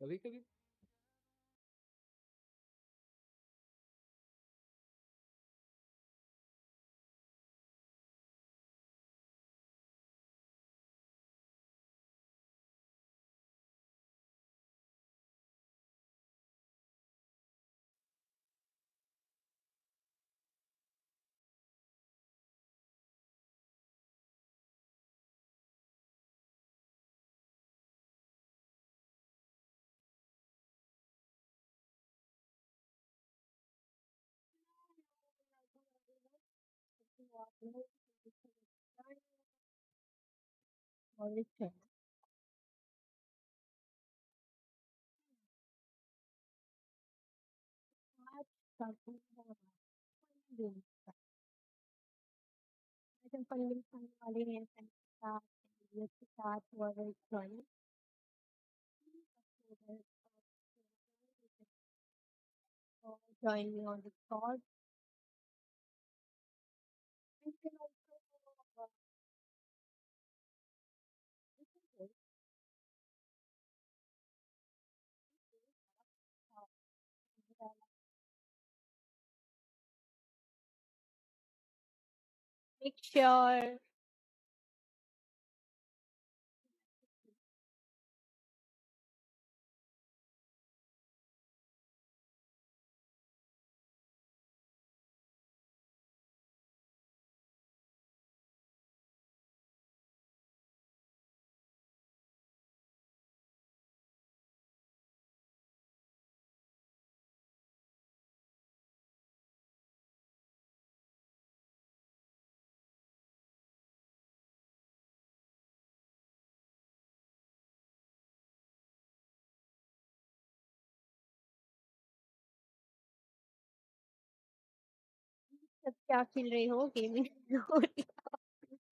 कभी कभी join me on the call. You can also make sure सब क्या खेल रही हो गेमिंग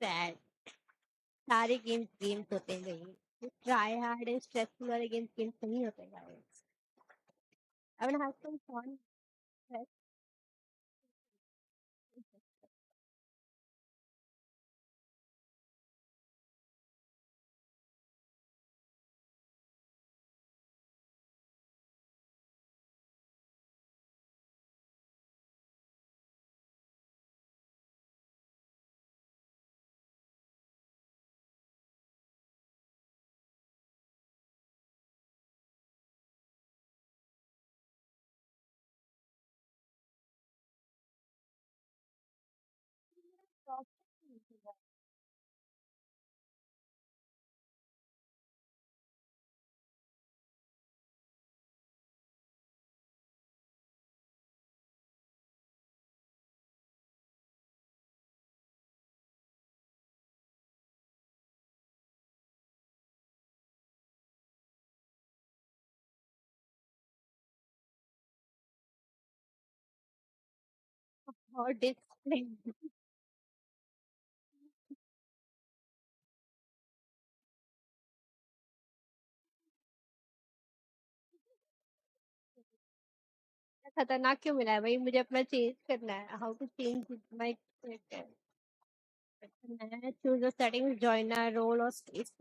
सैड सारे गेम्स गेम्स होते हैं भाई ट्राई हार्ड है स्ट्रेसफुल वाले गेम्स गेम्स नहीं होते guys I want have some fun और डिस्प्ले खतरनाक क्यों मिला है भाई मुझे अपना चेंज करना है how to change my choose the settings joiner role और स्पेस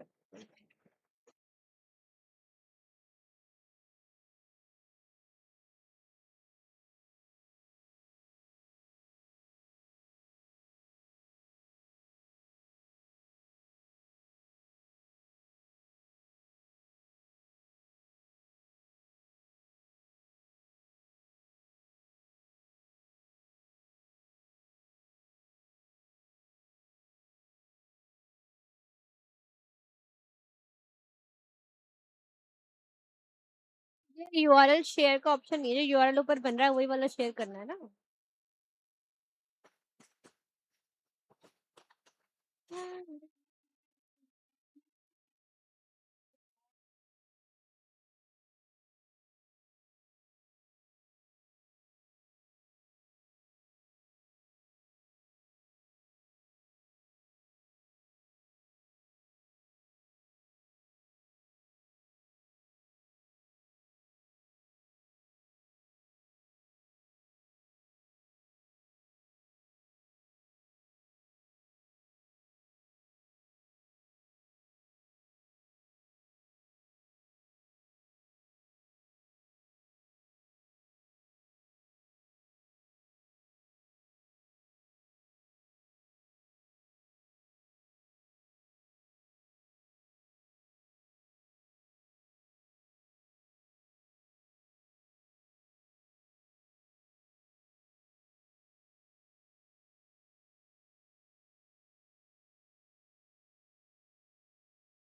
ये यूआरएल शेयर का ऑप्शन नहीं है जो यूआरएल ऊपर बन रहा है वही वाला शेयर करना है ना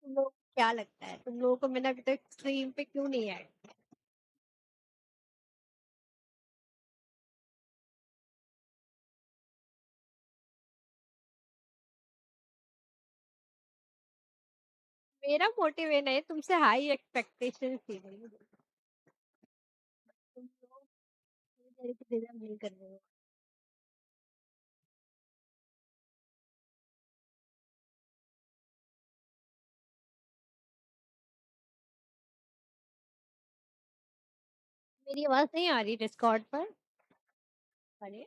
तुम लोग को क्या लगता है, तुम लोगों को मैंने अभी तक स्ट्रीम पे क्यों नहीं ऐड किया? मेरा मोटिव ये नहीं, तुमसे हाई एक्सपेक्टेशन थी मेरी। तुम लोग मेरे को डिजर्व नहीं कर रहे हो। मेरी आवाज नहीं आ रही डिस्कॉर्ड पर? अरे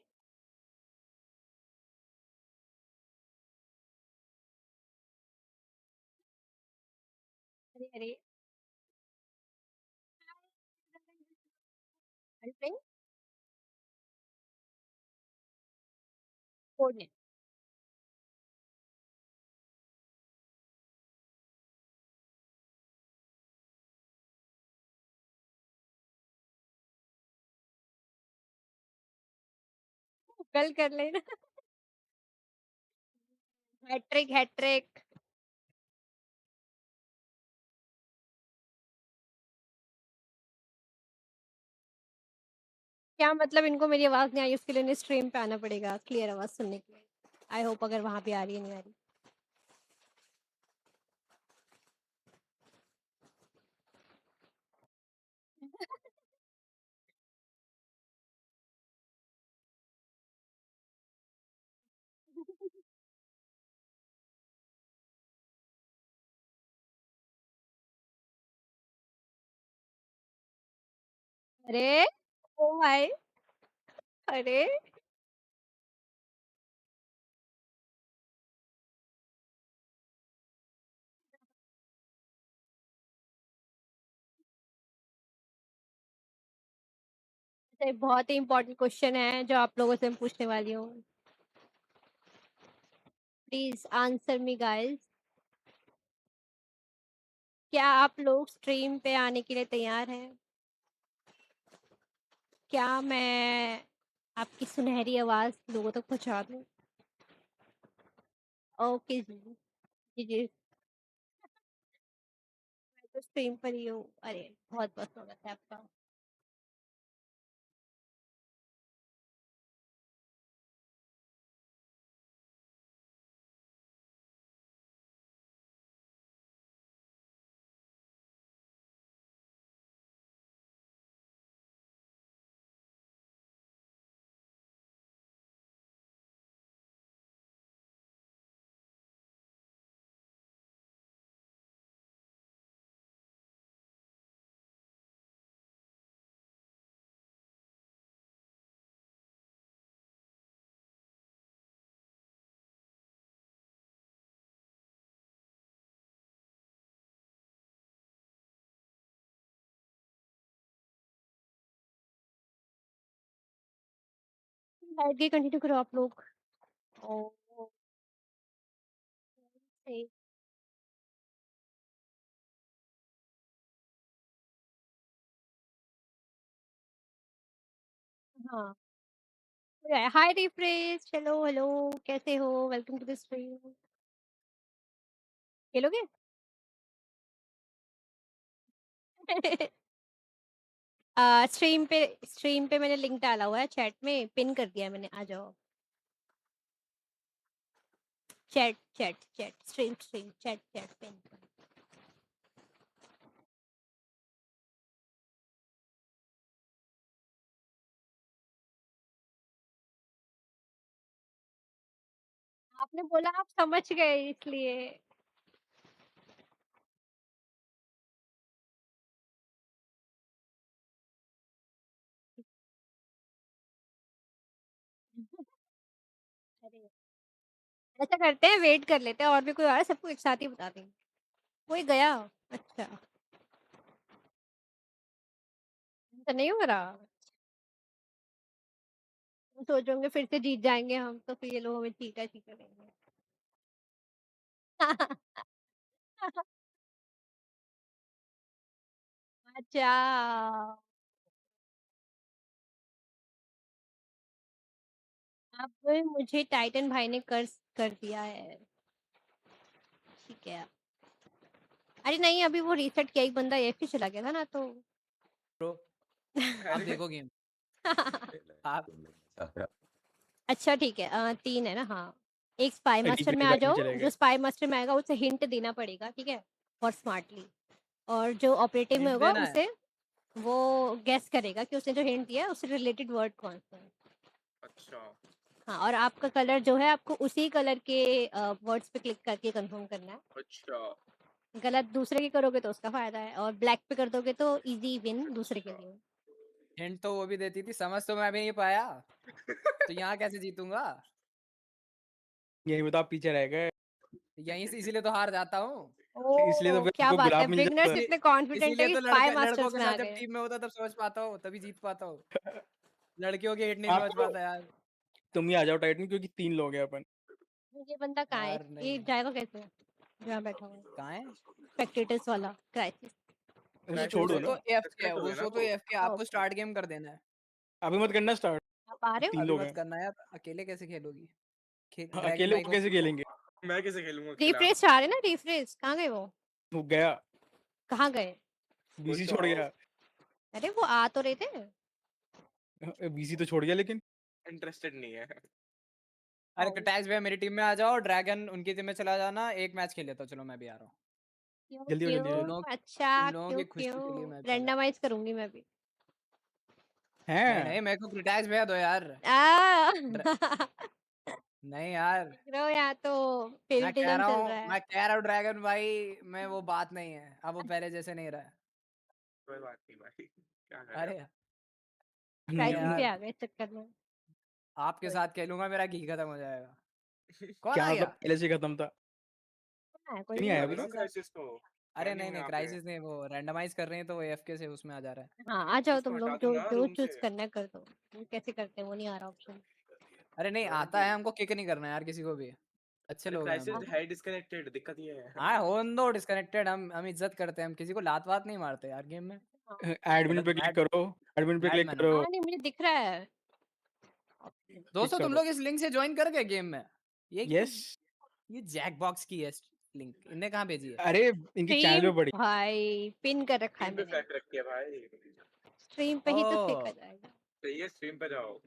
अरे अरे अरे कोड कल कर लेना। Hat-trick hat-trick. क्या मतलब, इनको मेरी आवाज नहीं आई उसके लिए इन्हें स्ट्रीम पे आना पड़ेगा क्लियर आवाज सुनने के लिए? आई होप अगर वहां पे आ रही है नहीं आ रही। अरे ओ भाई। अरे ये बहुत ही इंपॉर्टेंट क्वेश्चन है जो आप लोगों से मैं पूछने वाली हूँ। Please answer me guys. क्या आप लोग स्ट्रीम पे आने के लिए तैयार हैं? क्या मैं आपकी सुनहरी आवाज लोगों तक पहुंचा दूं? ओके जी। जी जी। मैं तो स्ट्रीम पर ही हूँ। अरे बहुत बहुत स्वागत है आपका। बैठ के कंटिन्यू करो आप लोग। ओ सही। हाँ। Hi refresh, hello hello. कैसे हो? Welcome to the stream. खेलोगे? स्ट्रीम पे मैंने लिंक डाला हुआ है चैट में, पिन कर दिया मैंने, आ जाओ। Chat chat chat stream stream chat chat pin. आपने बोला आप समझ गए इसलिए। अरे ऐसा करते हैं, वेट कर लेते हैं, और भी कोई आ रहा है सबको एक साथ ही बता देंगे। कोई गया? अच्छा। तो नहीं हो रहा। सोचोगे फिर से जीत जाएंगे हम, तो फिर ये लोग हमें चीटा चीटा लेंगे। अच्छा। अब मुझे टाइटन भाई ने कर दिया है। ठीक है। अरे नहीं, अभी वो रीसेट किया, एक बंदा AFK चला गया था ना तो ब्रो आप देखो गेम आप अच्छा ठीक है, 3 है ना? हाँ, एक स्पाई मास्टर में रिप्ले आ बैक में जाओ, चले जो गए। स्पाई मास्टर में आएगा उसे हिंट देना पड़ेगा, ठीक है? और स्मार्टली, और जो ऑपरेटिव में हिंट होगा देना है। उसे वो गेस करेगा कि उसने जो हिंट दिया है उससे रिलेटेड वर्ड कौन सा है। अच्छा हाँ, और आपका कलर जो है आपको उसी कलर के वर्ड्स पे क्लिक करके कंफर्म करना है। अच्छा गलत दूसरे की करोगे तो उसका फायदा है, और ब्लैक पे कर दोगे तो इजी विन दूसरे के अच्छा। लिए। हिंट तो वो भी देती थी, समझ तो मैं भी नहीं पाया तो यहाँ कैसे जीतूंगा? यही बता, आप पीछे रह गए, यहीं से इसीलिए तो हार जाता हूँ। इसलिए तो ओह फिर क्या आपको बात है, गुलाब मिल बिगनर्स जाता। इतने कॉन्फिडेंट है इसीलिए कि तो स्पाई लड़कों मास्टर्स के में साथ आ जब गए। टीम में होता तब समझ पाता हूँ, तभी जीत पाता हूँ। लड़कियों के हिट नहीं आप समझ पाता यार। तुम ही आ जाओ टाइटन, क्योंकि 3 लोग हैं अपन। ये बंदा कहाँ है? यार नहीं ये जाएगा कैसे जहाँ बैठा हुआ है? कहाँ है? स्पेक्टेटर्स वाला क्राइसिस। उसे Crisis छोड़ो वो ना, तो एफके है, डिस्कनेक्ट हो गया ना वो तो वो। एफके, आपको ओके, स्टार्ट गेम कर देना है। अभी मत करना स्टार्ट, आप आ रहे हो? 3 अभी लोग मत हैं। करना यार, अकेले कैसे खेलोगी? हाँ, ड्रैगन अकेले भाई वो को कैसे खेलेंगे? मैं कैसे खेलूंगा अकेला? रिफ्रेश आ रहे ना, रिफ्रेश कहाँ गए वो? वो गया, कहाँ गए? बीसी तो छोड़ आओ, गया। अरे वो आ तो रहे थे। बीसी तो छोड़ गया लेकिन। इंटरेस्टेड नहीं है। अरे टैक्स भैया मेरी टीम में आ जाओ, ड्रैगन उनकी टीम में चला जाना, एक मैच खेल लेता हूँ, चलो मैं भी आ रहा हूँ। क्यों जल्दी हो, जल्दी हो, क्यों? जल्दी। अच्छा तुम लोगों क्यों की खुशी के लिए क्यों? मैं भी आ जा रहा रैंडमाइज करूंगी मैं भी। हूँ। नहीं हैं? नहीं, मेरे को टैक्स भैया दो यार। आ ड्र- नहीं यार, रो, यहाँ तो फेवरेटिज्म चल रहा है। मैं कह रहा हूँ ड्रैगन भाई में वो बात नहीं है, अब वो पहले जैसे नहीं रहा है। कोई बात नहीं भाई, क्या कर रहे अरे नहीं क्राइसिस हम्म, भी यार, आ गए इस चक्कर में। आपके साथ खेलूंगा, मेरा घी खत्म हो जाएगा। हो? कौन आ क्या मतलब गया? पहले से खत्म था, हाँ, कोई क्यों नहीं नहीं आया दिखा है। दो अभी? ना क्राइसिस क्राइसिस को। अरे क्या नहीं है नहीं, यहाँ पे? क्राइसिस नहीं, वो रैंडमाइज कर रहे हैं तो वो एफके से उसमें आ जा रहा है। हाँ, आ जाओ इसको तुम हटा लोग, दो जो ना जो रूम चूज से। करना है कर दो। वो कैसे करते हैं वो नहीं आ रहा ऑप्शन। अरे नहीं जोइन आता है, टू। हमको किक नहीं करना है यार किसी को भी, अच्छे अरे लोग हैं हम क्राइसिस लोग। है डिस्कनेक्टेड, दिक्कत ये है। हाँ होन दो डिस्कनेक्टेड, हम इज्जत करते हैं, हम किसी को लात वात नहीं मारते यार गेम में। हाँ एडमिन गलत पे क्लिक बैड करो, एडमिन पे बैड क्लिक मैन। करो, नहीं, मुझे दिख रहा है। क्लिक दोस्तों कर तुम दो। लोग इस लिंक से ज्वाइन कर गए गेम में? ये यस। ये जैक बॉक्स की है लिंक, इनने कहाँ भेजी है? अरे इनकी चैनल स्ट्रीम पे पड़ी। भाई पिन कर रखा है स्ट्रीम पे मैंने। फैक्ट रखी है भाई। स्ट्रीम पे ही तो फेंका ओ जाएगा। सही है, स्ट्रीम पे जाओ।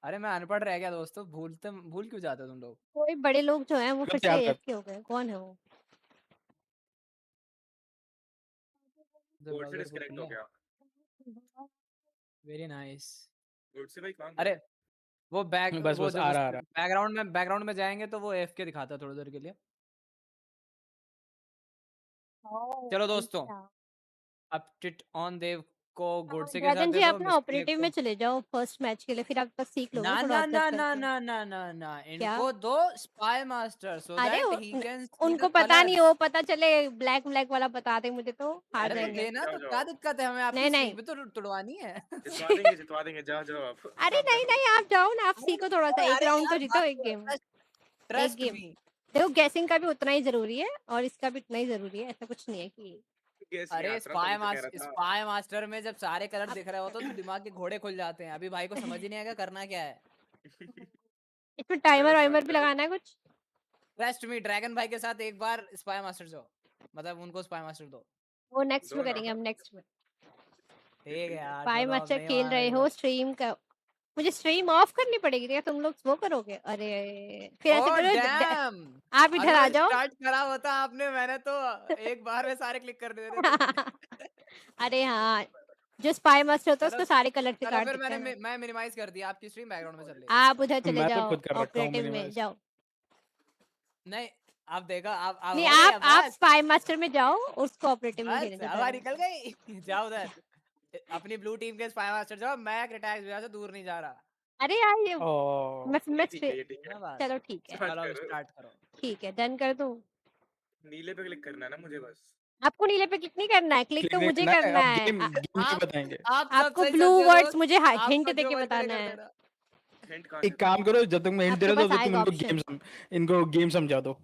अरे मैं अनपढ़ रह गया दोस्तों, भूल क्यों जाते हो तुम लोग? कोई बड़े लोग जो हैं वो कब फिर से से याद कर। AFK हो गए, कौन है वो? जब कोड से ब्राउजर को डिस्कनेक्ट हो खोला, गया। Very nice. गुड से भाई कहाँ अरे गए? वो बस वो बस जब आ उस रहा आ रहा। बैकग्राउंड में जाएंगे तो वो एफके दिखाता है थोड़ी देर के लिए। चलो दोस्तों, अच्छा। अब टिट ऑन देव को गोडसे के साथ ड्रैगन दे जी, दो, आप ना मिसप्ले ऑपरेटिव में को। चले जाओ फर्स्ट मैच के लिए, फिर आप बस सीख लोगे ना ना थोड़ा ना ऑब्जर्व ना ना करके। ना ना ना ना क्या? इनको दो स्पाई मास्टर सो अरे दैट ही कैन सी उनको द पता नहीं, कलर्स। वो पता चले ब्लैक ब्लैक वाला बता दे मुझे तो हार अरे तो जाएंगे। देना, जाओ तो क्या जाओ, दिक्कत है, हमें आपकी नहीं स्ट्रीक नहीं। भी तो तुड़वानी है। जितवा देंगे, जाओ जाओ आप, अरे आप नहीं जाओ। नहीं, आप जाओ ना, आप सीखो थोड़ा सा, एक अरे राउंड तो यार जीतो, बात एक गेम। एक ट्रस्ट गेम मी। देखो, गैसिंग का भी उतना ही जरूरी है और इसका भी उतना ही जरूरी है, ऐसा कुछ नहीं है कि गेस नहीं अरे आता ना, तभी तो कह रहा था। स्पाई मास्टर में जब सारे कलर अब दिख रहे होते तो दिमाग के घोड़े खुल जाते हैं, अभी भाई को समझ ही नहीं आएगा करना क्या है। इसमें चलो टाइमर स्टार्ट वाइमर भी करो। लगाना है कुछ? ट्रस्ट मी, ड्रैगन भाई के साथ एक बार स्पाई मास्टर जाओ, मतलब उनको स्पाई मास्टर दो। वो नेक्स्ट दो में ना। करेंगे हम, नेक्स्ट में। ठीक है यार, फाइव चलो अब अच्छा नहीं खेल मान रहे रहे हो, तो। स्ट्रीम का मुझे स्ट्रीम ऑफ करनी पड़ेगी क्या? तुम लोग वो करोगे? अरे फिर ऐसे ओ करो, डैम, आप इधर आ अगर जाओ। स्टार्ट करा होता आपने, मैंने तो एक बार में सारे क्लिक कर देते थे। अरे हाँ, जो स्पाई मास्टर होता है चलो उसको सारे कलर के चलो कार्ड फिर दिखते हैं ना। मैं मिनिमाइज कर दिया, आपकी स्ट्रीम बैकग्राउंड में चल रही है। आप उधर चले मैं तो जाओ, खुद कर रखा हूँ ऑपरेटिव में मिनिमाइज। जाओ। नहीं, आप देखो, आप नहीं, हो गई, अब आप बस स्पाई मास्टर में जाओ, उसको ऑपरेटिव में बस खेलेंगे हवा ड्रैगन। निकल गई। जाओ उधर, अपनी ब्लू टीम के स्पाई मास्टर जाओ, मैं अटैक से दूर नहीं जा रहा। अरे यार ये ओ मैं ये ठीक है, ये ठीक है है। ना बात? चलो ठीक है, स्टार्ट चलो अब करो। स्टार्ट करो। ठीक है, डन कर दूं? नीले पे क्लिक करना है ना मुझे बस। आपको नीले पे क्लिक नहीं करना है, क्लिक क्लिक तो नहीं मुझे करना है, करना अब है। गेम गेम के आप बताएंगे। आप सब आपको सही ब्लू समझे वर्ड्स दोस्त, मुझे आप हिंट दे जो के मन करे बताना कर है। देना। हिंट कहाँ से एक काम दूँ? करो, जब तक मैं हिंट दे आपके रहा था पास तब तुम आएगा ऑप्शन। इनको गेम समझा दो।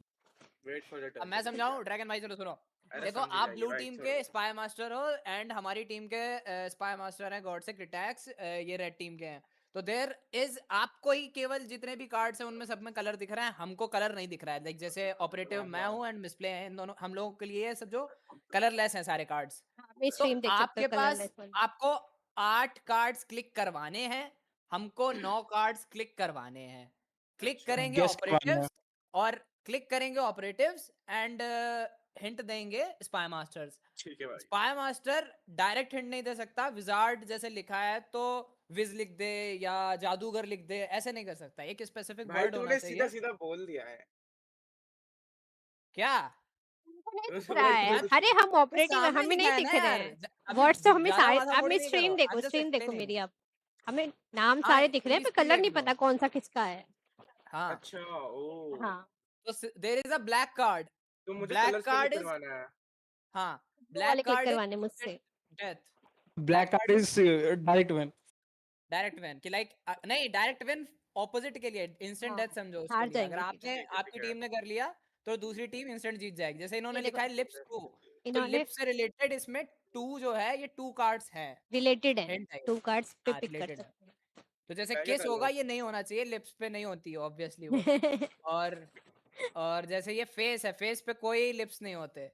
वेट फॉर द अब टर्न मैं टू बी समझाऊं, क्या? ड्रैगन भाई चलो सुनो। अरे देखो, समझ आप जाएगी ब्लू भाई, टीम के छोड़ो। स्पाई मास्टर हो एंड हमारी टीम के स्पाई मास्टर हैं गॉड से क्रिटैक्स, ये रेड टीम के हैं। तो देयर इज आपको ही केवल जितने भी कार्ड्स हैं उनमें सब में कलर दिख रहा है, हमको कलर नहीं दिख रहा है। लाइक जैसे ऑपरेटिव मैं हूँ एंड मिसप्ले है, इन दोनों हम लोगों के लिए ये सब जो कलरलेस हैं सारे कार्ड्स। हाँ, मैं तो स्ट्रीम देख सकते आपके हो पास कलरलेस वाली। आपको 8 कार्ड्स क्लिक करवाने हैं, हमको 9 कार्ड्स क्लिक करवाने हैं। क्लिक अच्छा। करेंगे गेस करवाना ऑपरेटिव्स और क्लिक करेंगे ऑपरेटिव्स एंड हिंट देंगे स्पाई मास्टर्स। ठीक है भाई। स्पाई मास्टर डायरेक्ट हिंट नहीं दे सकता, विजार्ड जैसे लिखा है तो विज लिख दे या जादूगर लिख दे, ऐसे नहीं कर सकता। एक स्पेसिफिक भाई वर्ड होना तूने सीधा चाहिए। सीधा बोल दिया है। क्या हमको नहीं दिख तो रहा भाई है, तूने अरे हम ये ऑपरेटिव है, सामने हमें लिखा नहीं है ना दिख रहे यार, हैं। अभी वर्ड्स तो हमें ज्यादा सारे, माथा अब मोड़ी मैं नहीं स्ट्रीम करो, देखो, I'm just स्ट्रीम देखो explaining। मेरी। अब हमें नाम हाँ सारे दिख रहे हैं प्लीज पर कलर नहीं देख लो। पता कौन सा किसका है। हाँ अच्छा ओ। हाँ, तो there is a black card. तो मुझे black colours card click is, करवाना है। हाँ वो वाले ब्लैक क्लिक कार्ड करवाने इज मुझसे। Death. Black card is direct win. Direct win कि लाइक नहीं, डायरेक्ट विन ऑपोजिट के लिए इंस्टेंट हाँ, डेथ समझो उसके हार लिए। अगर जाएंगे सीधा। आपने ठीक है आपकी ठीक है। टीम ने कर लिया तो दूसरी टीम इंस्टेंट जीत जाएगी। जैसे इन्होंने ये देखो, लिखा है लिप्स 2, तो इन्होंने लिप्स से रिलेटेड इसमें 2 जो है ये 2 कार्ड्स हैं। रिलेटेड है, हिंट है ये। 2 कार्ड्स पे हाँ पिक कर रिलेटेड है। सकते तो जैसे मैं क्या किस कर होगा लूं? ये नहीं होना चाहिए, लिप्स पे नहीं होती है ऑब्वियसली वो। हैं। और और जैसे ये फेस है, फेस पे कोई लिप्स नहीं होते,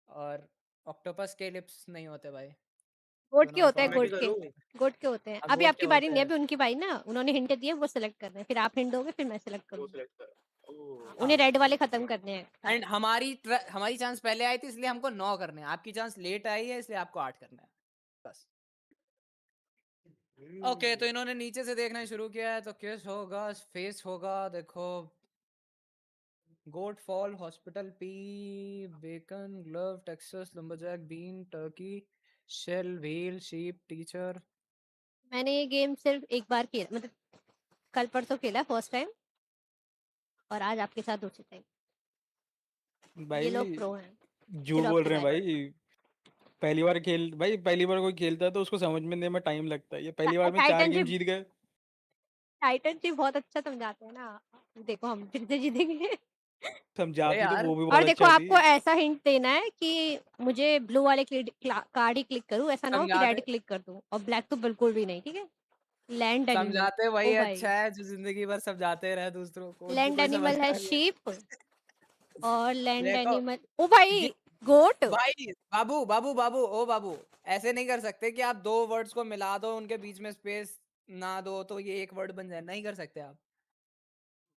और ऑक्टोपस के लिप्स नहीं होते भाई। गोट डू के नॉट होते तो हैं, मैं फॉलो क्या गोट मी। के। करूं? गोट के होते हैं। अब अभी गोट के आपकी बारी होते नहीं, हैं। अभी उनकी बारी ना, उन्होंने हिंट दिए वो सिलेक्ट करना है, फिर आप हिंट दोगे फिर मैं सिलेक्ट वो करूंगी। सिलेक्ट कर। ओ उन्हें हाँ रेड वाले खत्म करने हैं एंड सारे। हमारी चांस पहले आई थी इसलिए हमको 9 करने हैं, आपकी चांस लेट आई है इसलिए आपको 8 करना है बस। ओके तो इन्होंने नीचे से देखना शुरू किया है, तो किस होगा, फेस होगा देखो। Goat fall, hospital, pea, bacon, glove, Texas, lumberjack, bean, turkey, shell, wheel, sheep, teacher. मैंने ये गेम सिर्फ एक बार खेला, मतलब कल परसों खेला फर्स्ट टाइम, और आज आपके साथ दूसरी टाइम। ये लोग भाई प्रो हैं। जो चलो बोल आपकी रहे हैं बारी। भाई, पहली बार कोई खेलता है तो उसको समझने में टाइम लगता है। ये पहली बार में 4 टाइटन गेम जी, जीत गए। टाइटन जी बहुत अच्छा समझाते हैं ना। देखो हम फिर से जीतेंगे। अरे समझाती तो यार वो भी और बहुत देखो अच्छा थी। आपको ऐसा हिंट देना है कि मुझे ब्लू वाले कार्ड ही क्लिक करूं, ऐसा ना हो कि समझाते रेड क्लिक कर दूं, और ब्लैक तो बिल्कुल भी नहीं, ठीक है। लैंड एनिमल, समझाते ओ वही भाई, अच्छा है जो जिंदगी भर समझाते रहे दूसरों को, उनको लैंड कोई एनिमल है समझता नहीं शीप, और लैंड देखो एनिमल, ओ भाई ये गोट। भाई, बाबू बाबू बाबू ओ बाबू, ऐसे नहीं कर सकते कि आप 2 वर्ड्स को मिला दो, उनके बीच में स्पेस ना दो तो ये एक वर्ड बन जाए, नहीं कर सकते आप।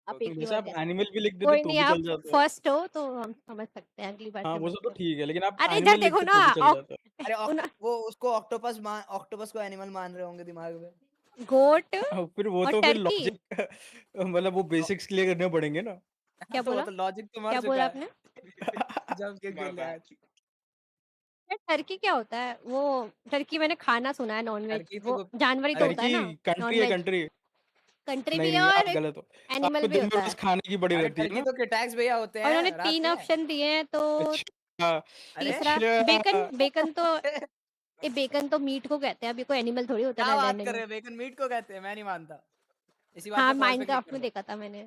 आप एक ही जैसे वर्ड आप दे सकते एनिमल भी लिख हैं। देते कोई तो नहीं, भी आप चल जाता है। फर्स्ट हो तो हम समझ सकते हैं, अगली बार हाँ से वो मत सब तो करो। ठीक है, लेकिन आप अरे इधर एनिमल देखो लिखते ना, तो भी चल जाता है। अरे उन, वो उसको ऑक्टोपस को एनिमल मान रहे होंगे दिमाग में। गोट फिर वो और तो फिर टर्की। लॉजिक मतलब वो बेसिक्स क्लियर करने पड़ेंगे ना। क्या तो वो बोला, तो लॉजिक तो मर क्या चुका बोला है आपने? जब के माय खेले बैड। आज। यार टर्की क्या होता है वो? टर्की मैंने खाना सुना है, नॉनवेज, टर्की तो वो जानवर ही तो होता है टर्की ना। कंट्री है, नॉनवेज कंट्री। कंट्री नहीं भी है नहीं, और आप गलत हो। एनिमल आपको भी दिन में होता बस है। खाने की बड़ी अरे रहती है टर्की ना। तो किटैक्स भैया होते और उन्होंने हैं रात 3 में। ऑप्शन दिए हैं, तो अच्छा अरे तीसरा बेकन, अच्छा। बेकन तो, ये बेकन तो मीट को कहते हैं, अभी कोई एनिमल थोड़ी होता क्या है, बात लैंड कर रहे एनिमल। हैं, बेकन मीट को कहते हैं? मैं नहीं मानता, इसी बात हाँ, पे पॉज पे क्लिक माइनक्राफ्ट कर में दो। देखा था मैंने,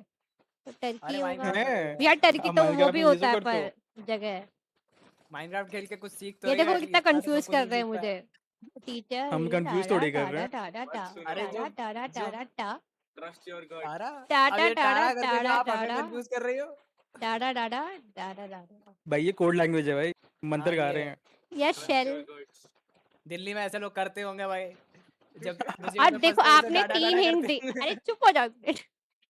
तो अरे टर्की होगा। माइनक्राफ्ट में है देखा यार है। टर्की आप तो वो माइनक्राफ्ट भी में ये होता सब है करते हो? पर जगह। माइनक्राफ्ट खेल के कुछ सीख तो ये रही है देखो कितना एटलीस्ट, मैं तो कंफ्यूज सब कुछ कर ही रहे हैं सीख मुझे। पाया। हम टीचर कंफ्यूज टाडा थोड़ी कर रहे टाडा हैं। टाडा मत टा सुनो। अरे टाडा टाडा जो टाडा टा ट्रस्ट योर गट। तारा, अब टाटा ये टाडा टारा करके जो टाडा आप हमें टाडा कंफ्यूज कर रही हो। टाडा टाडा टाडा टाडा। भाई ये कोड लैंग्वेज है भाई, मंत्र हाँ गा ये रहे हैं। Yes trust shell. Your guts. Delhi में ऐसे लोग करते होंगे भाई, जब मुसीबत और में देखो फंसते हैं तो आपने डाटा 3 डाटा हिंट करते दी, अरे हैं। चुप हो जाओ एक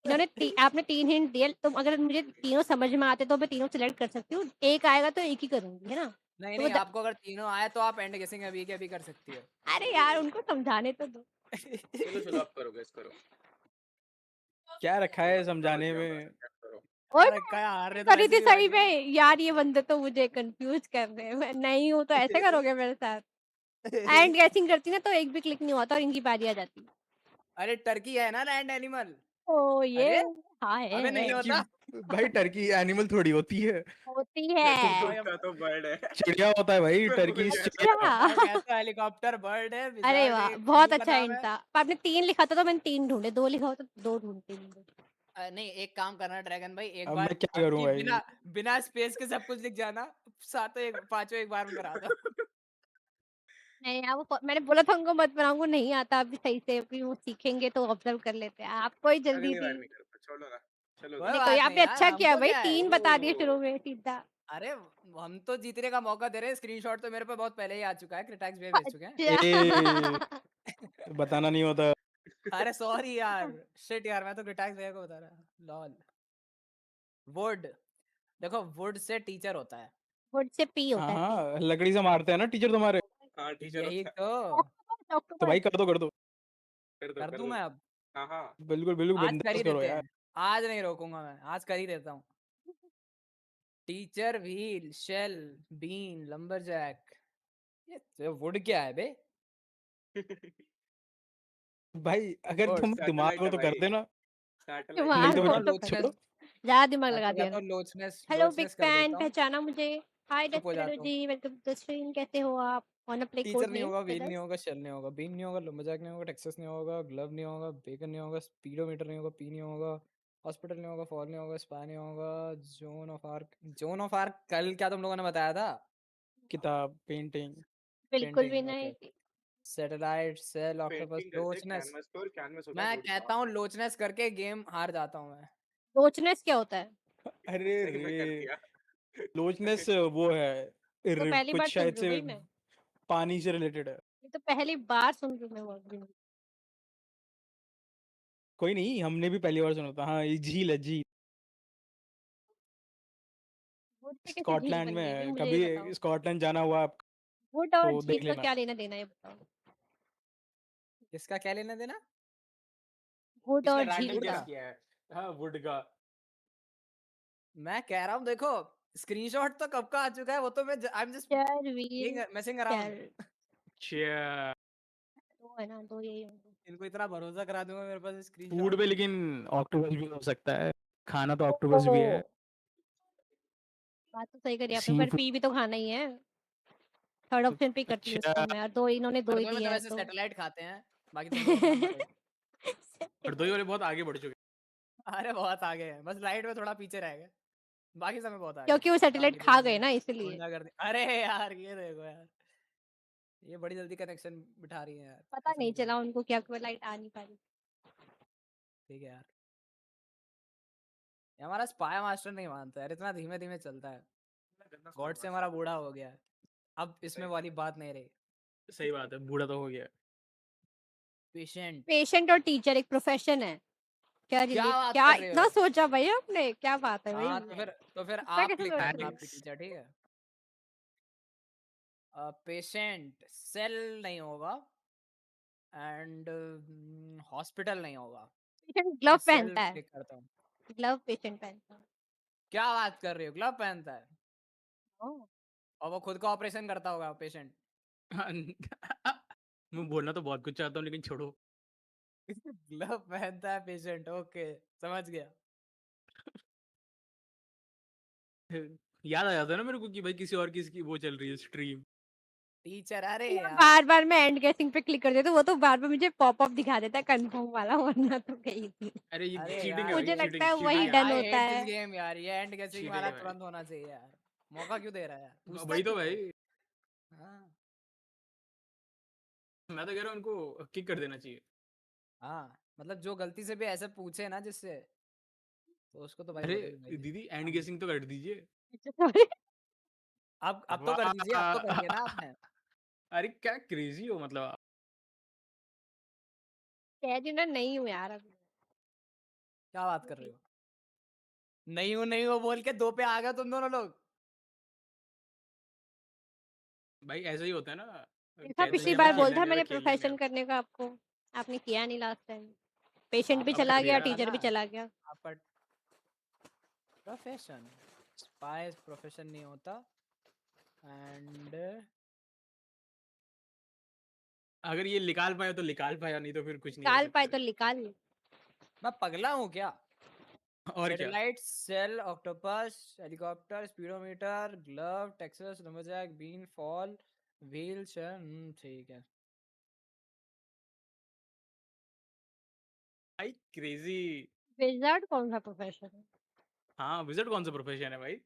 मिनट। आपने 3 हिंट दिए, तो अगर मुझे तीनों समझ में आते तो मैं तीनों सिलेक्ट कर सकती हूँ, एक आएगा तो एक ही करूंगी, है ना। नहीं तो वो नहीं, आपको अगर तीनों आए तो आप एंड गेसिंग अभी के अभी कर सकती हो। अरे यार उनको समझाने तो दो। चलो चलो आप करो, गेस करो। क्या रखा है समझाने क्या में? गेस करो। और क्या मैं रखा है, हार रहे तो कर रही वैसे थी भी सही भागे। में, यार ये बंदे तो मुझे कंफ्यूज कर रहे हैं, मैं नहीं हूँ तो ऐसे करोगे मेरे साथ। एंड गैसिंग करती ना तो एक भी क्लिक नहीं हुआ था और इनकी बारी आ जाती। अरे टर्की है ना लैंड एनिमल। ओ ये, अरे हाँ हमें है, नहीं टर्की, होता। भाई टर्की एनिमल थोड़ी होती है। होती भाई है। हम उसका तो बर्ड है। चिड़िया होता है भाई, मैं भूल टर्की गया था। चिड़िया। भाई अच्छा। मैं तो हेलीकॉप्टर बर्ड है, अरे विजार्ड वाह, एक बहुत बंदूक का अच्छा नाम हिंट है। था, पर आपने 3 लिखा था तो मैंने 3 ढूंढे, 2 लिखा हो तो 2 ढूंढती हूँ। नहीं एक काम करना ड्रैगन भाई, एक अब बार मैं क्या अब करूं की भाई? बिना बिना स्पेस के सब कुछ लिख जाना, सातों एक पांचों एक बार में करा दो। नहीं यार वो मैंने बोला था उनको मत बनाऊंगा, नहीं आता अभी सही से, अभी वो सीखेंगे तो ऑब्जर्व कर लेते हैं, आपको ही जल्दी अगली थी। बार नहीं करूंगा, छोड़ो ना। चलो कोई नहीं दूसरा। कोई, बात नहीं आपने यार, अच्छा किया हमको भाई, क्या है। 3 बता दिए शुरू ओह! में सीधा। अरे हम तो जीतने का मौका दे रहे हैं, स्क्रीनशॉट तो मेरे पे बहुत पहले ही आ चुका है, क्रिटैक्स भी भेज चुके हैं। ए अच्छा। बताना नहीं होता। अरे सॉरी यार, शिट यार, मैं तो क्रिटैक्स भैया को बता रहा। लॉल। वुड, देखो वुड से टीचर होता है। वुड से पी हाँ होता है, पी। हाँ, लकड़ी से मारते हैं ना टीचर तुम्हारे। हाँ, टीचर यही होता है। तो। ऑक्टोपस, तो ऑक्टोपस। भाई कर दो कर दो। कर दो, कर कर दूं दो। मैं अब? हाँ, हाँ। बिल्कुल बिल्कुल आज कर ही बिंदास करो देते यार। हैं, आज नहीं रोकूंगा मैं, आज कर ही देता हूँ। Teacher, wheel, shell, bean, lumberjack. ये वुड क्या है बे? भाई अगर वुड। तुम दिमाग सैटेलाइट हो है तो कर भाई, देना, सैटेलाइट है मैं नहीं दिमाग तो तो हो फिर कहता हूँ तो कर लोचनेस। दो। ज्यादा दिमाग मैं लगा तो दिया कहता ना। हूँ लोचनेस, हेलो बिग लोचनेस कर फैन, देता हूँ। पहचाना मुझे। हाय चुप हो डेस्पेरो जाता हूँ। जी, वेलकम टू द स्ट्रीम, कैसे हो आप? वांना प्ले टीचर कोड नहीं नेम्स होगा, विद व्हील नहीं अस? होगा, शेल नहीं होगा, बीन नहीं होगा, लंबरजैक नहीं होगा, टेक्सास नहीं होगा, ग्लव नहीं होगा, बेकन नहीं होगा, स्पीडोमीटर नहीं होगा, पी नहीं होगा, हॉस्पिटल नहीं होगा, फॉल नहीं होगा, स्पा नहीं होगा, zone of arc. Zone of arc कल क्या तुम लोगों ने बताया था? किताब पेंटिंग। बिल्कुल भी पेंटिंग, ओके। नहीं। सैटेलाइट, सेल, ऑक्टोपस, पेंटिंग करते हैं, लोचनेस। कैनवस पे, और कैनवस होता है मैं वुड कहता का। हूँ लोचनेस करके गेम हार जाता हूँ मैं। रोचनेस क्या होता है? अरे सही में कर रे, दिया। लोचनेस वो है तो पहली बार कुछ सुन शायद रही हूँ से भाई मैं। पानी से रिलेटेड है। ये तो पहली बार सुन रही हूँ मैं वर्ड भी। कोई नहीं, हमने भी पहली बार सुना था। हाँ ये झील है, झील। वुड से कैसे झील स्कॉटलैंड बन में गई भाई, है, मुझे ये बताओ। कभी स्कॉटलैंड जाना हुआ आप वुड और तो झील देख का लेना। क्या लेना देना, ये बताओ। इसका क्या लेना देना? वुड इसने और झील रैंडम वुड गेस का। का? किया है। हाँ वुड का। मैं कह रहा हूँ देखो, स्क्रीनशॉट तो कब का आ चुका है, वो तो मैं आई एम जस्ट चर व्हील मेसिंग अराउंड। चर। अच्छा, दो है ना, दो यही होंगे। इनको इतना भरोसा करा दूंगा, मेरे पास फूड स्क्रीनशॉट पे है। लेकिन ऑक्टोपस भी हो सकता है। खाना तो ऑक्टोपस भी है। ओ, बात तो सही करी आपने, सी पर फूड। पी भी तो खाना ही है। थर्ड ऑप्शन पे करती हूँ अच्छा, इसको मैं, और दो इन्होंने दो ही हरदोई में तो दिया है वैसे तो। सैटेलाइट खाते हैं, बाकी तुम लोगों को पता होना चाहिए। हरदोई वाले बहुत आगे बढ़ चुके अरे बहुत आगे है, बस लाइट में थोड़ा पीछे रह गए, बाकी समय बहुत आगे है। क्योंकि वो सैटेलाइट बाकी खा लोगों गए ने ना इसलिए। ढूंढा कर दी। अरे यार ये देखो यार, ये बड़ी जल्दी कनेक्शन बिठा रही है यार, पता कसम नहीं से। चला उनको क्या, कोई लाइट आ नहीं पा रही। ठीक है यार, ये हमारा स्पाई मास्टर नहीं मानता यार, इतना धीमे धीमे चलता है। गन्ना गॉड स्पाई से हमारा मास्टर। बूढ़ा हो गया है, अब इसमें सही वाली बात नहीं रही। सही बात है, बूढ़ा तो हो गया। पेशेंट। पेशेंट और टीचर एक प्रोफेशन है। क्या क्या रिलेट, बात क्या कर रहे इतना हो? सोचा भाई आपने, क्या बात है भाई, हाँ तो फिर इतना आप कैसे क्लिक सोच कर देना लिया? आपकी थैंक्स। टीचर, ठीक है। पेशेंट, सेल नहीं होगा, एंड हॉस्पिटल नहीं होगा। पेशेंट मैं ग्लव सेल पहनता है। क्लिक करता हूँ। ग्लव पेशेंट पहनता है। क्या बात कर रही हो, ग्लव पहनता है? ओह। और वो खुद का ऑपरेशन करता होगा पेशेंट? मैं बोलना तो बहुत कुछ चाहता हूँ लेकिन छोड़ो। ग्लव पहनता है पेशेंट, ओके, समझ गया। याद आ जाता है ना मेरे को कि भाई किसी और किसी की वो चल रही है स्ट्रीम। टीचर, अरे यार। बार बार मैं एंड गेसिंग पे क्लिक कर देती हूँ, वो तो बार बार मुझे पॉपअप दिखा देता है कंफर्म वाला, वरना तो गई थी। अरे ये अरे चीटिंग है यार, भाई, मुझे ये लगता चीटिंग है चीटिंग वही है। डन आई होता हेट दिस है। गेम यार, ये एंड गेसिंग चीटिंग वाला है भाई। तुरंत होना चाहिए यार। मौका क्यों दे रहा है यार, पूछता वही तो क्यों नहीं है? भाई, हाँ। मैं तो कह रहा हूँ उनको किक कर देना चाहिए। हाँ मतलब जो गलती से भी ऐसे पूछे ना जिससे, तो उसको तो भाई अरे बोलेगी भाई दीदी एंड हम। गेसिंग तो कर दीजिए। अच्छा, सॉरी। अब तो कर दीजिए, अब तो कर वाह। दिया ना आपने। अरे क्या क्रेजी हो मतलब आप। कह रही ना, नहीं हूँ यार अभी। क्या बात कर रहे हो? नहीं हूँ बोल के दो पे आ गए तुम दोनों लोग। भाई ऐसा ही होता है ना, देखा, कहते हैं पिछली कि हमें बार अच्छा, बोला खेलने था नहीं आता, मैंने खेलने नहीं प्रोफेशन आता। करने का आपको। आपने किया नहीं लास्ट टाइम। पेशेंट भी आपका अब कर चला गया, दिया। था टीचर ना, भी चला गया। आपका प्रोफेशन। स्पाई प्रोफेशन नहीं होता, एंड अगर ये निकाल पाया तो निकाल पाया, नहीं तो फिर कुछ नहीं कर निकाल पाए सकते। तो निकाल। मैं पगला हूँ क्या? और क्या। Satellite, cell, octopus, helicopter, speedometer, glove, Texas, lumberjack, bean, fall, wheelchair, ठीक है। भाई क्रेजी। विजार्ड कौन सा प्रोफेशन है? हाँ विजिट कौन सा प्रोफेशन है भाई।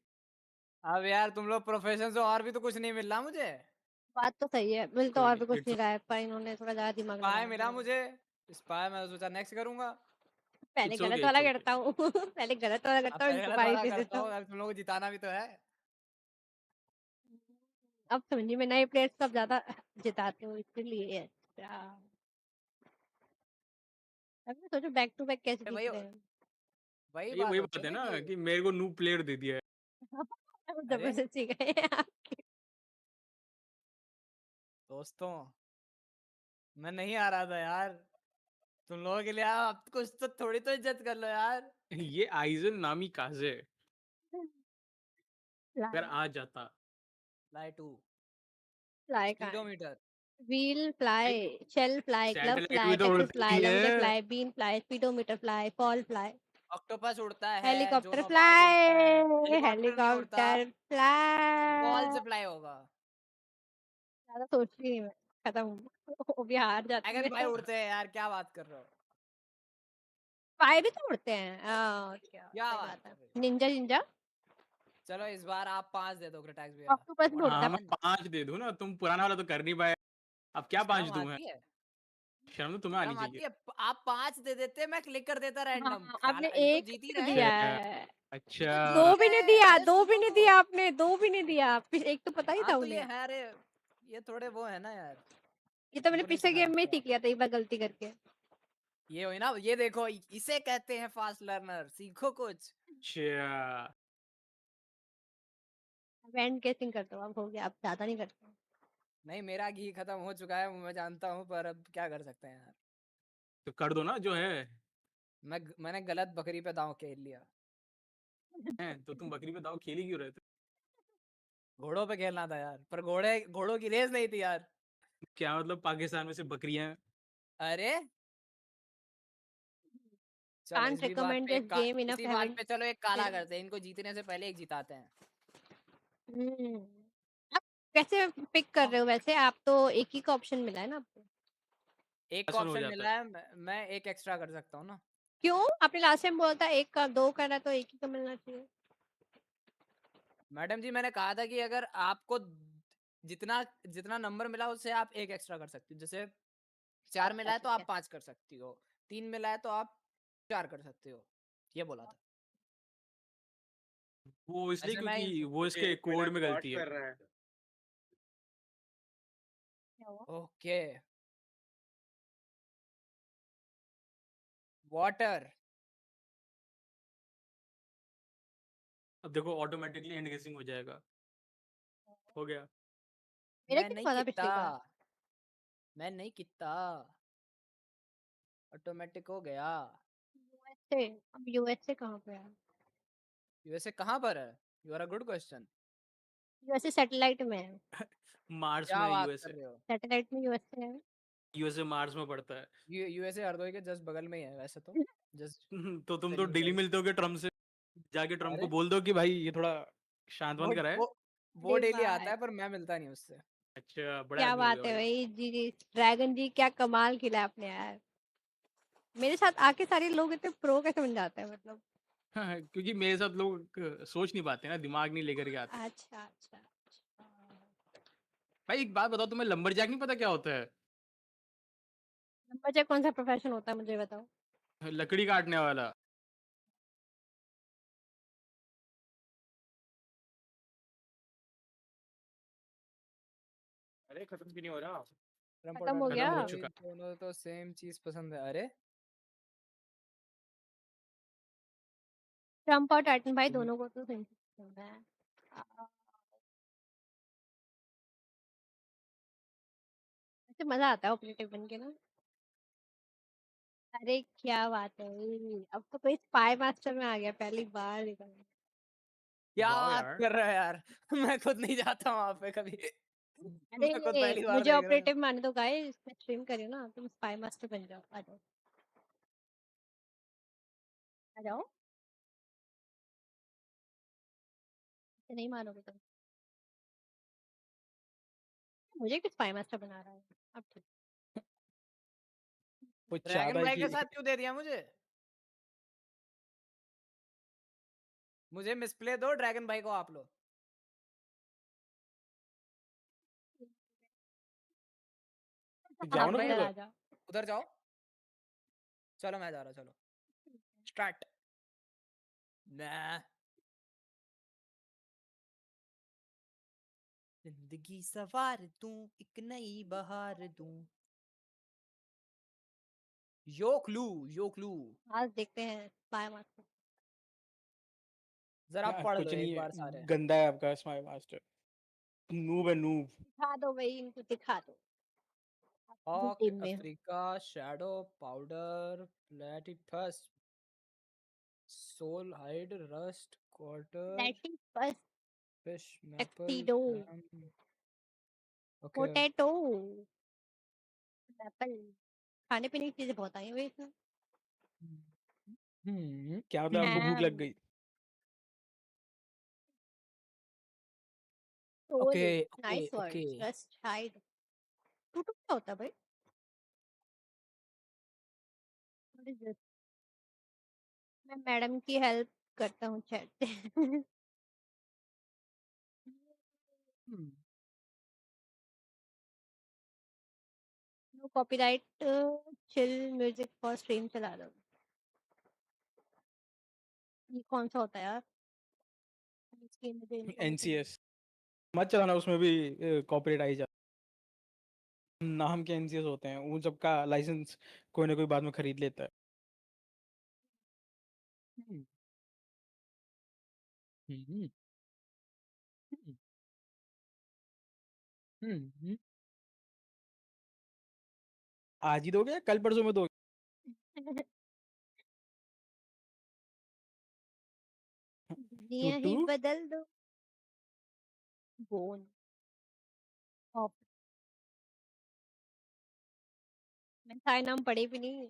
अब यार तुम लोग प्रोफेशन से और भी तो कुछ नहीं मिल रहा मुझे। बात तो सही है, मिल तो कोई और नहीं, भी कुछ it's नहीं रहा है, पर इन्होंने थोड़ा ज्यादा दिमाग स्पाई लगाया मिला मुझे। मुझे, स्पाई मैं सोचा नेक्स्ट करूंगा। पहले गलत okay, वाला it's okay. करता हूँ पहले गलत वाला अब करता हूँ, पहले इनको गलत पारी वाला दे करता देता हूँ, हूँ। अब तुम लोगों को जिताना भी तो है। अब समझिए मैं नए प्लेयर्स को अब ज्यादा जिताती हूँ इसलिए। अच्छा, अब मैं सोचो बैक टू बैक कैसे वही जीत रहे हैं। वही ये बात वही होती बात है है ना ना कि कि मेरे को नू प्लेयर दे दिया है। अरे जबरदस्ती गए दोस्तों, मैं नहीं आ रहा था यार, तुम लोगों के लिए अब कुछ तो थोड़ी तो इज्जत कर लो यार। ये आइजन नामी काजे अगर फ्लाई, आ जाता फ्लाई 2, फ्लाई का स्पीडोमीटर, व्हील भाई fly, shell fly, glove satellite fly, भी तो टेक्सस उड़ती फ्लाई, ही लंगे है। Fly, bean fly, speedometer fly, fall fly, octopus उड़ता है, हेलीकॉप्टर जोन ऑफ आर्क उड़ता है, फ्लाई, हेलीकॉप्टर नहीं उड़ता, हेलीकॉप्टर बॉल फ्लाई। से फ्लाई होगा। ज्यादा सोच रही नहीं मैं, खत्म वो भी हार जाती ड्रैगन भाई है। उड़ते हैं यार, क्या बात कर रहे हो, फ्लाई भी तो उड़ते हैं, क्या क्या सही बात बात कर है। रहे हो। निंजा निंजा, चलो इस बार आप 5 दे दो क्रिटैक्स भैया। ऑक्टोपस भी उड़ता हाँ है। मैं 5 दे दूं ना, तुम पुराना वाला तो कर नहीं पाए, अब क्या 5 शर्म दूं मैं? आती है, शर्म तो तुम्हें आनी शर्म चाहिए। आती है। आप 5 दे देते, मैं क्लिक कर देता रैंडम, हाँ, आपने साला ये तो एक जीत ही क्यों रहे हैं, दिया अच्छा है? ये तो अच्छा। जीत दो ही भी रहे नहीं हैं, दिया, अरे दो भी सुनो। नहीं दिया आपने, दो भी नहीं दिया, फिर एक तो पता ही हाँ था तो ये उन्हें। है, अरे ये थोड़े वो है ना यार, ये तो मैंने तुमको नहीं पिछले पता गेम में लगता। सीख लिया था एक बार गलती करके। ये हुई ना, ये देखो, इसे कहते हैं फास्ट लर्नर, सीखो कुछ। अच्छा एंड गेसिंग करता हूँ, अब हो गया, अब ज्यादा नहीं करता हूँ। नहीं, मेरा घी खत्म हो चुका है, मैं जानता हूँ, पर अब क्या कर सकते हैं यार। तो कर दो ना जो है। मैंने गलत बकरी पे दांव खेल लिया। हैं तो तुम बकरी पे दाव खेल ही क्यों रहे थे? घोड़ों पे खेलना था यार, पर घोड़ों की रेस नहीं थी यार। क्या मतलब पाकिस्तान में से बकरियां हैं? अरे चलो can't recommend this game enough इसी बात हैविंग। पे चलो एक काला करते हैं, इनको जीतने से पहले एक जिताते हैं। आप कैसे पिक कर हाँ, रहे हो वैसे? आप तो एक ही का ऑप्शन मिला है ना आपको। एक का आसान हो ऑप्शन जाता है। मिला है, मैं एक एक्स्ट्रा कर सकता हूँ ना। क्यों? आपने लास्ट टाइम बोला था एक का दो करना, तो एक ही का मिलना चाहिए। मैडम जी, मैंने कहा था कि अगर आपको जितना जितना नंबर मिला उससे आप एक एक्स्ट्रा कर सकती हो, जैसे 4 मिला अच्छा है तो ठीक आप है। 5 कर सकती हो, 3 मिला है तो आप 4 कर सकते हो, ये बोला था। वो इसलिए ऐसे मैं क्योंकि वो इसके एक कोड मिनट में वॉट गलती है। कर रहा है। क्या हुआ? ओके, वाटर, अब देखो ऑटोमेटिकली एंड गेसिंग हो जाएगा। हो गया। मेरा मैं नहीं कितना था किता, पिछली बार? मैं नहीं किता, ऑटोमेटिक हो गया। यूएसए, अब यूएसए कहाँ पे है? यूएसए कहाँ पर है? You are a good question. USA satellite में है। मार्स में क्या है बात कर यूएसए। रहे हो? सैटेलाइट में यूएसए है। यूएसए मार्स में पड़ता है। यूएसए हरदोई के जस्ट बगल में ही है वैसे तो, जस्ट तो तुम तो डेली 10 मिलते होगे ट्रम्प से, जाके ट्रम्प को अरे बोल दो कि भाई ये थोड़ा शांत वो बंद कराए। वो वो अरे डेली आता भाई, है, पर मैं मिलता नहीं उससे। अच्छा बड़ा क्या आदमी हो गया बात है भाई। भाई जी जी, ड्रैगन जी क्या कमाल खिला आपने यार। मेरे साथ आके सारे लोग इतने प्रो कैसे बन जाते हैं मतलब। हाँ, क्योंकि मेरे साथ लोग सोच नहीं पाते ना, दिमाग नहीं लेकर के आते। अच्छा अच्छा अच्छा। भाई एक बात बताओ, तुम्हें लंबरजैक नहीं पता क्या होता है? नंबर कौन सा प्रोफेशन होता है मुझे बताओ। लकड़ी काटने वाला। अरे खत्म भी नहीं हो रहा। ट्रम्प और खत्म हो डोनाल्ड खत्म गया। हो ट्रम्प चुका। दोनों तो सेम चीज पसंद है, अरे ट्रम्प और टाइटन भाई दोनों को तो सेम पसंद है। आ, वैसे मजा आता है ऑपरेटिव बन के ना। अरे क्या बात है भाई, अब तो कोई स्पाई मास्टर में आ गया पहली बार निकल। क्या वाह बात यार। कर रहे हो यार। मैं खुद नहीं जाता वहां पे कभी। मैं खुद अरे पहली बार मुझे देख रहा हूँ। ऑपरेटिव माने तो गाइस, मैं स्ट्रीम करियो ना, तुम स्पाई मास्टर बन जाओ, आ जाओ आ जाओ। ऐसे नहीं मानोगे तुम। मुझे किस स्पाई मास्टर बना रहा है? अब ठीक। वो ड्रैगन चाहता है भाई के कि साथ क्यों दे दिया मुझे? मुझे मिसप्ले दो ड्रैगन भाई को आप लोग। जाओ ना अंदर उधर। आ जाओ। उधर जाओ। चलो मैं जा रहा, चलो स्टार्ट। जिंदगी सवार दूं, एक नई बहार दूं। यो क्लू आज देखते हैं स्पाई मास्टर। जरा पढ़ कुछ लो नहीं एक है, बार सारे। गंदा है आपका स्माइल मास्टर। नूब है नूब। दिखा दो भाई, इनको दिखा दो। हॉक, टीम में Africa, shadow, powder, platypus, soul hide, rust, quarter, let's first fish, maple, tuxedo, okay. Potato, apple. खाने पीने की चीजें बहुत आई हैं भाई इसमें। क्या मतलब आपको भूख लग हैम, गई? Soul, okay okay nice okay. Words, rust, hide. Tutu क्या होता है भाई? What is this? मैं मैडम की हेल्प करता हूँ चैट से। No copyright, chill music for stream चला दो। ये कौन सा होता है यार? इसकी मुझे इन्फॉर्मेशन नहीं। एनसीएस मत चलाना, उसमें भी कॉपीराइट आई जाता है। नाम के एनसीएस होते हैं, उन सबका लाइसेंस कोई ना कोई बाद में खरीद लेता है। हम्म, हम्म, हम्म, हम्म। आज ही दोगे या कल परसों में दोगे? दुनिया टूटू ही बदल दो। Bone of. मैं सारे नाम पढ़े भी नहीं,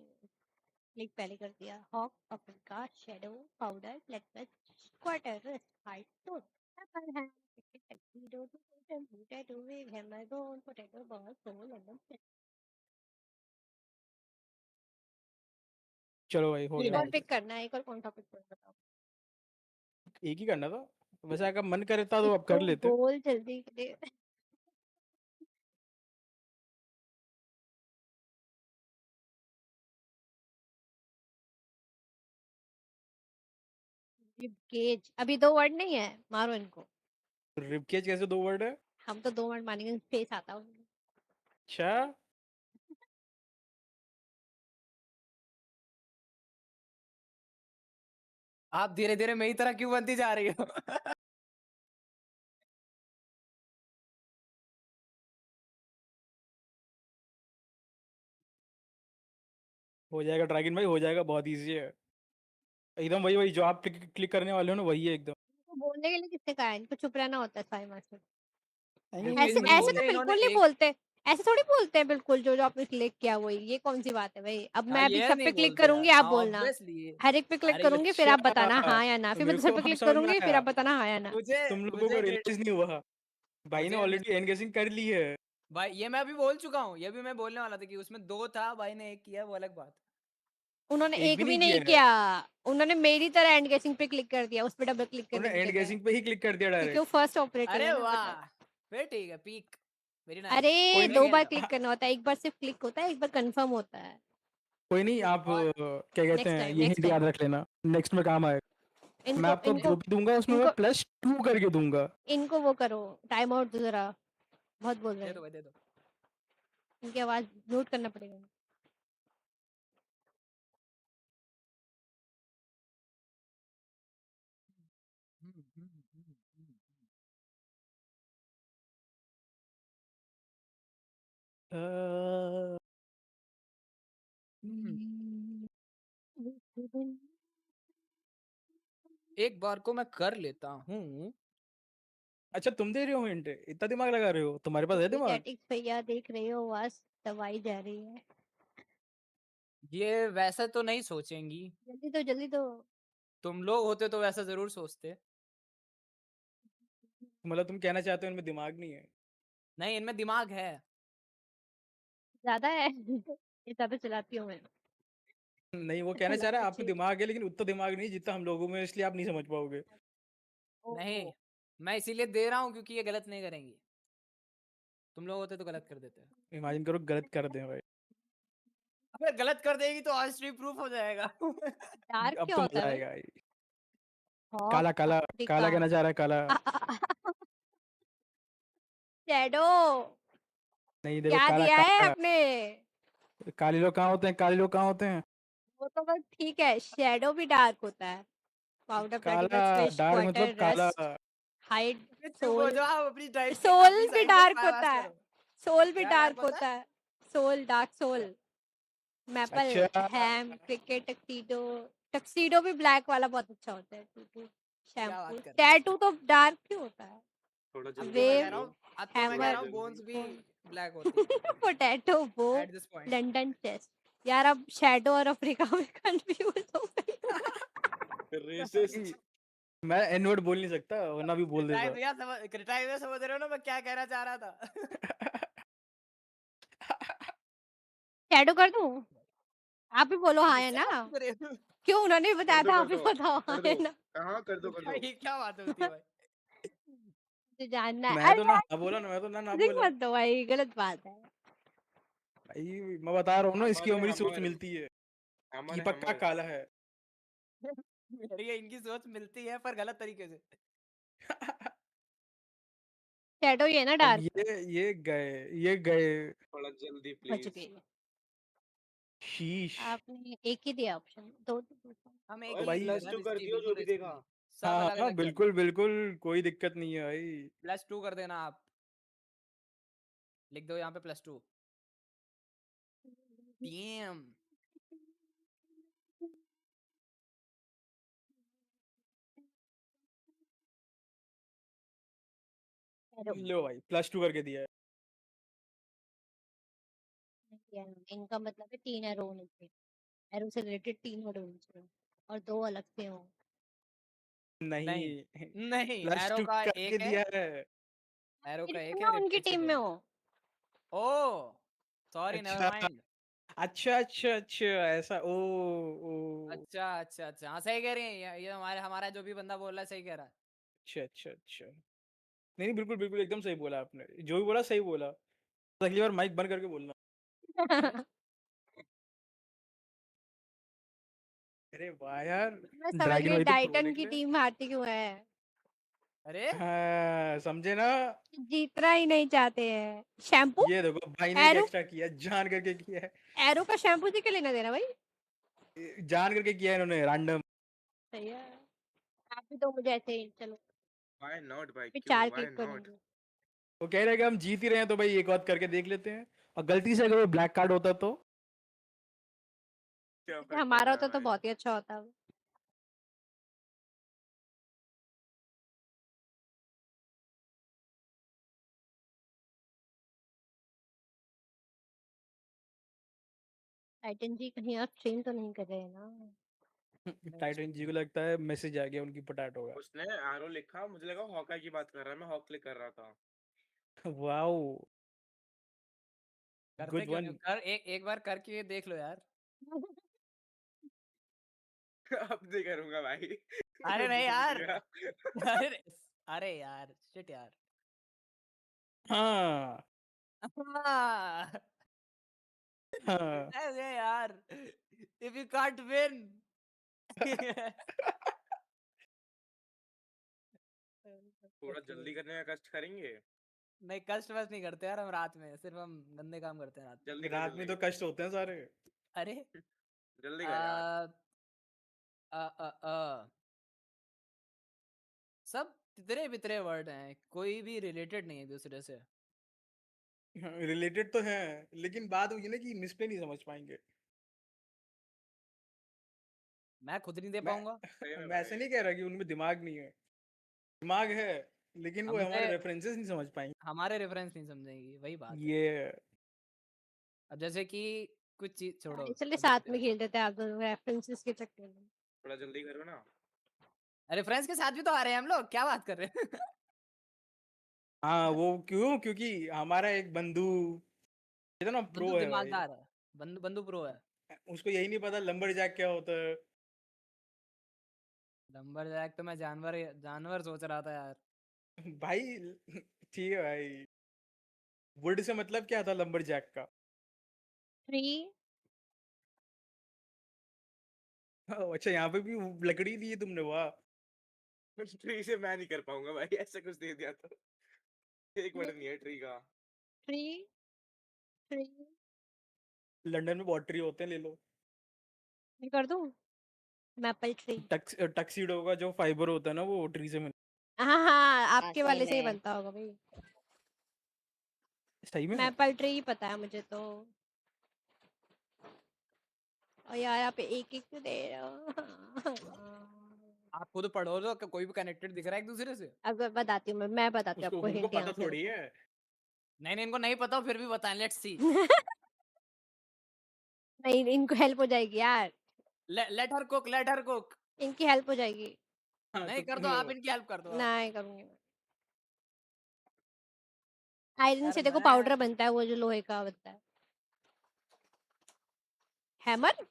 क्लिक पहले कर दिया। Hawk, Africa, shadow, powder, blackbird, quarter, height, टूट। एप्पल है, tuxedo, potato, wave, hammer, bone, potato, ball, soul, lemon. चलो भाई हो एक गया। और पिक करना है, एक और कौन सा पिक करना बताओ? एक ही करना था वैसे, अगर मन करता तो एक अब तो कर लेते। बोल जल्दी करे। केज अभी 2 वर्ड नहीं है, मारो इनको। रिबकेज कैसे 2 वर्ड है? हम तो 2 वर्ड मानेंगे, स्पेस आता है उनमें। अच्छा, आप धीरे धीरे मेरी तरह क्यों बनती जा रही हो? हो जाएगा ड्रैगन भाई, हो जाएगा, बहुत इजी है एकदम। वही वही जो आप क्लिक करने वाले हो ना, वही है एकदम। इनको बोलने के लिए किसने कहा है? इनको चुप रहना होता है स्पाई मास्टर। क्योंकि ऐसे इसमें ऐसे नीचे तो इन्होंने बिल्कुल नहीं एक। बोलते। ऐसे थोड़ी बोलते हैं बिल्कुल, जो जो आपने क्लिक किया वही। ये कौन सी बात है भाई? अब हाँ मैं अभी ये सब नहीं पे क्लिक बोलते करूंगी, यार, आप हाँ बोलना। ऑब्वियसली। हर एक पे क्लिक अरे ये करूंगी, फिर आप बताना अच्छा, हाँ या ना। तो फिर मैं मेरे दूसरे को पे अब क्लिक समझ में करूंगी, फिर आया। आप बताना हाँ या ना। मुझे तुम लोगों को मुझे रियलाइज नहीं हुआ, भाई ने मुझे ऑलरेडी एंड गेसिंग कर ली है। भाई ये मैं अभी बोल चुका हूँ, ये भी मैं बोलने वाला था कि उसमें 2 था, भाई ने 1 किया, वो अलग बात। उन्होंने एक एक भी भी नहीं नहीं किया है, किया। उन्होंने मेरी तरह एंड गेसिंग पे क्लिक कर दिया, उस पे डबल क्लिक करने उन्होंने की एंड जगह। गेसिंग पे ही क्लिक कर दिया क्योंकि वो डायरेक्ट। फर्स्ट ऑपरेटिव अरे है ना, मतलब। वाह, फिर ठीक है, पीक वेरी नाइस। अरे कोई नहीं। 2 बार सेकंड क्लिक करना होता है, एक बार सिर्फ क्लिक होता है, एक बार कंफर्म होता है। कोई नहीं, आप और क्या कहते नेक्स्ट हैं, टाइम, ये नेक्स्ट हिंट याद टाइम। रख लेना, नेक्स्ट में काम आएगा। मैं इनको आपको इनको जो भी दूंगा उसमें मैं इनको +2 करके दूंगा। इनको वो करो, टाइम आउट दो जरा। बहुत बोल रहे दे हैं, दो भाई, दे दो। इनकी आवाज म्यूट करना पड़ेगा। एक बार को मैं कर लेता हूँ। अच्छा तुम दे रहे हो हिंट, इतना दिमाग लगा रहे हो, तुम्हारे पास है दिमाग? स्टैटिक्स भैया देख रहे हो, आवाज दबाई जा रही है। ये वैसा तो नहीं सोचेंगी, जल्दी दो, जल्दी दो। तुम लोग होते तो वैसा जरूर सोचते। मतलब तुम कहना चाहते हो इनमें दिमाग नहीं है? नहीं, इनमें दिमाग है। ज्यादा है। ये ज्यादा चलाती हूँ मैं। नहीं, वो कहना चाह रहा है चलाना आप में चाहिए। दिमाग है, लेकिन उतना दिमाग नहीं जितना हम लोगों में, इसलिए आप नहीं समझ पाओगे। ओ, नहीं, मैं इसीलिए दे रहा हूँ क्योंकि ये गलत नहीं करेंगी। तुम लोग होते तो गलत कर देते। इमेजिन करो गलत कर दें भाई, अबे गलत कर देगी तो ऑस्ट्री प्रूफ हो जाएगा। डार्क अब क्या तो होता मजा है भाई? आएगा भाई। हॉप काला काला अफ्रीका। काला कहना चाह रहा है, काला। शैडो नहीं देखो, क्या काला दिया है काला। आपने? काले लोग कहाँ होते हैं, काले लोग कहाँ होते हैं? वो तो बस ठीक है, शैडो भी डार्क होता है। पाउडर काला ब्लैक फिश डार्क मतलब वाटर काला। रस्ट हाइड ये चुप हो सोल। जाओ, अपनी टाइप सोल अपनी भी साइड में डार्क पास होता है। करो। सोल भी क्या डार्क होता होता है। Soul dark soul. मैपल अच्छा हैम क्रिकेट टक्सीडो। टक्सीडो भी ब्लैक वाला बहुत अच्छा होता है। टूटू क्या शैम्पू बात कर रहे हो? टैटू तो डार्क क्यों होता है? थोड़ा अब जल्दी तो मैं कर कह रहा लो, हूँ, अब तो मैं कह हैमर रहा हूँ जल्दी। बोन्स भी ब्लैक होती है पोटैटो वो at this point. London chest. यार अब शैडो और अफ्रीका में कंफ्यूज हो गई। रेसिस्ट। मैं एन वर्ड बोल नहीं सकता, वरना भी बोल क्रिटाई देता। भैया क्रिटाई भैया समझ रहे हो ना मैं क्या कहना चाह रहा था? शैडो कर दूं? आप भी बोलो हाँ है मुझसे ना? बात क्यों कर रहे हो? क्यों उन्होंने भी बताया था, आप कर भी दो बताओ हाँ कर है दो। ना? हाँ कर दो कर क्या दो। ये क्या बात होती है भाई? मुझे जानना है। मैं अरे तो ना यार हाँ बोला ना, मैं तो ना मुझे बोला मत दो भाई, गलत बात है। भाई। मैं बता रहा हूँ ना, इसकी हमर और है मेरी सोच हमर। मिलती है कि हमर पक्का हमर। काला है। मेरी इनकी सोच मिलती है पर गलत तरीके से। शैडो ही है ना अब डार्क? ये गए। थोड़ा जल्दी बच प्लीज। गई। शीश। आपने एक ही दिया ऑप्शन, दो तो पूछा। हम एक तो ही ओए चीज भाई है प्लस ना, टू कर रिस्की दियो बिल्कुल जो भी रिस्की देगा। नहीं। हाँ सब अलग हाँ अलग कर बिल्कुल बिल्कुल, कोई दिक्कत नहीं है भाई। +2 कर देना आप। लिख दो यहाँ पे +2। डैम। शैडो लो भाई, +2 करके दिया है। इनका मतलब है 3 एरो होने चाहिए। एरो से रिलेटेड 3 वर्ड होने चाहिए और 2 अलग से हो। नहीं नहीं, नहीं, प्लस एरो टू का करके एक है। दिया है। एरो का मेरी एक टीम है, में उनकी रेड से टीम 2 में है। हो। ओह सॉरी, नेवर अच्छा माइंड। अच्छा अच्छा अच्छा, ऐसा ओ ओ। अच्छा अच्छा अच्छा, हाँ सही कह रही है ये हमारे हमारा जो भी बंदा बोल रहा है सही कह रहा है। अच्छा अच्छा अच्छा, नहीं नहीं बिल्कुल बिल्कुल एकदम सही बोला आपने, जो भी बोला सही बोला। तो अगली बार माइक बंद करके बोलना। अरे वाह यार, मैं समझ ड्रैगन गई भाई तो प्रो टाइटन की निकले। टीम हारती क्यों है। अरे हाँ समझे ना। जीतना ही नहीं चाहते हैं। शैम्पू ये देखो भाई ने एक एरो। एक्स्ट्रा किया, जान करके किया है। एरो का शैम्पू से क्या लेना देना भाई? जान करके किया है इन्होंने, रैंडम। सही है। आप भी तो मुझे ऐसे ही चलो। व्हाई नॉट भाई, फिर क्यों 4 व्हाई क्लिक नॉट। करूंगी। वो कह रहे हैं कि हम जीत ही रहे हैं, तो भाई एक बात करके देख लेते हैं। और गलती से अगर वो ब्लैक कार्ड होता तो। क्या वैसे फर्क पड़ हमारा रहा है होता तो भाई। बहुत ही अच्छा होता। टाइटन जी कहीं आप स्ट्रीम तो नहीं कर रहे हैं ना? टाइटन जी को लगता है मैसेज आ गया उनकी पोटैटो उसने आरो लिखा, मुझे लगा हॉकाई की बात कर रहा है, मैं हॉक क्लिक कर रहा था। का। वाओ, करते गुड क्यों वन। नहीं, कर एक बार करके देख लो यार। अब नहीं करूंगा भाई। अरे मैं नहीं बोल यार। दिया। अरे अरे यार शिट यार। हाँ हाँ, हाँ। ऐसे यार, इफ यू कांट विन। थोड़ा जल्दी करने का कष्ट करेंगे। नहीं कष्ट वस्ट नहीं करते यार, हम रात में सिर्फ हम गंदे काम करते हैं रात में। जल्दी कर रात में जल्दी। तो कष्ट होते हैं सारे। अरे जल्दी आ, कर यार। आ, आ, आ, सब तितरे बितरे वर्ड हैं, कोई भी रिलेटेड नहीं है एक दूसरे से। रिलेटेड तो है, लेकिन बात हुई ना कि मिसप्ले नहीं समझ पाएंगे। मैं खुद नहीं दे मैं पाऊंगा। सही में मैं ऐसे भाई। नहीं कह रहा कि उनमें दिमाग नहीं है, दिमाग है, लेकिन वो हमसे हमारे रेफरेंसेस नहीं समझ पाएंगे। हमारे रेफरेंस नहीं समझेंगी, वही बात है। ये अब जैसे कि कुछ चीज छोड़ो, चलिए अभी साथ में खेल देते हैं आप दोनों रेफरेंसेस के चक्कर में। थोड़ा जल्दी करो ना। रेफरेंस के साथ भी तो आ रहे हैं हम लोग, क्या बात कर रहे हैं? हाँ वो क्यों, क्योंकि हमारा एक बंधु ये तो ना बंदू प्रो है भाई। दिमागदार है। बंदू बंदू प्रो है। उसको यही नहीं पता लंबर जैक क्या होता है। नंबर जैक तो मैं जानवर जानवर सोच रहा था यार। भाई ठीक है भाई। वुड से मतलब क्या था लंबरजैक का? ट्री। अच्छा यहाँ पे भी लकड़ी दी है तुमने, वाह। ट्री से मैं नहीं कर पाऊंगा भाई, ऐसा कुछ दे दिया तो। एक वर्ड नहीं है ट्री का। ट्री। ट्री। लंदन में बहुत ट्री होते हैं, ले लो। मैं कर दूं? Maple tree. टक्सीडो का जो फाइबर होता है ना वो ट्री से मिलता हाँ हाँ, हाँ आपके सही वाले से ही में। बनता होगा भाई। है। सही में? मैपल ट्री ही पता है मुझे तो। और यार यहाँ पे एक एक दे रहा हूँ। आप खुद पढ़ो तो कोई भी कनेक्टेड दिख रहा है एक दूसरे से? अब बताती हूँ मैं बताती हूँ उसको आपको उनको हिंट यहाँ पता से थोड़ी रुको। है। नहीं इनको नहीं पता फिर भी बताएं, लेट्स सी। नहीं इनको हेल्प हो जाएगी यार, let her cook, let her cook. इनकी हेल्प हो जाएगी। हाँ नहीं तो कर दो, आप इनकी हेल्प कर दो आप। नहीं करूंगी मैं। आयरन यार से देखो मैं पाउडर बनता है, वो जो लोहे का बनता है। हैमर।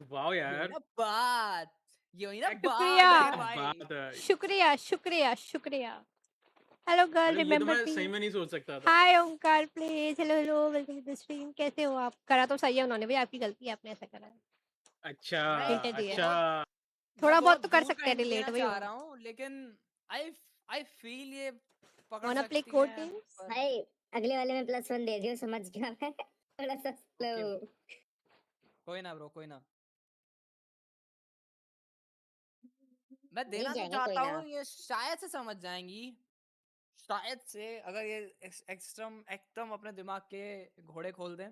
वाह ये हुई यार, ना बात, ये हुई ना शुक्रिया। बात, अरे भाई। बात है। शुक्रिया शुक्रिया शुक्रिया। हेलो गर्ल, अरे ये तो रिमेम्बर मैं मी। सही में नहीं सोच सकता था। Hi Omkar please, hello hello, welcome to the stream. कैसे हो आप? करा तो सही है उन्होंने भाई, आपकी गलती है, आपने ऐसा करा है। अच्छा मैं Hint दिया। अच्छा। थोड़ा मैं बहुत बहुत तो कर दूर का सकते हैं hint रिलेट देना भाई चाह वो। रहा हूँ, लेकिन आई आई फील ये पकड़ Wanna play सकती हैं Codenames? पर भाई अगले वाले में +1 दे दियो, समझ गया मैं। थोड़ा सा स्लो। ओके, कोई ना ब्रो, कोई ना। मैं मिल देना तो जाएंगे कोई चाहता ना। हूँ, ये शायद से समझ जाएंगी, शायद से, अगर ये एकदम एकदम अपने दिमाग के घोड़े खोल दें,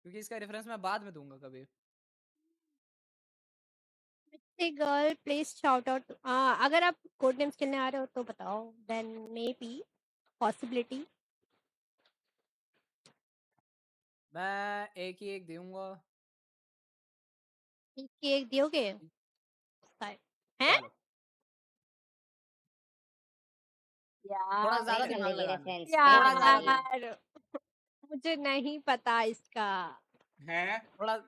क्योंकि इसका रेफरेंस मैं बाद में दूंगा कभी। Hey girl, please shout out. अगर आप Codenames खेलने आ रहे हो तो बताओ, then maybe possibility. मैं एक ही एक दूंगा। एक की एक दियोगे? हैं? चलो थोड़ा यार ज्यादा सही दिमाग बंदे की लगा लो, रेफरेंस, सही थोड़ा बंदे ज्यादा की। यार मुझे नहीं पता इसका। है थोड़ा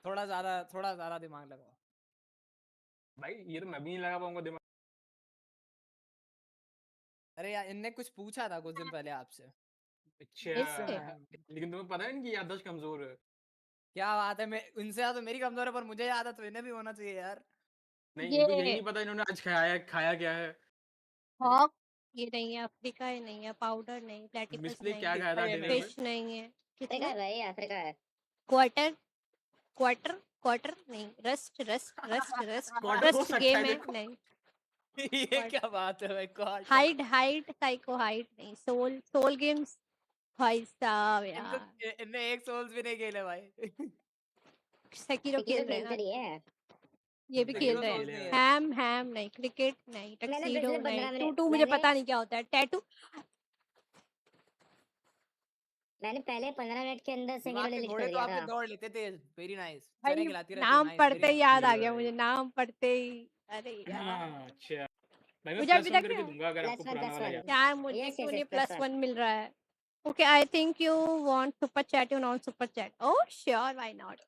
थोड़ा ज्यादा दिमाग लगाओ। भाई, ये तो मैं भी नहीं लगा पाऊंगा दिमाग। अरे यार इनने कुछ पूछा था कुछ दिन पहले आपसे। अच्छा, इससे लेकिन तुम्हें पता है इनकी याददाश्त कमजोर है। क्या बात है, मैं इनसे ज्यादा मेरी कमजोर है, पर मुझे याद है तो इन्हें भी होना चाहिए यार। नहीं, इनको यही ये नहीं पता इन्होंने आज खाया क्या है। अरे हॉक, ये नहीं है, अफ्रीका ये नहीं है, पाउडर नहीं, प्लेटिपस मिसप्ले नहीं क्या है, खाया था ये डिनर नहीं। में? फिश नहीं है। अफ्रीका कितना? है भाई, अफ्रीका है। क्वार्टर। क्वार्टर। क्वार्टर नहीं, rust rust rust rust quarter हो रस्ट सकता है गेम है देखो। नहीं। ये क्या बात है भाई, quarter. Hide hide psycho hide नहीं, सोल सोल गेम्स। भाई साहब इनको यार, इनने एक सोल्स भी नहीं खेले भाई। सेकिरो सेकिरो खेल रहे हैं खेलते ना, रही है। ये भी खेल सेकिरो रहे सोल्स हैं। नहीं खेले है। हैं। हैम हैम नहीं, क्रिकेट नहीं, मैंने टक्सीडो पिछले नहीं, 15 मिनट टूटू मुझे पता नहीं क्या होता है, टैटू। मैंने पहले 15 मिनट के अंदर सेकिरो दिमाग के डिलीट घोड़े कर तो दिया आपके था। दौड़ लेते थे, वेरी नाइस, भाई चने खिलाती रहती हो, नाम नाइस, वेरी पढ़ते ही नाइस। याद आ बढ़िया गया भाई। मुझे, नाम पढ़ते ही। अरे यार हाँ अच्छा भाई, मैं मुझे अभी +1 तक करके ना, दूंगा अगर आपको पुराना वाला याद है। यार मुझे यस क्यों यस नहीं यस +1। +1 मिल रहा है? Okay I think you want super chat, you not super chat, oh sure why not.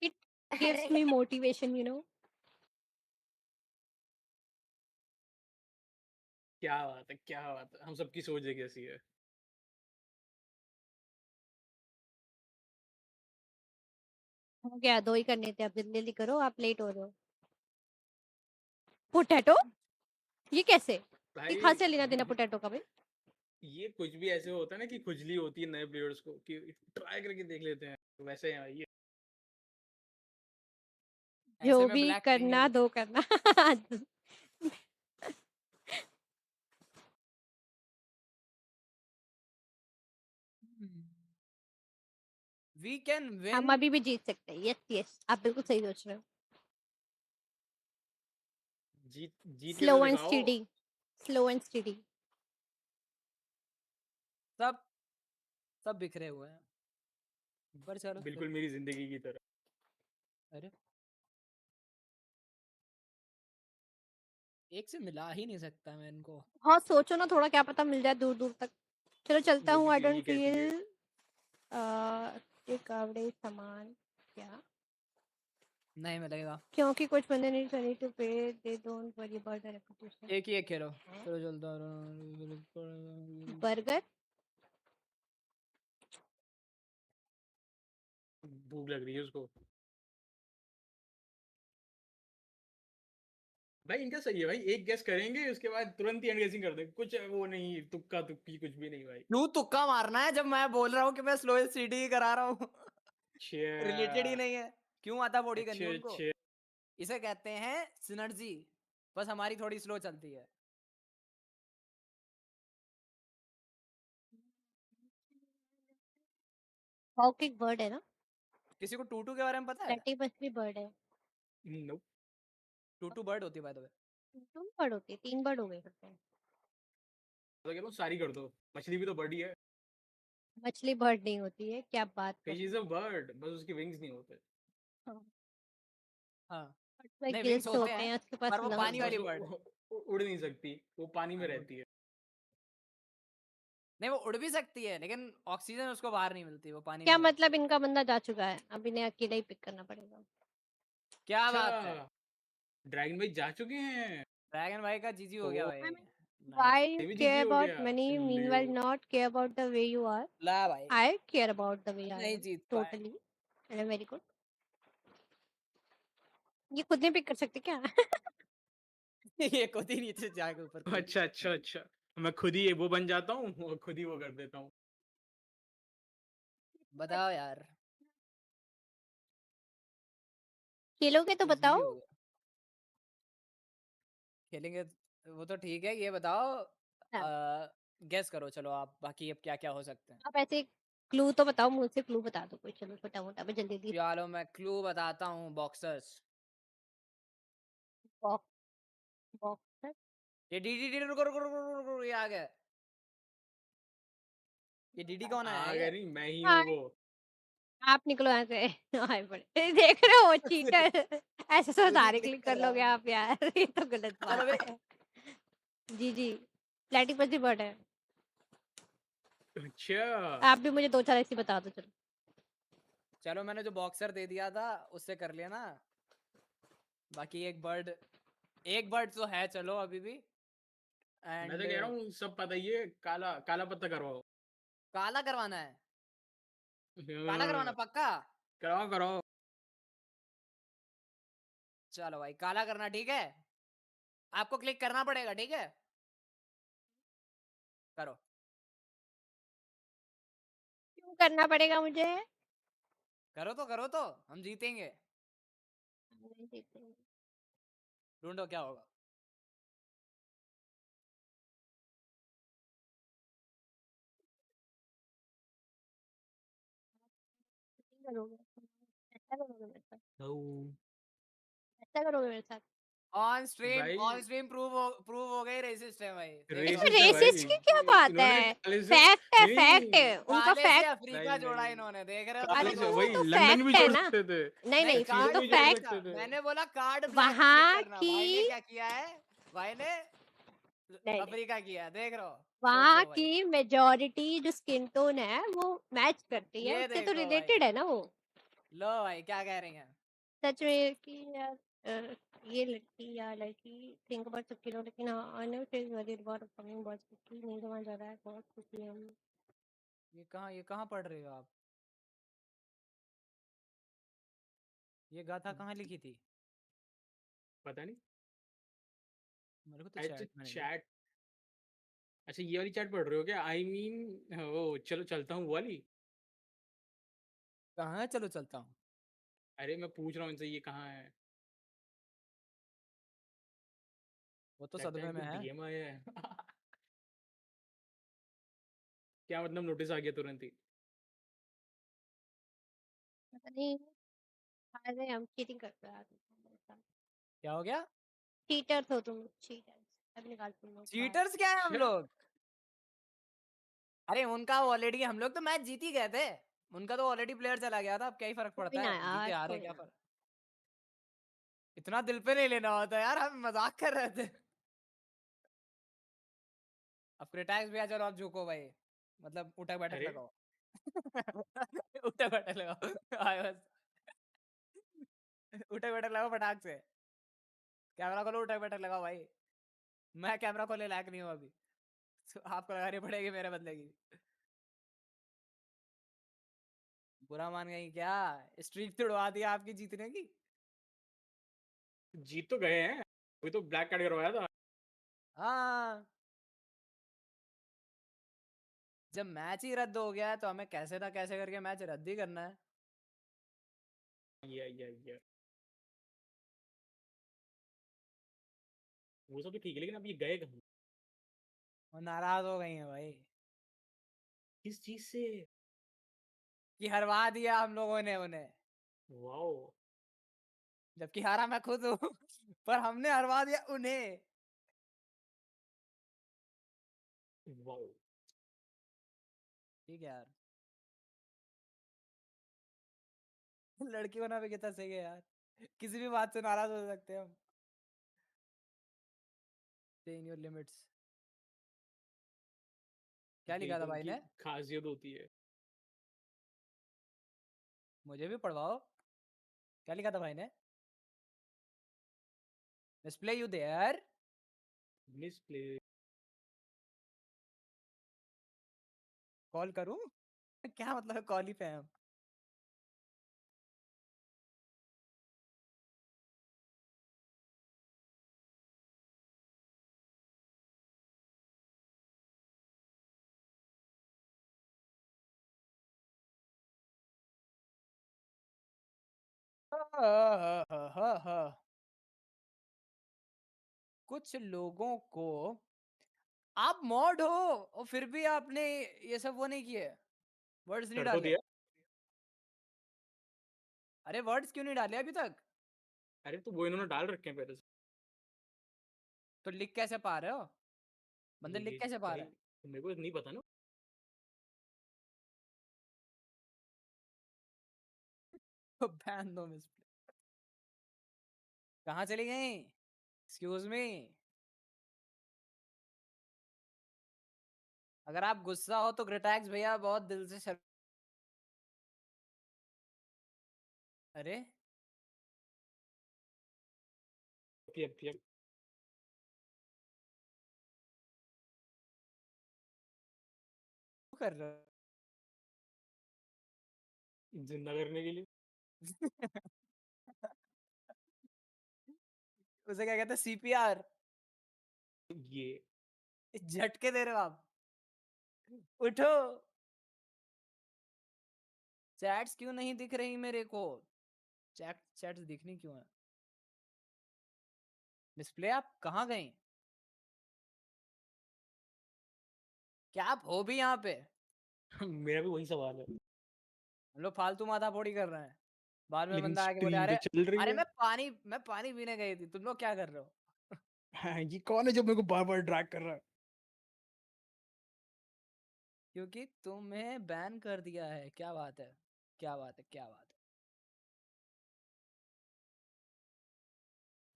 It gives अरे मी मोटिवेशन, यू नो। क्या बात है, क्या बात है, हम सबकी सोच एक जैसी है। हो गया, 2 ही करने थे, अब जल्दी जल्दी करो, आप लेट हो रहे हो। पोटैटो, ये कैसे? ये भाई कहाँ से लेना देना पोटैटो का भाई? ये कुछ भी ऐसे होता है ना कि खुजली होती है नए प्लेयर्स को कि ट्राई करके देख लेते हैं, तो वैसे है ये। जो ऐसे में भी ब्लैक करना पिंक। दो करना। वी कैन हम विन। अभी भी जीत सकते हैं, यस यस आप बिल्कुल सही सोच रहे हो। जीत जीत के स्लो तो एंड दिखाओ। Study, slow and study. सब सब बिखरे हुए हैं, पर चलो बिल्कुल मेरी जिंदगी की तरह। अरे एक से मिला ही नहीं सकता मैं इनको। हाँ सोचो ना थोड़ा, क्या पता मिल जाए दूर दूर तक। चलो चलता वो हूँ, भी आई तो यही डोंट कहती है। फील एक आवड़े सामान क्या। नहीं मिलेगा। क्योंकि कुछ बंदे नहीं ready to pay, they don't worry about the reputation. एक ही एक खेलो। चलो चलता बर्गर भूख लग रही है उसको। भाई इनका सही है भाई, एक गेस करेंगे उसके बाद तुरंत ही एंड गेसिंग कर देंगे, कुछ वो नहीं तुक्का तुक्की कुछ भी नहीं भाई। क्यों तुक्का मारना है जब मैं बोल रहा हूँ कि मैं स्लोएस्ट सीटी करा रहा हूँ। रिलेटेड ही अच्छा नहीं है। क्यों आता बॉडी करनी अच्छा उनको? अच्छा। इसे कहते हैं सिनर्जी। बस हमारी थोड़ी स्लो चलती है। हॉक एक बर्ड है ना? किसी को टूटू के बारे में पता है? प्लेटिपस भी बर्ड है। नो टूटू बर्ड होती है बाय द वे। तुम बर्ड होती है, 3 बर्ड हो गए फिर तो। तो कह रहा हूँ सारी कर दो, मछली भी तो बर्ड ही है। मछली बर्ड नहीं होती है, क्या बात कर फिश रही इज अ बर्ड, बस उसकी विंग्स नहीं होते। हो? हाँ। उसमें नहीं विंग्स गिल्स होते होते हैं हैं, उसके पास पर वो लंग्स पानी बस वाली होते बर्ड है। वो उड़ नहीं सकती, वो पानी में हाँ, रहती है। नहीं वो उड़ भी सकती है लेकिन ऑक्सीजन उसको बाहर नहीं मिलती, वो पानी में क्या ही रहती मतलब है। इनका बंदा जा चुका है, अब इन्हें अकेला ही पिक करना पड़ेगा। क्या बात है? अच्छा ड्रैगन भाई जा चुके हैं। ड्रैगन भाई का जीजी हो गया ओ भाई। I mean, nice. why you ये भी जीजी care हो about गया। money, Leo meanwhile not care about the way you are? ला भाई। I care about the way I नहीं am, जीत पाए। totally. And I'm very good. ये खुद नहीं पिक कर सकते क्या? ये खुद ही नीचे जाके ऊपर कूद अच्छा अच्छा अच्छा, मैं खुद ही वो बन जाता हूँ और खुद ही वो कर देता हूँ। बताओ यार। खेलोगे तो ये जीजी बताओ। हो गया। खेलेंगे वो तो ठीक है, ये बताओ। हाँ, गेस करो चलो आप, बाकी अब क्या क्या हो सकते हैं। आप ऐसे क्लू तो बताओ, मुझसे क्लू बता दो कोई, चलो छोटा मोटा, मैं जल्दी जल्दी। चलो मैं क्लू बताता हूँ, बॉक्सर्स। बॉक्स बॉक्स ये डीडी रुको रुको रुको रुको रुको, ये आ गया। ये डीडी कौन है आ ये? गया नहीं, मैं ही हूँ हाँ, वो। आप निकलो यहाँ से। हाय बड़े देख रहे हो चीटर, ऐसे तो खुद ही सारे क्लिक क्लिक कर कर रहा लोगे हूँ। आप यार। ये तो गलत चलो बात बे। है। जी जी, प्लेटिपस भी बर्ड है। अच्छा आप भी मुझे 2-4 ऐसी बता दो चलो। चलो मैंने जो बॉक्सर दे दिया था उससे कर लिया ना। बाकी एक बर्ड तो है चलो अभी भी। मैं एंड तो कह रहा हूँ सब पता ही है, काला काला पत्ता करवाओ। काला करवाना है। काला करवाना हाँ, पक्का। कराओ कराओ। चलो भाई काला करना ठीक है। आपको क्लिक करना पड़ेगा ठीक है। करो। क्यों करना पड़ेगा मुझे? करो तो हम जीतेंगे। नहीं देखते हैं। ढूंढो क्या होगा। नहीं करोगे, ऐसा करोगे मेरे साथ, ओ, ऐसा करोगे मेरे साथ। भाई ऑन स्ट्रीम प्रूव हो गई रेसिस्ट है भाई, देख लो। रेसिस्ट है भाई। रेसिस्ट की क्या बात इन्होंने है? काले से फैक्ट है, नहीं फैक्ट नहीं है उनका काले से फैक्ट। अफ्रीका नहीं जोड़ा नहीं, इन्होंने, देख रहे हो अरे काले तुम से तो लोग। वो वही तो लंदन भी फैक्ट है छोड़ ना। सकते थे। नहीं नहीं नहीं, वो चीन तो कार्ड भी छोड़ ब्लैक फैक्ट। था, सकते थे। मैंने बोला कार्ड ब्लैक क्लिक वहाँ करना। भाई ने की क्या किया है? भाई ने नहीं नहीं, अफ्रीका किया, देख रहे हो। वहाँ सोचो भाई। की मेजोरिटी जो स्किन टोन है वो मैच करती है, ये उससे तो देखो भाई। रिलेटेड है ना वो। लो भाई क्या कह रही हैं? सच में कि यार ये लड़की या लड़की थिंक अबाउट सबके लोग, लेकिन I know she is worried about upcoming boys की नहीं समझ आ रहा है, बहुत खुशी है हम। ये कहाँ पढ़ रहे हो आप? ये गाथा कहाँ लिखी थी? पता नहीं। मेरे को तो अच्छा चैट में नहीं है। चैट, अच्छा ये वाली चैट पढ़ रहे हो क्या? आई मीन वो चलो चलता हूँ वो वाली। कहाँ है? चलो चलता हूँ। अरे मैं पूछ रहा हूँ इनसे ये कहाँ है। वो तो लगता है सदमे में इनको है। डीएम आया है। क्या मतलब नोटिस आ गया तुरंत ही? पता नहीं, अरे हम चीटिंग करते हैं मेरे साथ। क्या हो गया? चीटर हो तुम, चीटर। अब निकाल तुम लोग बाहर। चीटर्स क्या है हम अच्छा लोग? अरे उनका ऑलरेडी, हम लोग तो मैच जीत ही गए थे। उनका तो ऑलरेडी प्लेयर चला गया था, अब क्या ही फर्क कोई पड़ता ना है, जीते यार, हारे कोई क्या ना। फर्क। इतना दिल पे नहीं लेना होता यार, हम मजाक कर रहे थे। अब क्रिटाइज भी आ, चलो आप झुको भाई। मतलब उठक बैठक अरे लगाओ। उठक बैठक लगाओ। आए बस। उठक बैठक लगाओ फटाक से। कैमरा खोलो, उठक बैठक लगाओ भाई। मैं कैमरा खोलने लायक नहीं हूँ अभी, तो आपको लगानी पड़ेगी मेरे बदले की। बुरा मान गई क्या? स्ट्रीक तोड़वा दिया आपकी जीतने की। जीत तो गए हैं, अभी तो ब्लैक कार्ड करवाया था। हाँ, जब मैच ही रद्द हो गया है तो हमें कैसे ना कैसे करके मैच रद्द ही करना है। ये वो सब तो ठीक है, लेकिन अब ये गए कहाँ? वो नाराज हो गई है भाई किस चीज से? कि हरवा दिया हम लोगों ने उन्हें, वाओ। जबकि हारा मैं खुद हूँ। पर हमने हरवा दिया उन्हें। वाओ। ठीक है यार, लड़की होना भी कितना सही है यार, किसी भी बात से नाराज हो सकते हैं हम। Stay in your limits। क्या यही लिखा था तो भाई उनकी ने? खासियत होती है। मुझे भी पढ़वाओ, क्या लिखा था भाई ने? MissPlay you there? Miss play. Call करूं? क्या मतलब है कॉल ही पे हैं हम? कुछ लोगों को, आप मॉड हो और फिर भी आपने ये सब वो नहीं किए, वर्ड्स नहीं कर तो डाले। दिया। अरे वर्ड्स क्यों नहीं डाले अभी तक? अरे तो वो इन्होंने डाल रखे हैं पहले से। तो लिख कैसे पा रहे हो? बंदे लिख ये कैसे पा भाई रहे हैं? मेरे को नहीं पता ना। तो बैन दो MissPlay। कहाँ चली गई? Excuse me. अगर आप गुस्सा हो तो ग्रेटैक्स भैया बहुत दिल से अरे यप। क्यों कर रहे हो? जिंदा करने के लिए। उसे क्या कहते हैं, CPR? ये झटके दे रहे हो आप? उठो। चैट्स क्यों नहीं दिख रही मेरे को? चैट्स दिखनी क्यों है? MissPlay आप कहाँ गए? क्या आप हो भी यहाँ पे? मेरा भी वही सवाल है। हम लोग फालतू माथाफोड़ी कर रहे हैं, बाद में लेकिन बंदा आके बोले स्ट्रीम अरे, तो चल रही अरे है। मैं पानी पीने गई थी, तुम लोग क्या कर रहे हो? हाँ, ये कौन है जो मेरे को बार बार ड्रैग कर रहा है? क्योंकि तुम्हें बैन कर दिया है। क्या बात है, क्या बात है, क्या बात है।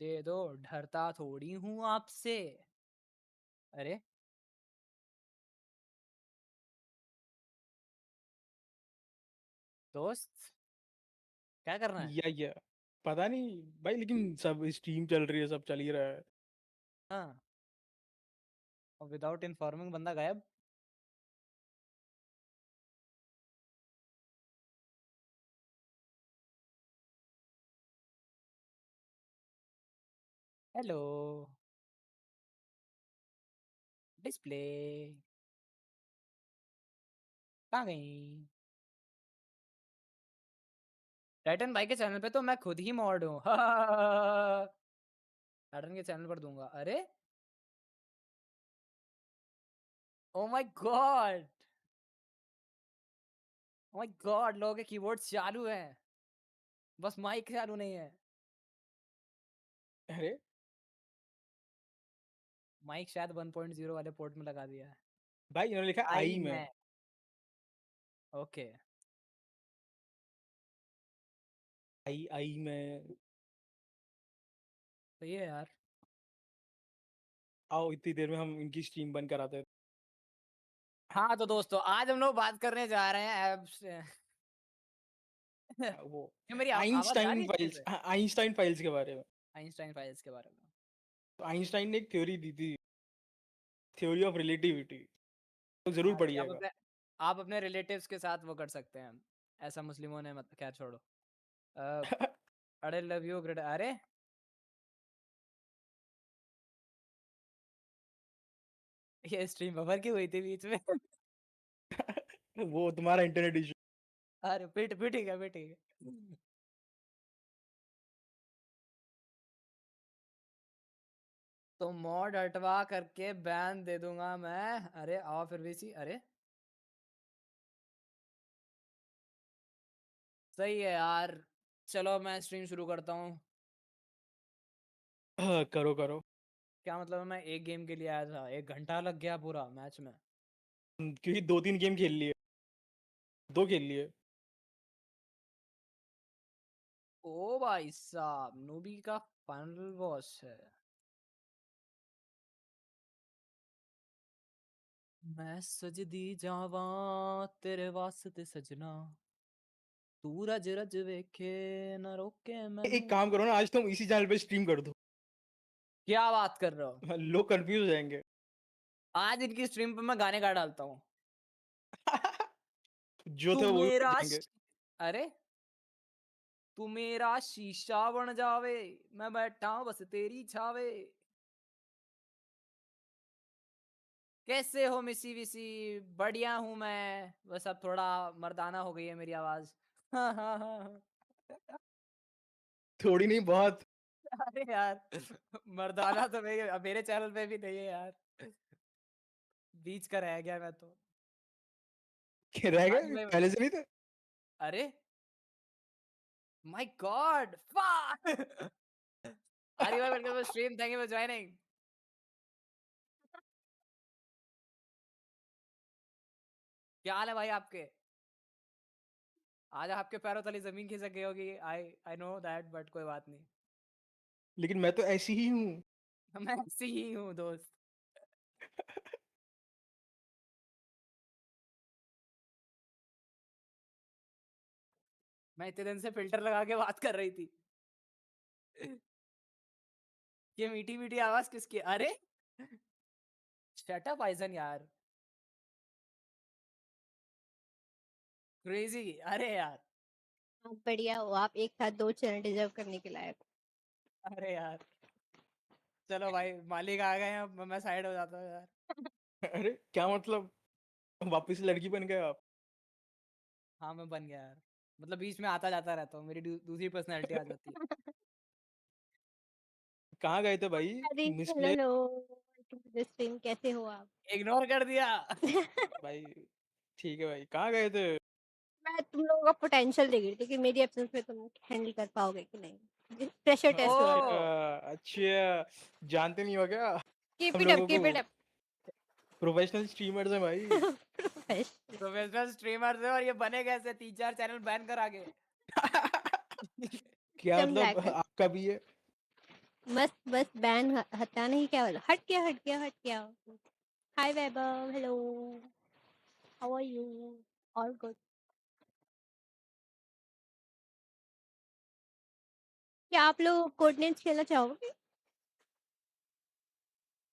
दे दो, डरता थोड़ी हूँ आपसे। अरे दोस्त, क्या करना है? या पता नहीं भाई, लेकिन सब स्ट्रीम चल रही है, सब चल ही रहा है। हाँ, और विदाउट इन्फॉर्मिंग बंदा गायब। हेलो डिस्प्ले, कहाँ गई? टाइटन भाई के चैनल पे तो मैं खुद ही मॉड हूँ। टाइटन के चैनल पर दूंगा। अरे oh my God, oh my God, लोगों के कीबोर्ड चालू हैं, बस माइक चालू नहीं है। अरे माइक शायद 1.0 वाले पोर्ट में लगा दिया है। भाई इन्होंने लिखा आई आई में। मैं, ओके। आई में। तो ये यार, आओ इतनी देर में हम इनकी स्ट्रीम बंद कराते हैं। हाँ तो दोस्तों आज हम लोग बात करने जा रहे हैं एब्स। वो ये मेरी आवाज आ रही आइंस्टाइन है अच्छे फाइल्स, से? आइंस्टाइन फाइल्स के बारे में। आइंस्टाइन फाइल्स के बारे में। तो आइंस्टाइन ने एक थ्योरी दी थी, थ्योरी ऑफ रिलेटिविटी, तो जरूर हाँ जी, पढ़िएगा। आप अपने रिलेटिव्स के साथ वो कर सकते हैं, ऐसा मुस्लिमों ने मत खैर छोड़ो। अरे लव यू ग्रेट, अरे ये स्ट्रीम बफर की हुई थी बीच में। वो तुम्हारा इंटरनेट इशू। अरे पिट पिटेगा पिटेगा। तो मॉड हटवा करके बैन दे दूंगा मैं। अरे आओ फिर भी सी, अरे सही है यार, चलो मैं स्ट्रीम शुरू करता हूँ। करो करो। क्या मतलब है, मैं एक गेम के लिए आया था, 1 घंटा लग गया पूरा मैच में। क्योंकि 2-3 गेम खेल लिए, 2 खेल लिए। ओ भाई साहब, नूबी का फाइनल बॉस है। मैं सजदी जावा तेरे वास्ते सजना, तू रज रज वेखे न रोके मैनू। एक काम करो ना, आज तुम इसी चैनल पे स्ट्रीम कर दो। क्या बात कर रहे हो? लोग कंफ्यूज हो जाएंगे। आज इनकी स्ट्रीम पे मैं गाने गा डालता हूँ। जो तू थे वो भी मेरा उठ जाएंगे। अरे तू मेरा शीशा बन जावे, मैं बैठा हूं बस तेरी छावे। कैसे हो मिसी विसी? बढ़िया हूं मैं, बस अब थोड़ा मर्दाना हो गई है मेरी आवाज। हाँ हाँ हाँ। थोड़ी नहीं, बहुत। अरे यार, मर्दाना तो मेरे चैनल पे भी नहीं है यार, बीच का रह गया मैं तो। रह हाँ जी गए, भाई। पहले से नहीं थे। अरे माय गॉड फक। आरी भाई welcome to stream, thank you for joining. क्या हाल है भाई आपके? आज आपके पैरों तले जमीन खिसक गई होगी, आई नो दैट, बट कोई बात नहीं। लेकिन मैं तो ऐसी ही हूँ। मैं ऐसी ही हूँ दोस्त। मैं इतने दिन से फिल्टर लगा के बात कर रही थी। ये मीठी मीठी आवाज किसकी? अरे शट अप आइजन यार, क्रेजी। अरे यार, आप बढ़िया हो, आप एक साथ 2 चैनल डिजर्व करने के लायक हो। अरे यार, चलो भाई मालिक आ गए हैं, अब मैं साइड हो जाता हूँ यार। अरे क्या मतलब, वापस से लड़की बन गए आप? हाँ मैं बन गया यार, मतलब बीच में आता जाता रहता हूँ, मेरी दूसरी पर्सनैलिटी आ जाती है। कहाँ गए थे भाई? अरे misplay. Hello, welcome to the stream, कैसे हो आप? इग्नोर कर दिया। भाई ठीक है भाई, कहाँ गए थे? मैं तुम लोगों का पोटेंशियल देख रही थी कि मेरी एब्सेंस में तुम हैंडल कर पाओगे कि नहीं। प्रेशर टेस्ट हो रहा था। ओ अच्छा, जानते नहीं हो क्या कीप हम इट अप, लोगों कीप को? It up. प्रोफेशनल स्ट्रीमर्स हैं भाई। प्रोफेशनल। प्रोफेशनल स्ट्रीमर से, और ये बने कैसे? 3-4 चैनल बैन कर आगे। क्या एकदम मतलब, ब्लैक है। आपका भी है? बस बस बैन हटा नहीं, क्या बोला, हट गया हट गया हट गया। Hi Vaibhav, hello, how are you? All good. क्या आप लोग कोडनेम्स खेलना चाहोगे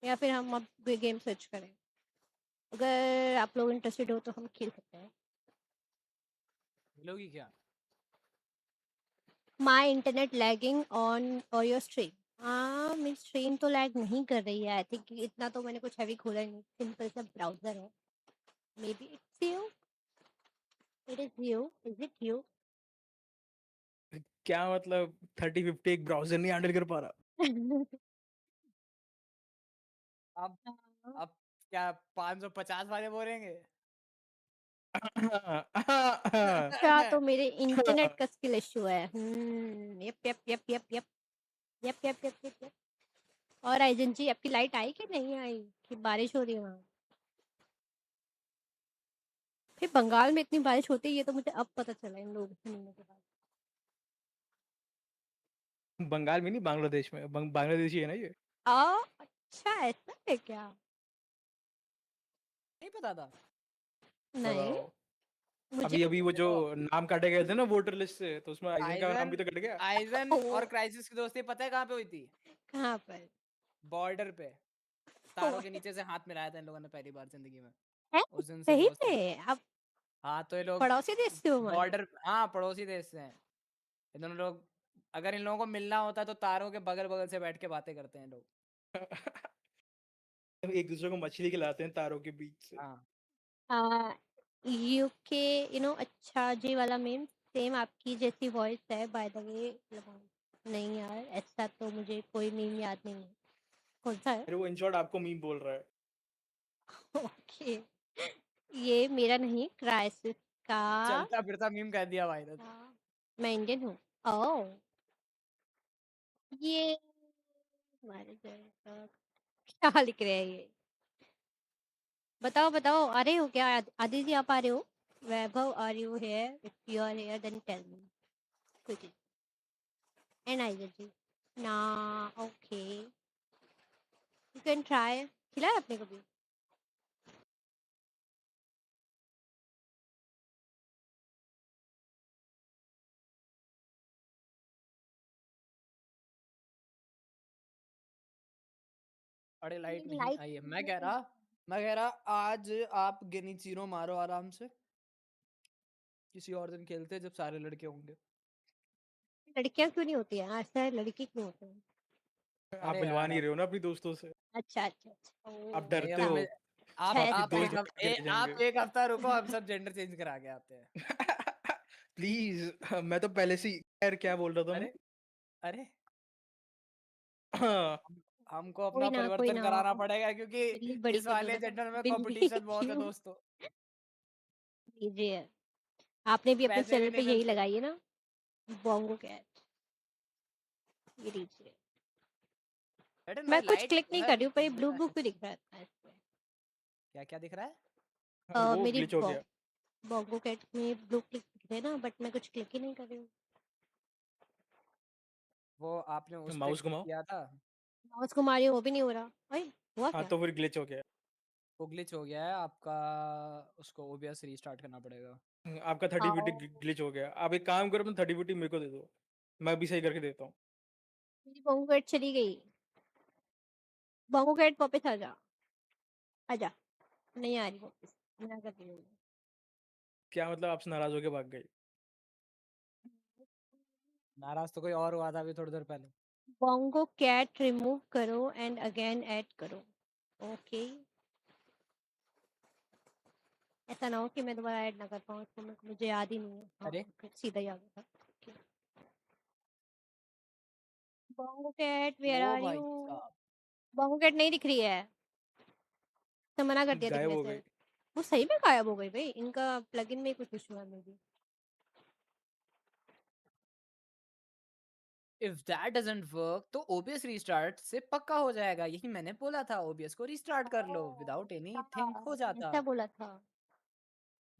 या फिर हम अब गेम सर्च करें? अगर आप लोग इंटरेस्टेड हो तो हम खेल सकते हैं। लोगी क्या? माई इंटरनेट लैगिंग ऑन और योर स्ट्रीम? हाँ, मेरी स्ट्रीम तो लैग नहीं कर रही है। आई थिंक इतना तो मैंने कुछ हैवी खोला नहीं, सिंपल सा ब्राउजर है। May be it's you, it is you, is it you? क्या मतलब 3050 एक ब्राउजर नहीं हैंडल कर पा रहा? अब क्या 550 वाले बोलेंगे? क्या तो मेरे इंटरनेट का स्किल इशू है। Yup yup yup yup yup yup yup yup yup yup. और आइजन जी, आपकी लाइट आई कि नहीं आई, कि बारिश हो रही है वहाँ? फिर बंगाल में इतनी बारिश होती है, ये तो मुझे अब पता चला इन लोगों से मिलने के बाद। बंगाल में नहीं, बांग्लादेश में। बांग्लादेशी है ना ये। अच्छा, ऐसा है क्या? नहीं पता था। नहीं, बताओ। मुझे अभी वो जो नाम काटे गए थे ना वोटर लिस्ट से, तो उसमें आइजन का नाम भी तो कट गया। आइजन और ओ, क्राइसिस की दोस्ती पता है कहाँ पे हुई थी? कहाँ पर बॉर्डर पे, तारों के नीचे से हाथ मिलाया था इन लोगों ने पहली बार जिंदगी में। है? उस दिन से सही दोस्त हैं। में आप हाँ तो ये लोग पड़ोसी देश से हो हमारे? बॉर्डर, हाँ पड़ोसी देश से हैं ये दोनों लोग। अगर इन लोगों को मिलना होता तो तारों के बगल बगल से बैठ के बातें करते हैं लोग। एक दूसरे को मछली खिलाते हैं तारों के बीच से। हाँ यूके अच्छा जी वाला मीम सेम आपकी जैसी वॉइस है बाय द वे। नहीं यार, ऐसा तो मुझे कोई मीम याद नहीं है। कौन सा है? अरे वो इन शॉर्ट आपको मीम बोल रहा है। ओके, ये मेरा नहीं, क्राइसिस का। चलता फिरता मीम कह दिया भाई ने। मैं इंडियन हूँ। ओह, ये हमारे क्या लिख रहे हैं ये? बताओ बताओ, आ रहे हो क्या? आदिति आप आ रहे हो? Vaibhav, are you here? If you are here then tell me quickly. And आइजन जी ना, ओके यू कैन ट्राई। खिलाया आपने कभी? अरे लाइट नहीं लाइट आई है। मैं कह रहा आज आप गिनी चीरो मारो आराम से। किसी और दिन खेलते हैं जब सारे लड़के होंगे। लड़कियां क्यों नहीं होती है? ऐसा है, लड़की क्यों होते हैं? आप अरे मिलवा यार नहीं रहे हो ना अपनी दोस्तों से, अच्छा अच्छा अच्छा, आप नहीं डरते अब हो मैं, वो आपकी आप दोस्त एक बना के ले आप जाएंगे। एक हफ्ता रुको, हम सब जेंडर चेंज करा के आते हैं। प्लीज, मैं तो पहले से खैर क्या बोल रहा था मैं। अरे अरे हाँ, हमको कोई अपना ना कोई परिवर्तन ना, कराना पड़ेगा क्योंकि बिल्ली बड़ी इस कर दो वाले ना। जेंडर में बिल्ली कंपटीशन बहुत है क्यों दोस्तों। दीजिए? आपने भी अपने पैसे भी चैनल पे नहीं यही मिलते। लगाई है ना, बोंगो कैट। ये लीजिए। बेटा मैं मैं कुछ लाइट क्लिक नहीं कर घर रही हूँ पर ये ब्लू मेरा ब्लू क्यों ऐसे दिख रहा है इस पे? क्या क्या दिख रहा है? वो मेरी ग्लिच हो गया। बोंगो कैट में ब्लू क्लिक दिख रहे हैं ना, बट मैं कुछ क्लिक ही नहीं कर रही हूँ। वो आपने उस पे माउस क्लिक घुमाओ। किया था। माउस को मारी, वो भी नहीं हो रहा। भाई हुआ हाँ क्या? तो फिर ग्लिच हो गया। वो ग्लिच हो गया है आपका। उसको ओबीएस रीस्टार्ट करना पड़ेगा। आपका 3050 आओ, ग्लिच हो गया। आप एक काम करो, अपना 3050 मेरे को दे दो, मैं भी सही करके देता हूँ। मेरी बोंगो कैट चली गई। बोंगो कैट वापस आ जा, आजा। नहीं आ रही वापस, मना कर रही हूँ। क्या मतलब आपसे नाराज होके भाग गई? नाराज तो कोई और हुआ था अभी थोड़ी देर पहले। बोंगो कैट रिमूव करो एंड अगेन ऐड करो। ओके, ऐसा ना हो कि मैं दोबारा ऐड ना कर पाऊँ इसको, मुझे याद ही नहीं है। हाँ अरे फिर सीधा ही आ गया था। Bongo cat where are भाई यू? साहब, बोंगो कैट नहीं दिख रही है, तो मना कर दिया गायब दिखने हो से। गई। वो सही में गायब हो गई भाई, इनका प्लगइन में कुछ इशू है maybe. If that doesn't work तो ओबीएस रीस्टार्ट से पक्का हो जाएगा। यही मैंने बोला था, ओबीएस को रीस्टार्ट कर लो, विदाउट एनीथिंग हो जाता। ऐसा बोला था?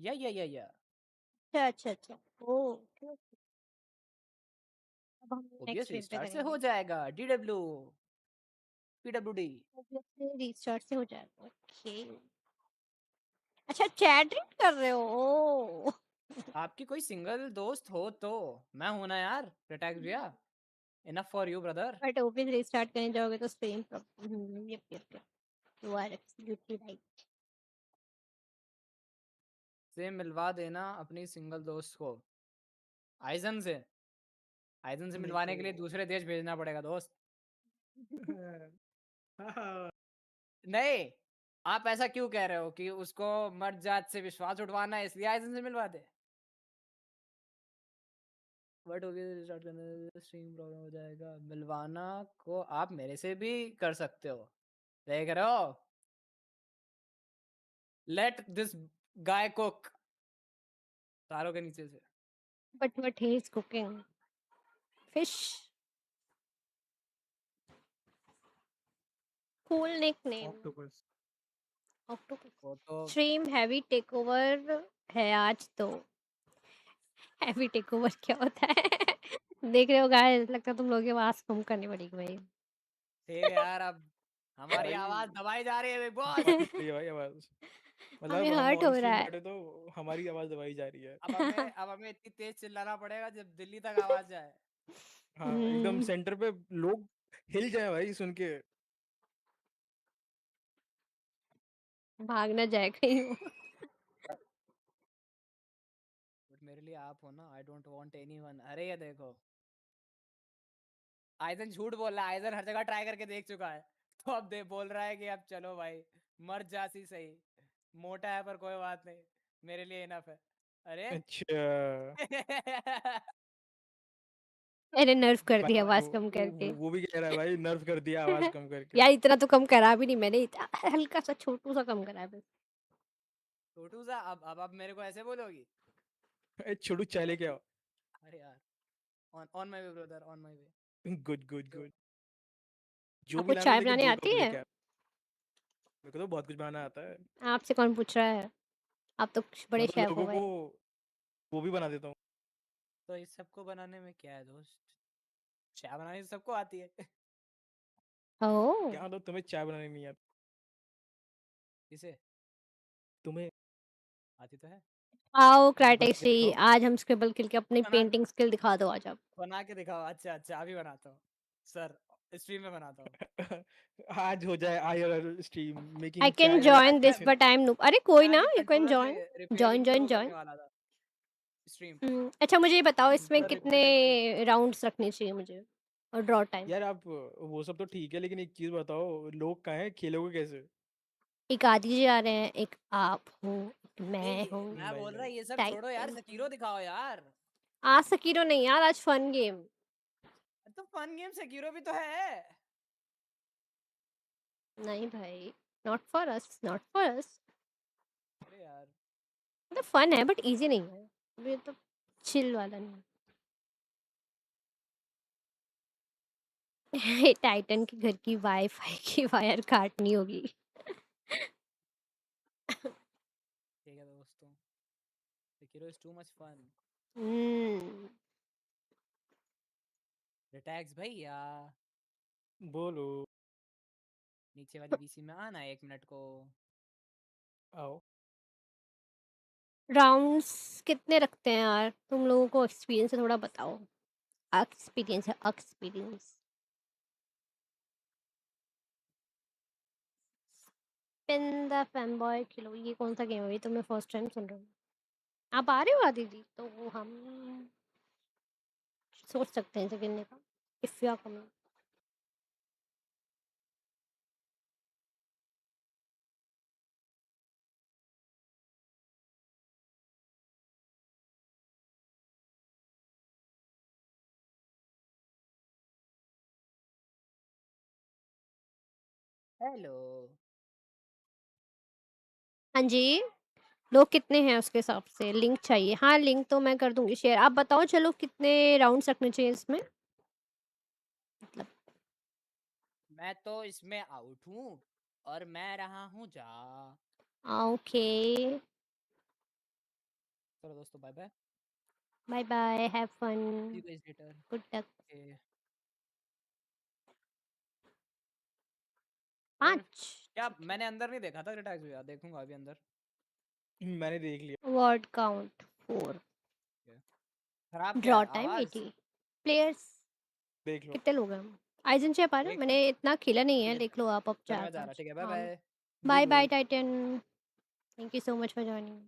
या अच्छा अच्छा अच्छा, ओ okay, अब हम नेक्स्ट ओबीएस स्ट्रीम पे रीस्टार्ट से हो करेंगे। जाएगा। DW PWD. ऑब्वियसली रीस्टार्ट से हो जाएगा। ओके, अच्छा चैट रीड कर रहे हो? ओ आपकी कोई सिंगल दोस्त हो तो मैं हूं ना यार, प्रोटेक्ट भैया। Enough for you brother. But open restart करने जाओगे तो stream problem. Yup, you are absolutely right. से मिलवा देना अपनी सिंगल दोस्त को आइजन से। आइजन से मेरे मिलवाने को के लिए दूसरे देश भेजना पड़ेगा दोस्त। हाँ, नहीं, आप ऐसा क्यों कह रहे हो कि उसको मर्द जात से विश्वास उठवाना है इसलिए आइजन से मिलवा दे? बट स्टार्ट करने से स्ट्रीम प्रॉब्लम हो जाएगा। मिलवाना को आप मेरे से भी कर सकते हो, देख रहे हो। लेट दिस गाय कुक तारों के नीचे से। But what he is cooking fish. Cool nickname octopus. Octopus. वो तो स्ट्रीम हैवी टेकओवर है आज तो। हैवी टेकओवर क्या होता है? देख रहे हो गाइस, लगता है तुम लोगों की आवाज कम करनी पड़ेगी भाई। ठीक है यार, अब हमारी भाई आवाज दबाई जा रही है बिग बॉस। दबानी पड़ी है भाई आवाज। मतलब हमें हम हर्ट ऑन हो रहा स्ट्रीम है। बैठे तो हमारी आवाज दबाई जा रही है। अब हमें इतनी तेज चिल्लाना पड़ेगा जब दिल्ली तक आवाज जाए। हाँ एकदम हम्म, सेंटर पे लोग हिल जाए भाई सुन के। भाग ना जाए कहीं वो। बट मेरे लिए आप हो ना, आई डोंट वांट एनीवन। अरे ये देखो, आयदन झूठ बोल रहा है, आयदन हर जगह ट्राई करके देख चुका है। तो अब दे बोल रहा है कि अब चलो भाई, मर जासी सही, मोटा है पर कोई बात नहीं, मेरे लिए इनफ है। अरे अच्छा मैंने नर्व कर भाई दिया वो आवाज कम वो करके। वो भी कह रहा है भाई नर्व कर दिया आवाज कम करके। यार इतना तो कम करा भी नहीं मैंने, हल्का सा छोटू सा कम करा है बस। छोटू सा, अब मेरे को ऐसे बोलोगी? ए छोटू चाय लेके आओ। अरे यार, on on my way brother, on my way. Good good तो गुड। जो भी आपको लाना चाय लेकिन बनाने दो आती कप है? लेके आ। मेरे को तो बहुत कुछ बनाना आता है। आपसे कौन पूछ रहा है? आप तो बड़े मैं तो शेफ हो लोगों को गए। वो भी बना देता हूँ। तो इस सबको बनाने में क्या है दोस्त, चाय बनानी तो सबको आती है। ओह, क्या मतलब तुम्हें चाय बनानी नहीं आती? किसे तुम्हें आती तो है। आओ बना के क्राइटेसी, दिखाओ। आज हम स्क्रिबल किल के अपनी बना पेंटिंग स्किल दिखा दो आज आप। बना के दिखाओ। अच्छा अच्छा, अभी बनाता हूँ सर, स्ट्रीम में बनाता हूँ। आज हो जाए IRL stream I making can चाय मैं जॉइन मैं this and but I am noob. अरे कोई मैं ना, अभी यू कैन कंट्रोलर से जॉइन। जॉइन रिपेयरिंग की जॉइन वो करने जॉइन। वाला था स्ट्रीम। अच्छा मुझे ये बताओ इसमें सर कितने रिपेयर करने। राउंड्स रखने चाहिए मुझे, और ड्रॉ टाइम? यार आप वो सब तो ठीक है लेकिन एक चीज बताओ लोग कहाँ हैं खेलोगे कैसे? एक आदि जी आ रहे हैं, एक आप हो, एक मैं हूँ। मैं नहीं बोल रहा नहीं ये सब छोड़ो यार, टाइटन सकीरो दिखाओ यार। आज सकीरो नहीं यार, आज फन गेम। तो फन गेम सकीरो भी तो है। नहीं भाई, not for us, not for us. अरे यार, मतलब फन है बट इजी नहीं है, ये तो चिल वाला नहीं है। टाइटन के घर की वाईफाई की वायर काटनी होगी। ठीक है दोस्तों, Sekiro is too much fun. Hmm, रिटैक्स भैया, बोलो। नीचे वाली बीसी में आना है 1 मिनट को। आओ। राउंड्स कितने रखते हैं यार? तुम लोगों को एक्सपीरियंस है, थोड़ा बताओ। एक्सपीरियंस है, एक्सपीरियंस। पिन द फैनबॉय किलो, ये कौन सा गेम है? ये तो मैं फर्स्ट टाइम सुन रही हूँ। आप आ रहे हो दीदी? तो वो हम सोच सकते हैं इसे खेलने का, if you are coming. Hello. हाँ जी, लोग कितने हैं उसके हिसाब से लिंक चाहिए। हाँ लिंक तो मैं कर दूंगी शेयर। आप बताओ चलो कितने राउंड्स रखने चाहिए इसमें, मतलब। मैं तो इसमें आउट हूँ और मैं रहा हूँ जा। ओके, चलो दोस्तों, bye bye, bye bye, have fun, see you guys later. Good luck. Okay. 5, क्या ठीक है। मैंने अंदर नहीं देखा था रिटैक्स भैया, देखूंगा अभी अंदर। मैंने देख लिया। वर्ड काउंट 4, खराब क्या ड्रॉ है टाइम आवाज? 80 प्लेयर्स। देख लो। कितने लोग हैं हम? आइजन से पा रहे, एक, मैंने इतना खेला नहीं है, ठीक है, देख लो आप अब चलो चार मैं जा रहा, पांच। ठीक है, बाय हाँ, bye. Bye bye good. Titan, thank you so much for joining.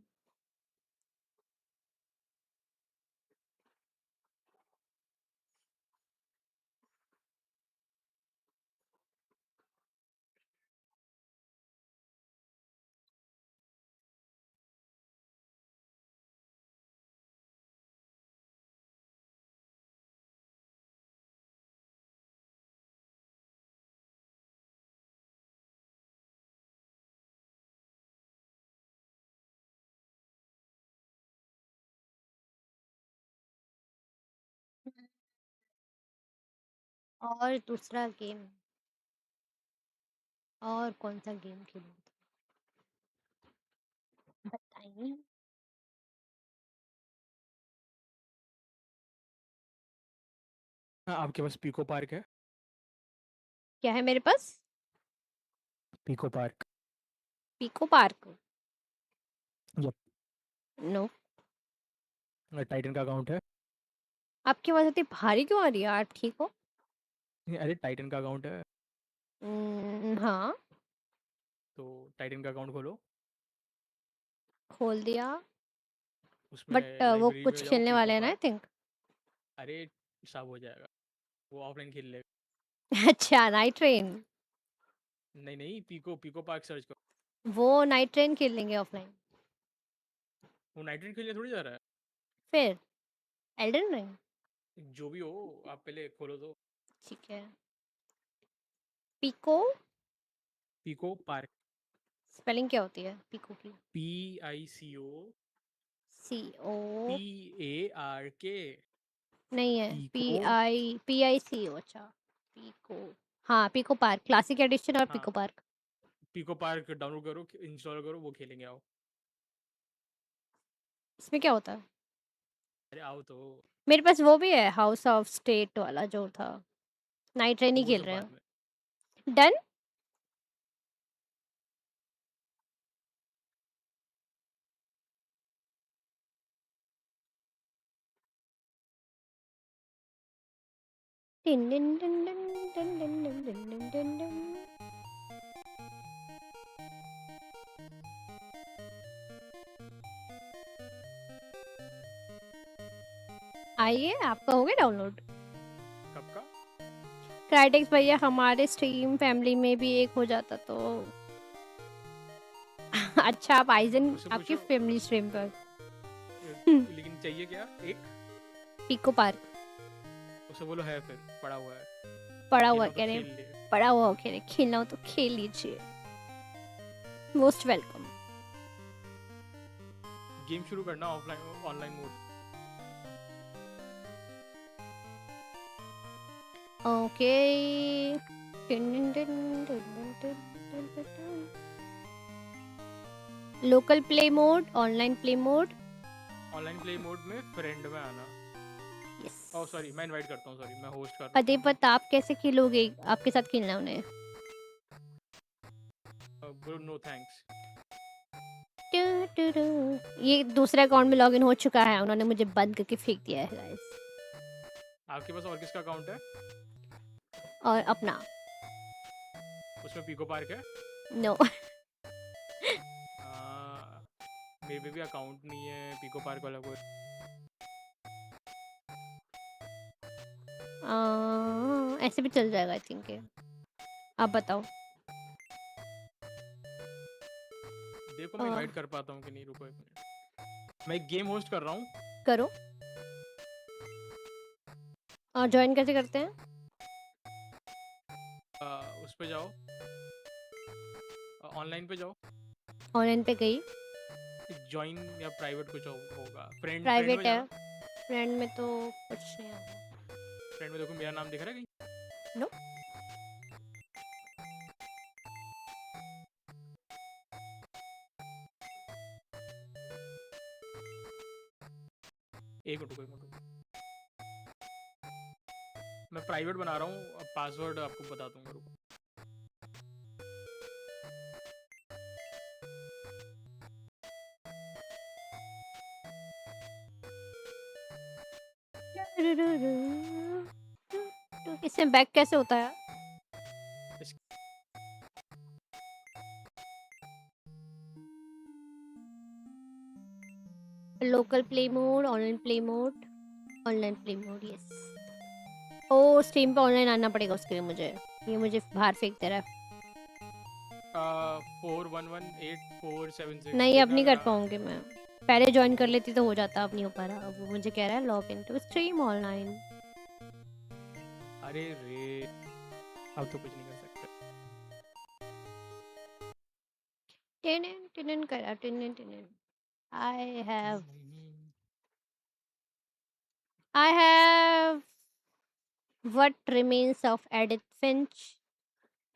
और दूसरा गेम, और कौन सा गेम खेलूं बताइए। हाँ आपके पास पीको पार्क है? क्या है मेरे पास? Pico Park. Pico Park? No. Titan का अकाउंट है। आपकी आवाज इतनी भारी क्यों आ रही है? आप ठीक हो? अरे टाइटन का अकाउंट है, हाँ, तो टाइटन का अकाउंट खोलो, खोल दिया। उसमें बट वो लाइब्रेरी में कुछ जाओ, खेलने पिको वाले हैं ना, आई पार्क। थिंक। अरे सब हो जाएगा, वो ऑफलाइन खेल लेगा। अच्छा, नाइट ट्रेन। नहीं नहीं, पिको पिको पार्क सर्च करो। वो नाइट ट्रेन खेल लेंगे ऑफलाइन। वो नाइट राइड खेलने थोड़ी जा रहा फिर एल्डन रिंग। है। जो भी हो, आप पहले खोलो तो। ठीक है। पिको पिको पार्क, स्पेलिंग क्या होती है पिको की? PICO CO PARK। नहीं है, पिको, PICO। अच्छा, पिको। हाँ, पिको पार्क क्लासिक एडिशन और हाँ Pico park. Pico park download करो, इंस्टॉल करो, वो खेलेंगे। आओ, इसमें क्या होता है? अरे आओ तो। मेरे पास वो भी है, हाउस ऑफ स्टेट वाला जो था। नाइट ट्रेन ही वो खेल सब रहे बाद हैं। में। डन। डिन डिन डिन डिन डिन डिन डिन डिन डिन डिन डिन। आइए, आपका हो गया डाउनलोड? कब का? क्राइटेक्स भैया, हमारे स्ट्रीम फैमिली में भी एक हो जाता तो। अच्छा, आप आइजन उससे आपकी पूछो। फैमिली स्ट्रीम पर। लेकिन चाहिए क्या? एक पिको पार्क उससे बोलो है, फिर पड़ा हुआ है, पड़ा हुआ खेलना हो तो कह रहे खेल हैं। ले। पड़ा हुआ हो कह रहे, खेलना हो तो खेल लीजिए। Most welcome. गेम शुरू करना offline online mode. Okay. Local play mode, online play mode. Online play mode में फ्रेंड में आना। यस। ओह सॉरी, मैं इनवाइट करता हूँ, सॉरी मैं होस्ट कर रहा अदे पता आप कैसे खेलोगे? आपके साथ खेलना है उन्हें। हूँ। Bro no thanks. ये दूसरे अकाउंट में लॉगिन हो चुका है, उन्होंने मुझे बंद करके फेंक दिया है गाइस। आपके पास और किसका अकाउंट है? और अपना। उसमें पिको पार्क है। नो। मेरे पे भी अकाउंट नहीं है पिको पार्क वाला कोई। ऐसे भी चल जाएगा आई थिंक। आप बताओ। देखो मैं इनवाइट कर पाता हूँ कि नहीं, रुको एक मिनट। मैं एक गेम होस्ट कर रहा हूँ। करो। और ज्वाइन कैसे करते हैं? उस पे जाओ, ऑनलाइन पे जाओ, ऑनलाइन पे गई। ज्वाइन या प्राइवेट कुछ होगा। फ्रेंड फ्रेंड में प्राइवेट है। जाना। फ्रेंड में तो कुछ नहीं है। फ्रेंड में देखो मेरा नाम दिख रहा है कहीं? नो। एक मिनट रुको, एक मिनट रुको। मैं प्राइवेट बना रहा हूँ, अब पासवर्ड आपको बता दूंगा, रुको। इसमें बैक कैसे होता है? Local play mode, online play mode, online play mode. Yes. Oh stream पे ऑनलाइन आना पड़ेगा उसके लिए मुझे। ये मुझे बाहर फेंक दे रहा है। 411846 नहीं, अब देखना नहीं कर अगर पाऊंगी मैं। पहले ज्वाइन कर लेती तो हो जाता, अब नहीं हो पा रहा। अब वो मुझे कह रहा है log in to stream online. अरे रे, अब तो कुछ नहीं कर सकते। टिनन टिनन करा, टिनन टिनन। I have what remains of Edith Finch.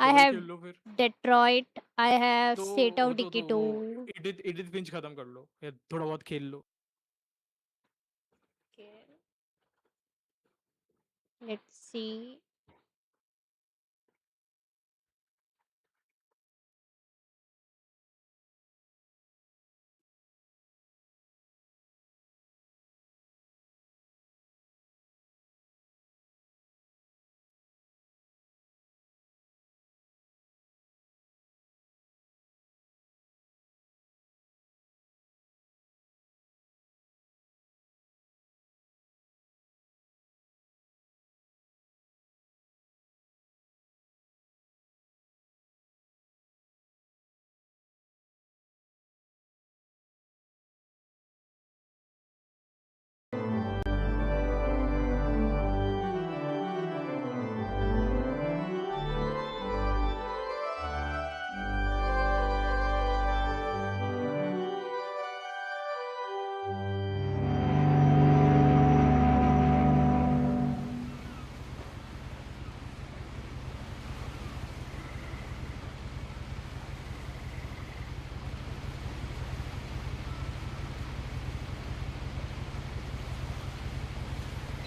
तो I वही have खेल लो फिर। Detroit. I have तो State of तो Decay वो 2. एडिथ एडिथ फिंच खत्म कर लो या थोड़ा बहुत खेल लो। Okay. Let's see.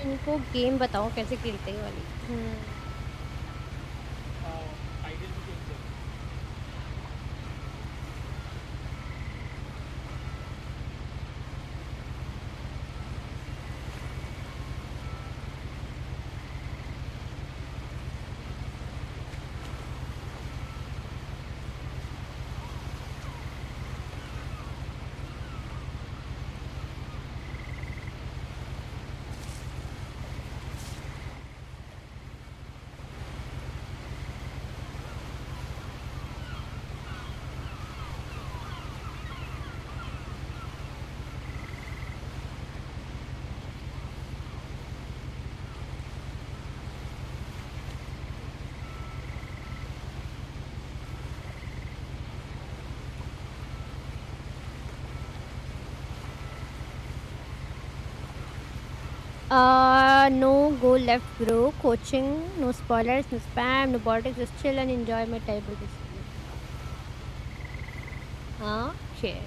इनको गेम बताओ कैसे खेलते हैं वाली। आइडियल भी चेंज कर। No go left, bro. Coaching, no spoilers, no spam, no politics. Just chill and enjoy my terrible decision. हाँ, share.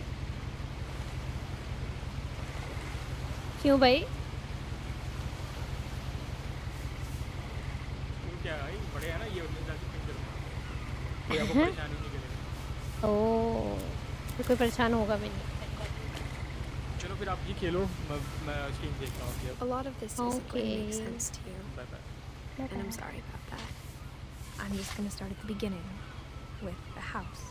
क्यों भाई? क्यों क्या भाई बड़े हैं ना ये उन्हें जाके पिक करूँगा। कोई आपको परेशानी नहीं करेगा। ओह, तो कोई परेशान होगा भी नहीं। चलो फिर आप ये खेलो मैं स्क्रीन देखता हूँ अभी अब। A lot of this isn't going to make Okay. sense to you, bye bye. and I'm sorry about that. I'm just going to start at the beginning with the house.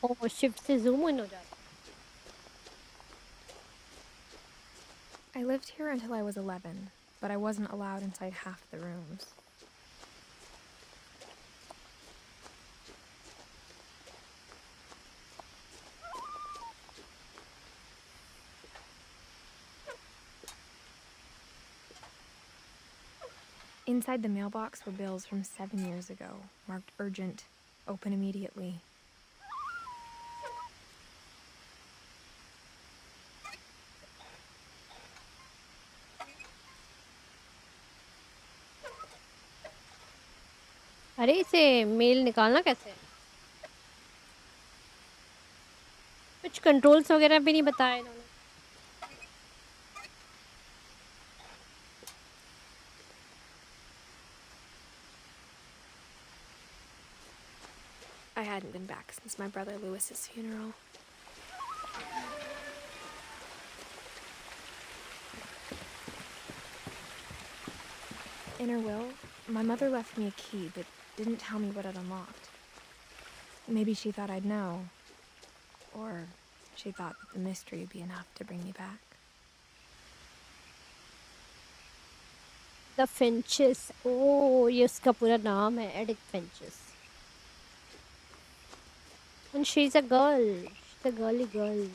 Oh, shift से zoom in हो जाता। I lived here until I was 11, but I wasn't allowed inside half the rooms. Inside the mailbox were bills from 7 years ago, marked urgent, open immediately. अरे इसे mail निकालना कैसे है? कुछ controls वगैरह भी नहीं बताया इन्होंने। I hadn't been back since my brother Lewis's funeral. In her will, my mother left me a key but didn't tell me what it unlocked. Maybe she thought I'd know, or she thought that the mystery would be enough to bring me back. The Finches. Oh, ये उसका पूरा नाम है, Edith Finches. And she's a girl. She's a girly girl.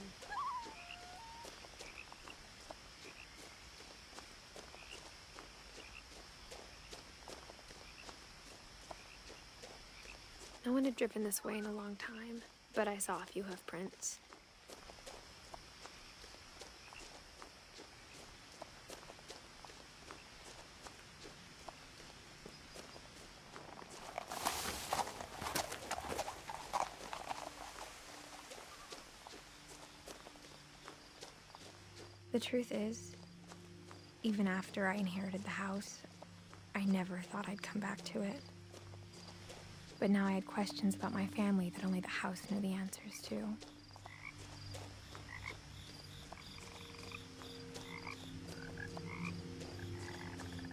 No one had driven this way in a long time, but I saw a few hoof prints. The truth is, even after I inherited the house, I never thought I'd come back to it. But now I had questions about my family that only the house knew the answers to.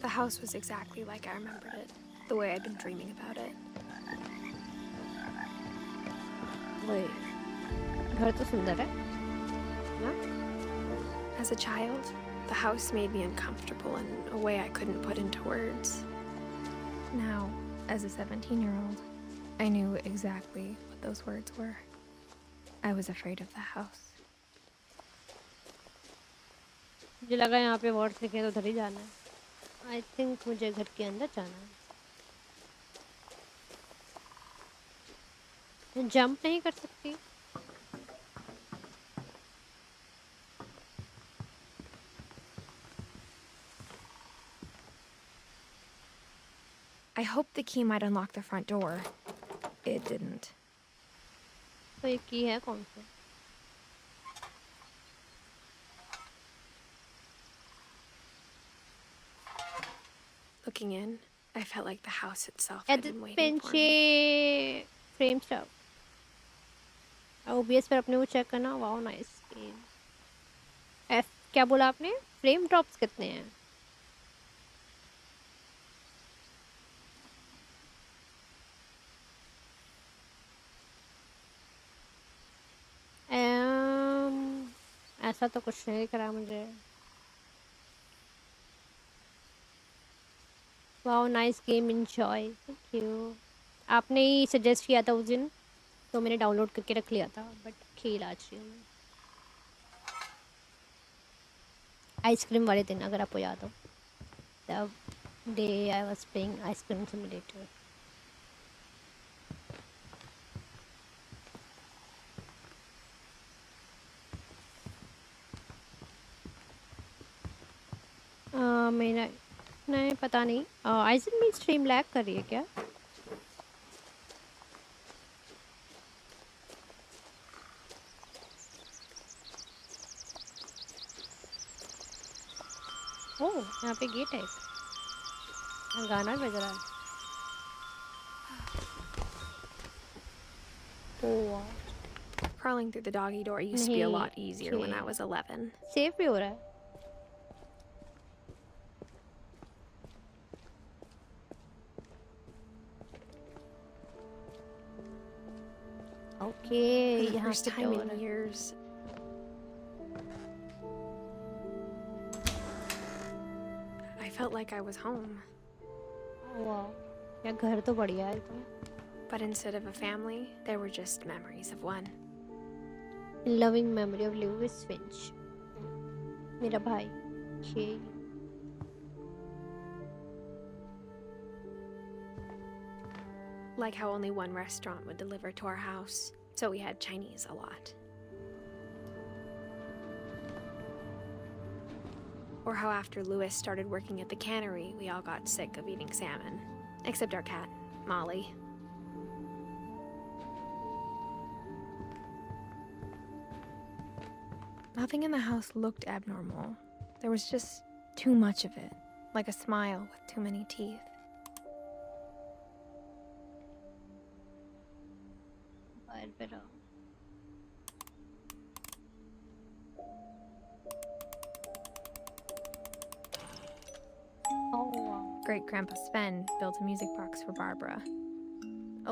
The house was exactly like I remembered it, the way I'd been dreaming about it. वही घर तो सुंदर है ना? As a child, the house made me uncomfortable in a way I couldn't put into words. Now, as a 17-year-old, I knew exactly what those words were. I was afraid of the house. मुझे लगा यहाँ पे words लिखे तो उधर ही जाना है। I think मुझे घर के अंदर जाना है। जंप नहीं कर सकती। I hoped the key might unlock the front door. It didn't. तो ये की है कौन सा? Looking in, I felt like the house itself had Edith been waiting for me. Flinch frame stop. OBS पर अपने वो चेक करना। Wow nice game. एफ क्या बोला आपने? फ्रेम ड्रॉप्स कितने हैं? ऐसा तो कुछ नहीं दिख रहा मुझे। Wow nice game, enjoy. Thank you. आपने ही सजेस्ट किया था उस दिन तो मैंने डाउनलोड करके रख लिया था, बट खेल आज रही हूँ मैं। आइसक्रीम वाले दिन अगर आपको याद हो, the day I was playing ice cream simulator. मेरा नहीं पता नहीं। आइसक्रीम में स्ट्रीम लैग कर रही है क्या? ओह यहाँ पे गेट है। गाना बज रहा है। ओह Crawling through the doggy door used to be a नहीं, lot easier when I was 11. Safe भी हो रहा है। ओके For the यहाँ first पे time डोर in है। years, I felt like I was home. वाह यार घर तो बढ़िया है तो। But instead of a family, there were just memories of one. Loving memory of Louis Finch, मेरा भाई। Okay Like how only one restaurant would deliver to our house, so we had Chinese a lot. Or how after Louis started working at the cannery, we all got sick of eating salmon. Except our cat, Molly. Nothing in the house looked abnormal. There was just too much of it, like a smile with too many teeth. बाहर पे रहो। ओह वाह Great Grandpa Sven built a music box for Barbara,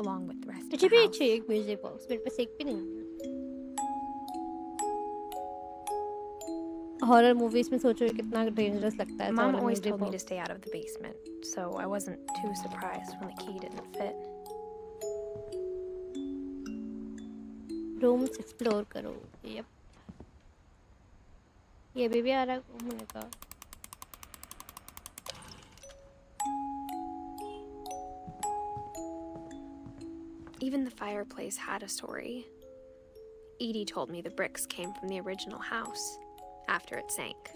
along with the rest of मुझे the भी house. चाहिए एक music box, मेरे पास एक भी नहीं है। हॉरर मूवीज में सोचो कितना डेंजरस लगता है। Mom always told me to stay out of the basement, so I wasn't too surprised when the key didn't fit. Rooms explore करो। यप ये भी आ रहा है घूमने का। Even the fireplace had a story. Edie told me the bricks came from the original house after it sank.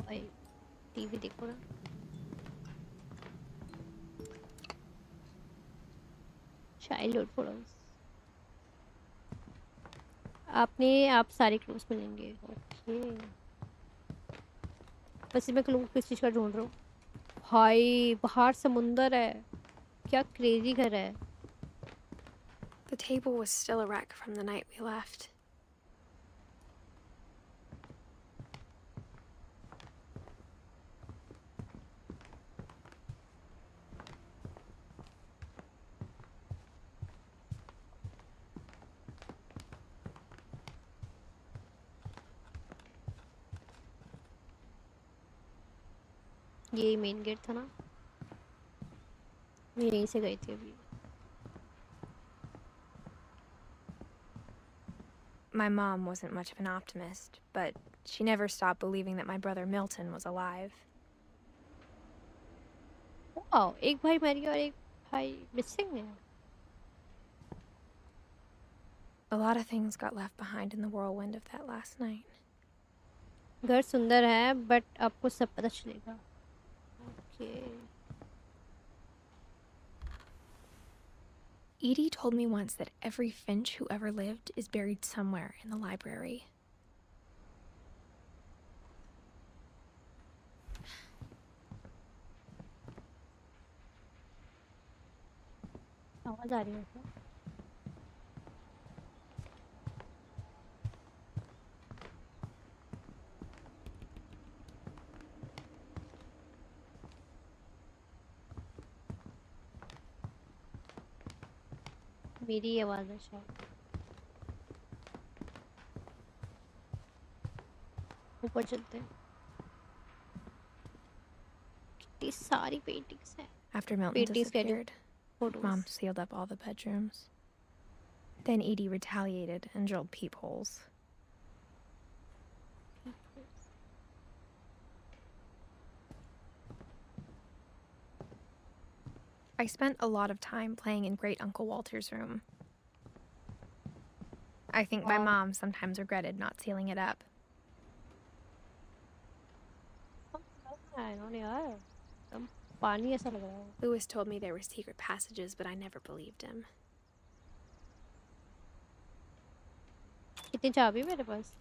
भाई TV देखो ना। Childhood photos. आप सारे क्लूज मिलेंगे। ओके बस मैं क्लू किस चीज़ का ढूंढ रहा हूँ। भाई बाहर समुंदर है। क्या क्रेजी घर है। The table was still a wreck from the night we left. ये मेन गेट था ना, मैं यहीं से गई थी अभी। My mom wasn't much of an optimist, but she never stopped believing that my brother Milton was alive. Wow, एक भाई मर गया और एक भाई मिसिंग है। A lot of things got left behind in the whirlwind of that last night. घर सुंदर है बट आपको सब पता चलेगा। Okay. Edie told me once that every Finch who ever lived is buried somewhere in the library. आवाज आ रही है क्या? मेरी आवाज है शायद। ऊपर चलते हैं। कितनी सारी पेंटिंग्स हैं। After Milton Paintings के जो disappeared, photos. Mom sealed up all the bedrooms. Then Edie retaliated and drilled peepholes. I spent a lot of time playing in Great Uncle Walter's room. I think my mom sometimes regretted not sealing it up. इन्होंने यार एकदम पानी ऐसा लग रहा है। Lewis told me there were secret passages, but I never believed him. कितनी चाबी मेरे पास?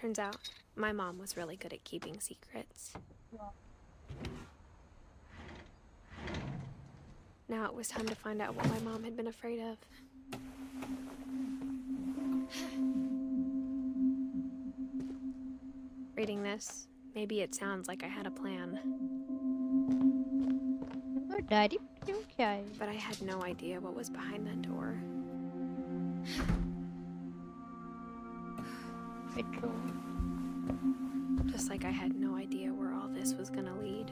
Turns out, my mom was really good at keeping secrets. Now it was time to find out what my mom had been afraid of. Reading this, maybe it sounds like I had a plan, diary क्यों क्या है? but I had no idea what was behind that door. Bedroom. Just like I had no idea where all this was gonna lead.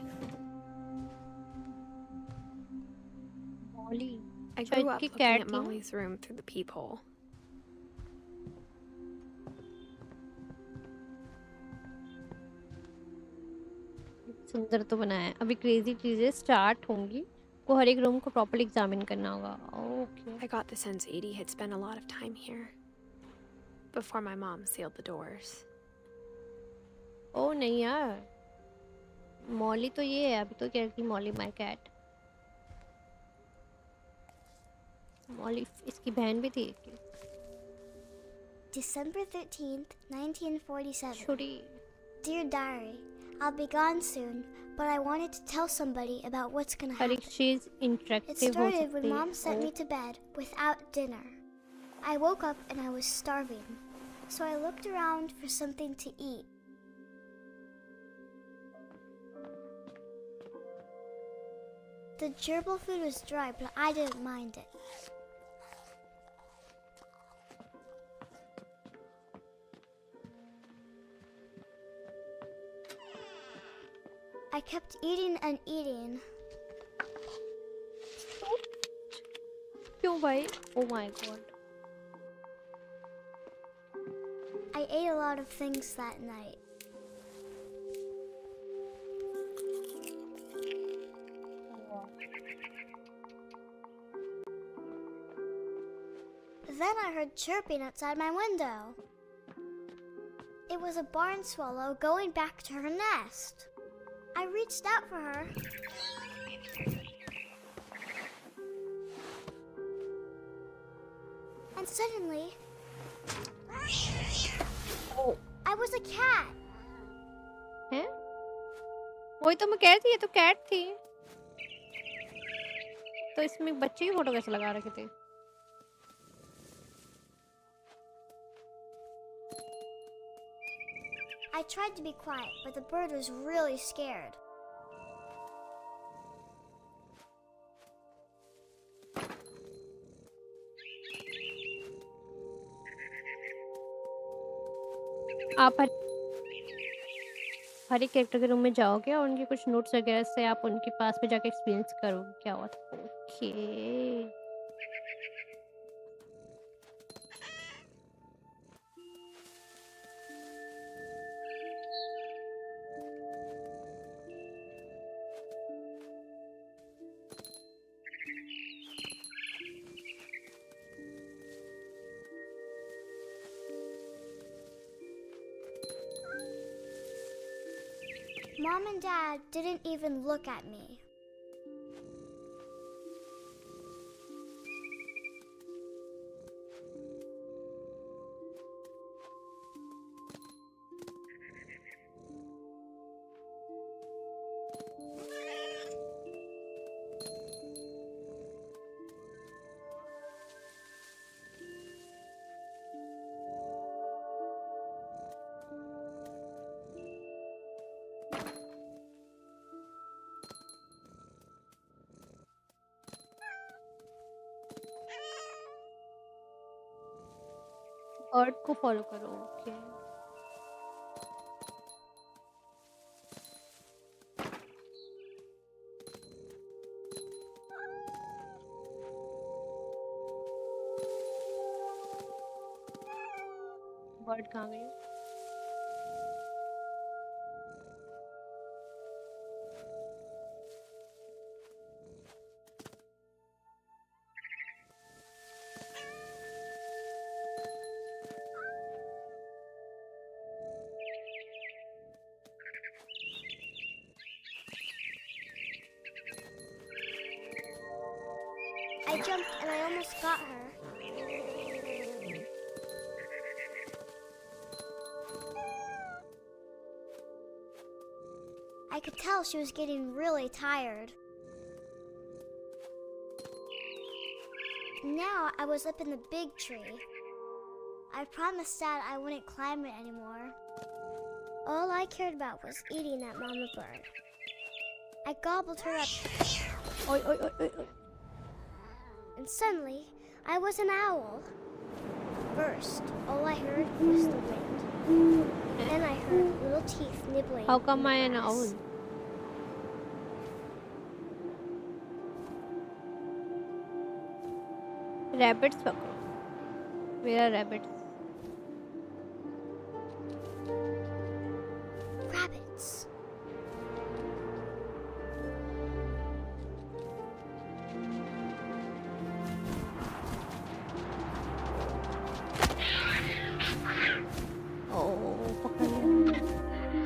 Molly. I शायद grew up की looking cat at थी ना? Molly's room through the peephole. सुंदर तो बनाया है। अभी crazy चीजें स्टार्ट होंगी। को हर एक रूम को प्रॉपर्ली एग्जामिन करना होगा। Okay. I got the sense Edie had spent a lot of time here before my mom sealed the doors. ओ नहीं यार, मॉली तो ये है। अभी तो कह रही थी मॉली माय कैट। मॉली इसकी बहन भी थी एक। December 13th, 1947. छोटी। Dear Diary, I'll be gone soon, but I wanted to tell somebody about what's gonna हर एक happen. चीज It इंटरेक्टिव हो started when सकती Mom sent me है। to bed without dinner. I woke up and I was starving, so I looked around for something to eat. The gerbil food was dry, but I didn't mind it. I kept eating and eating. क्यों भाई? Oh my god. I ate a lot of things that night. Then I heard chirping outside my window. It was a barn swallow going back to her nest. I reached out for her. And suddenly, I was a cat. हैं? वही तो मैं कह रही थी, ये तो cat थी। तो इसमें बच्चे की फोटो कैसे लगा रखे थे? I tried to be quiet, but the bird was really scared. आप हर एक कैरेक्टर के रूम में जाओगे और उनके कुछ नोट्स वगैरह से आप उनके पास में जाके एक्सपीरियंस करोगे क्या हुआ था। Okay. Mom and Dad didn't even look at me. Bird को फॉलो करो। ओके बर्ड कहाँ गई? I jumped and I almost got her. I could tell she was getting really tired. Now I was up in the big tree. I promised Dad I wouldn't climb it anymore. All I cared about was eating that mama bird. I gobbled her up, ओए ओए ओए ओए ओए। and suddenly I was an owl. First, all I heard was the wind. Then I heard little teeth nibbling. How come I in an the owl? grass. Rabbits पकड़ो। Where are rabbits? Rabbits. Oh, पकड़ लिया।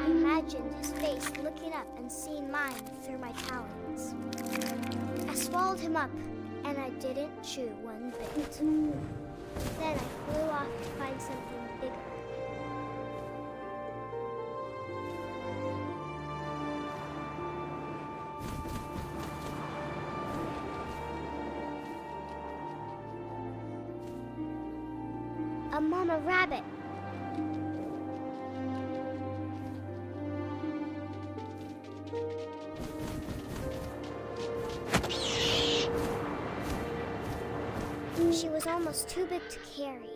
I imagined his face looking up and seeing mine through my talons. I swallowed him up, and I didn't chew one bit. Then I flew off to find something bigger. A mama rabbit. She was almost too big to carry.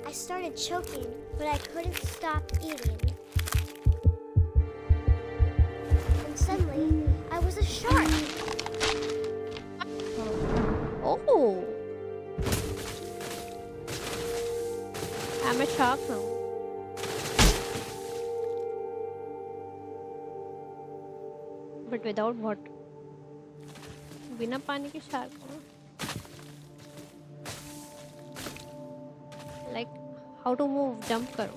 I started choking, but I couldn't stop eating. And suddenly, I was a shark. Oh, I'm a shark now. But without water. बिना पानी के shark हो। Like how to move? Jump करो।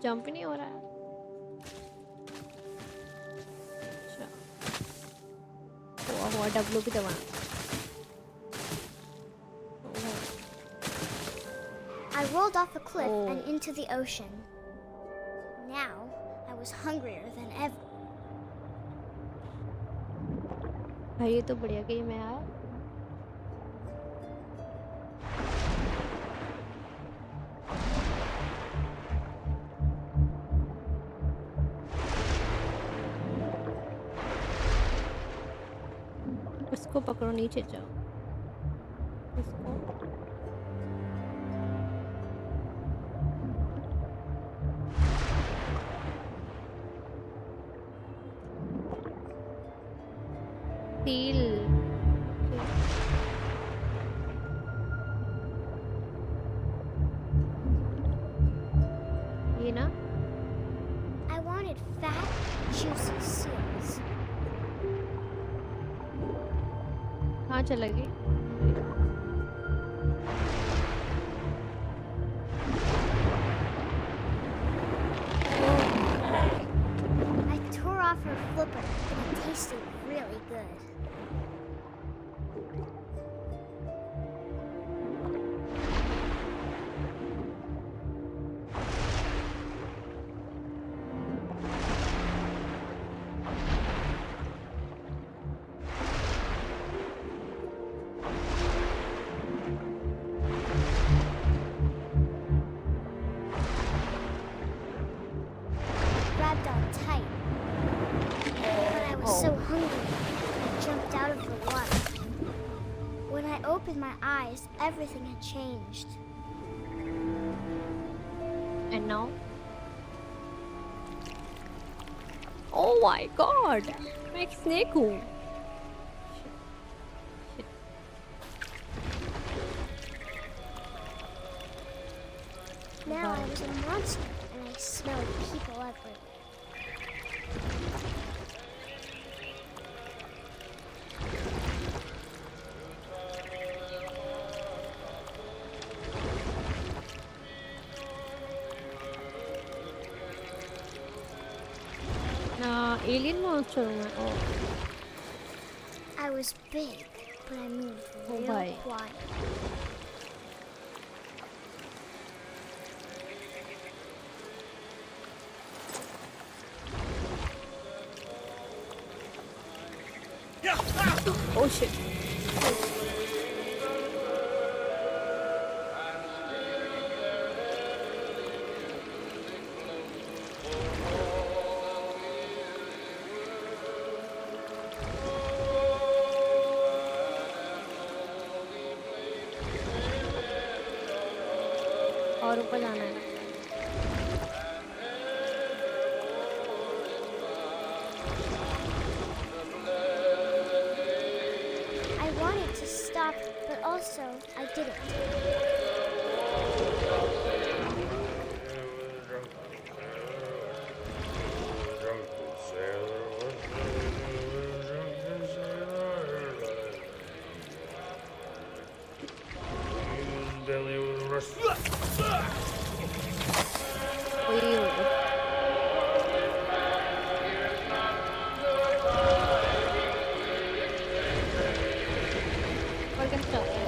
Jump ही नहीं हो रहा है। अच्छा। हुआ W भी दबाना। I rolled off a cliff and into the ocean. Now, I was hungrier than ever. भाई ये तो बढ़िया गेम है यार। इसको पकड़ो, नीचे जाओ। इसको सील। ये ना I wanted fat, juicy seals. कहाँ चला गई? realized everything had changed. And now? Oh my god! मैं एक snake हूँ. Now I was a monster and I smelled people everywhere. Alien monster हूँ मैं. Oh. I was big, but I moved Oh real boy. quiet. Oh shit. और ऊपर जाना है. I wanted to stop, but also I didn't. और क्या stop है?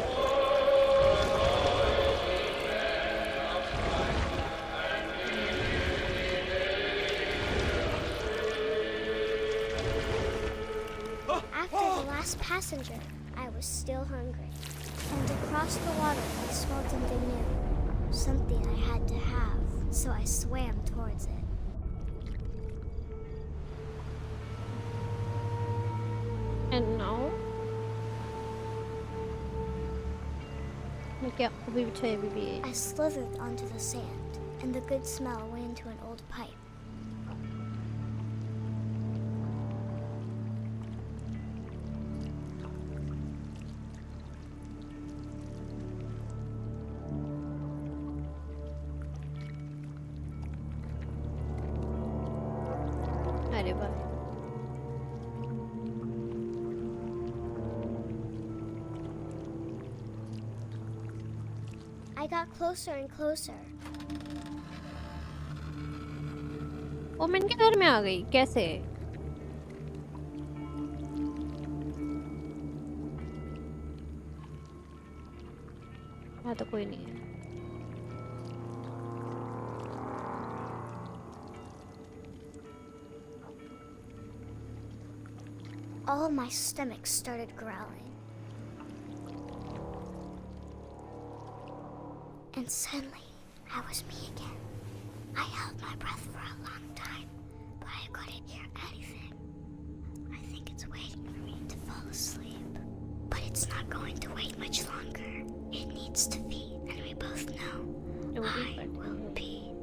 After the last passenger, I was still hungry. And across the water, I smelled something new. Something I had to have, so I swam towards it. And now? क्या अभी भी चाहिए अभी भी. I slithered onto the sand, and the good smell went into an old pipe. अरे वाह. I got closer and closer. वो मैं इनके घर में आ गई कैसे? हाँ तो कोई नहीं है. All my stomach started growling. And suddenly, I was me again. I held my breath for a long time, but I couldn't hear anything. I think it's waiting for me to fall asleep. But it's not going to wait much longer. It needs to feed, and we both know I will be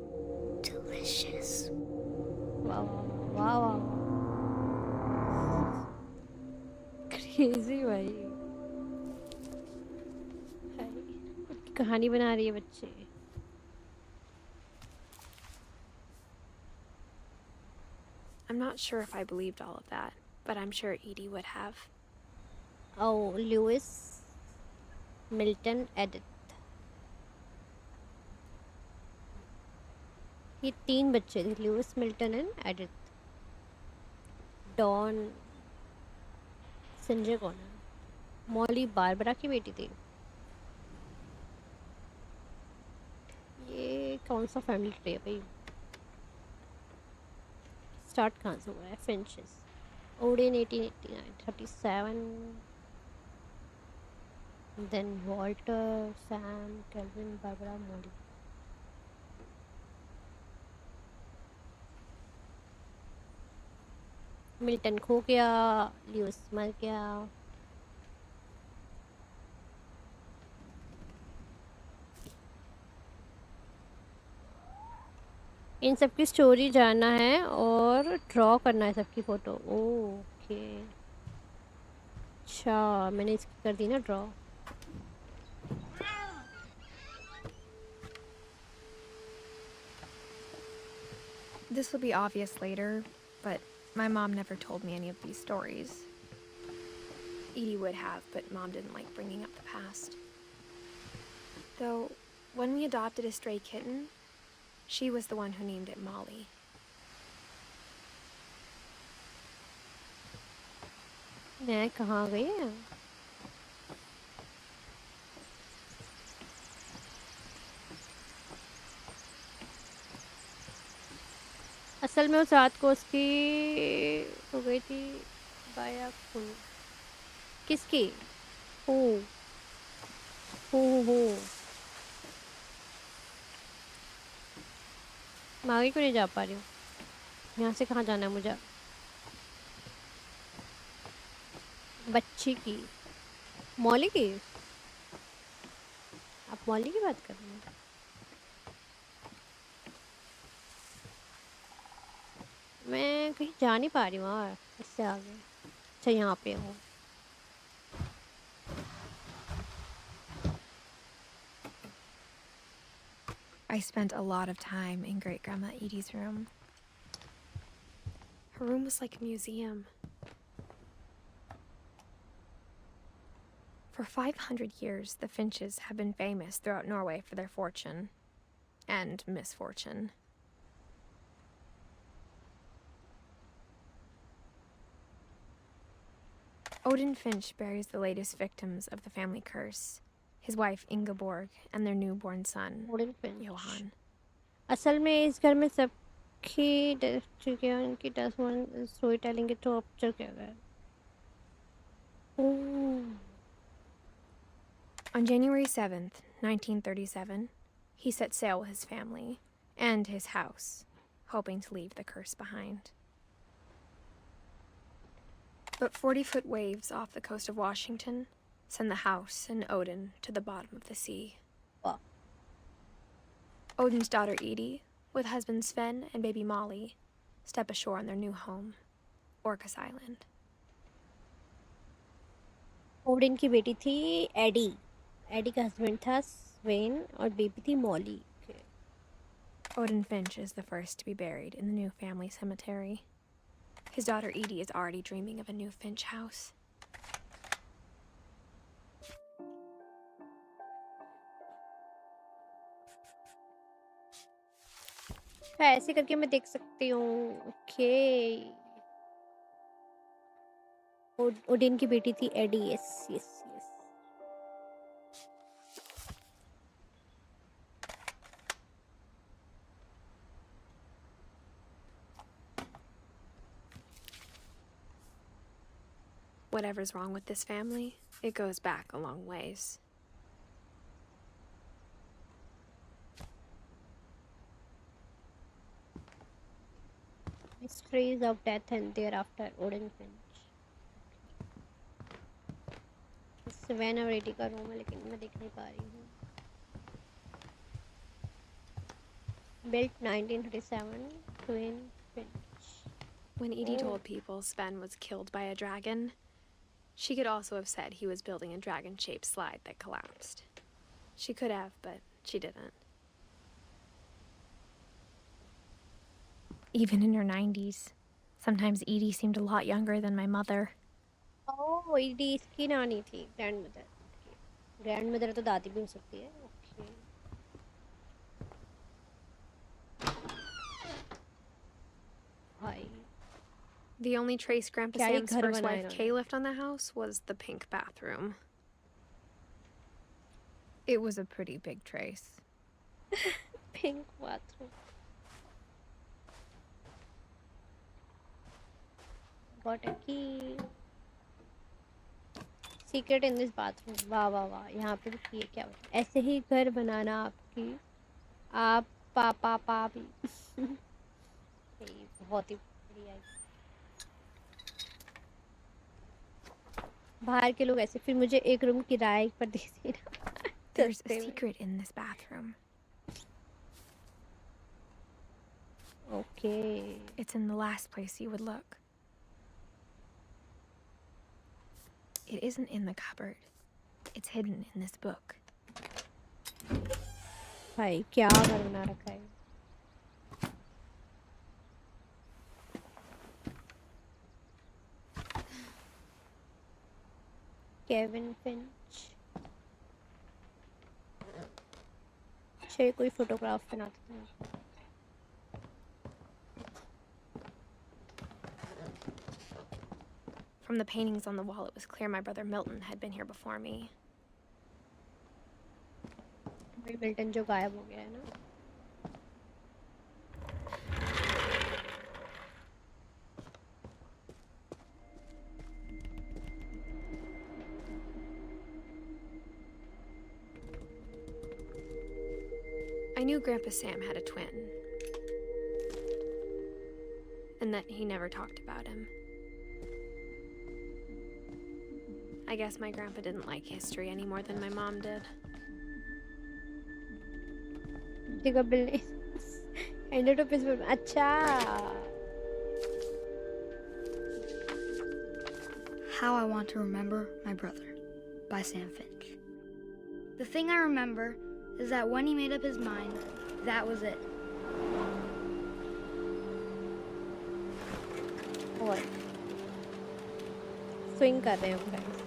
delicious. Wow, wow, wow. Crazy भाई. कहानी बना रही है बच्चे. I'm not sure if I believed all of that, but I'm sure Edie would have. Oh, Lewis, Milton, Edith. ये 3 बच्चे थे. Lewis, Milton and Edith. Dawn, Sanjay कौन है? मॉली बारबरा की बेटी थी. ये कौन सा फैमिली ट्री है भाई? स्टार्ट कहाँ से हुआ है? Finches. Oden 1889, 37. Then Walter, Sam, Calvin, Barbara, Molly. Milton खो गया. ल्यूइस मर गया. इन सब की स्टोरी जानना है और ड्रॉ करना है सबकी फ़ोटो। ओके, अच्छा मैंने इसकी कर दी ना draw. This will be obvious later, but my mom never told me any of these stories. Edie would have, but Mom didn't like bringing up the past. Though, when we adopted a stray kitten, she was the one who named it Molly. मैं कहाँ गई है? असल में उस रात को उसकी हो गई थी बाया खून। किसकी? हो हो मैं आगे क्यों नहीं जा पा रही हूँ? यहाँ से कहाँ जाना है मुझे? बच्ची की, मौली की? आप मौली की बात कर रहे हैं? मैं कहीं जा नहीं पा रही हूँ यार इससे आगे। अच्छा यहाँ पे हूँ। I spent a lot of time in Great Grandma Edie's room. Her room was like a museum. For 500 years, the Finches have been famous throughout Norway for their fortune and misfortune. Odin Finch buries the latest victims of the family curse, his wife Ingeborg and their newborn son, Odin Finch. Johan. असल में इस घर में सबकी death चुकी है, उनकी death story telling के तो ऑब्जर्व किया गया है। On January 7th, 1937, he set sail with his family and his house, hoping to leave the curse behind. But 40-foot waves off the coast of Washington send the house and Odin to the bottom of the sea. Wow. Odin's daughter Edie, with husband Sven and baby Molly, step ashore on their new home, Orcas Island. Odin की बेटी थी AD. AD का husband था स्वेन और baby थी Molly. Odin Finch is the first to be buried in the new family cemetery. His daughter Edie is already dreaming of a new Finch house. ऐसे करके मैं देख सकती हूँ। ओके, ओडिन की बेटी थी Eddie. Yes yes yes. Whatever's wrong with this family, it goes back a long ways. Mysteries of death and thereafter Odin Finch. स्वेन और एडी का रूम है लेकिन मैं देख नहीं पा रही हूँ। Built 1937, Sven Finch. When Edie told people Sven was killed by a dragon, she could also have said he was building a dragon-shaped slide that collapsed. She could have, but she didn't. Even in her 90s, sometimes Edie seemed a lot younger than my mother. Oh, Eddie इसकी नानी थी, grandmother. Grandmother तो दादी भी हो सकती है। Okay. Hi. The only trace Grandpa क्या ही Sam's घर first बनाया wife इन्होंने। Kay left on the house was the pink bathroom. It was a pretty big trace. Pink bathroom. Got a key. Secret in this bathroom. वाह वाह वाह, यहाँ पे भी किए क्या होता है? ऐसे ही घर बनाना आपकी आप पापा पापी। बहुत ही बढ़िया है। बाहर के लोग ऐसे, फिर मुझे एक रूम किराए पर दे देना। There's a secret in this bathroom. Okay. It's in the last place you would look. It isn't in the cupboard. It's hidden in this book. भाई क्या घर बना रखा है? Kevin Finch. चलिए कोई फोटोग्राफ बनाते हैं. From the paintings on the wall, it was clear my brother Milton had been here before me. भाई मिल्टन जो गायब हो गया है ना. I knew Grandpa Sam had a twin, and that he never talked about him. I guess my grandpa didn't like history any more than my mom did. ठीक है बिल्ली. एंडर टू पिस. अच्छा. How I Want to Remember My Brother by Sam Finch. The thing I remember is that when he made up his mind, that was it. और swing कर रहे हैं friends.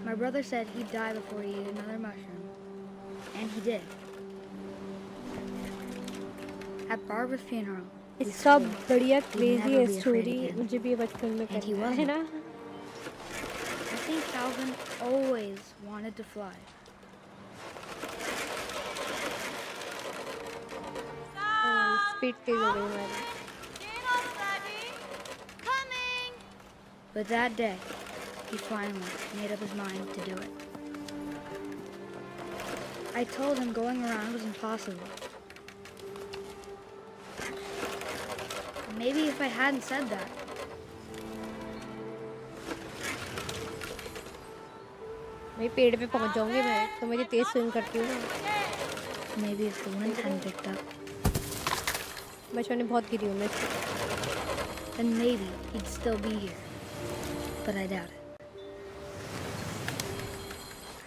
My brother said he'd die before he ate another mushroom. And he did. At Barbara's funeral, we इसका swore बढ़िया he'd crazy never है be afraid story. again. मुझे भी बचपन में And he करना है ना. I think Calvin always wanted to fly. Speed तेज हो गई हमारी. But that day, he finally made up his mind to do it. I told him going around was impossible. Maybe if I hadn't said that, भाई पेड़ पे पहुंच जाऊंगी मैं. तो मुझे तेज स्विंग करती हूँ ना. maybe if the wind hadn't picked up, बचपन में बहुत गिरी हूँ मैं. then maybe he'd still be here. But I doubt it.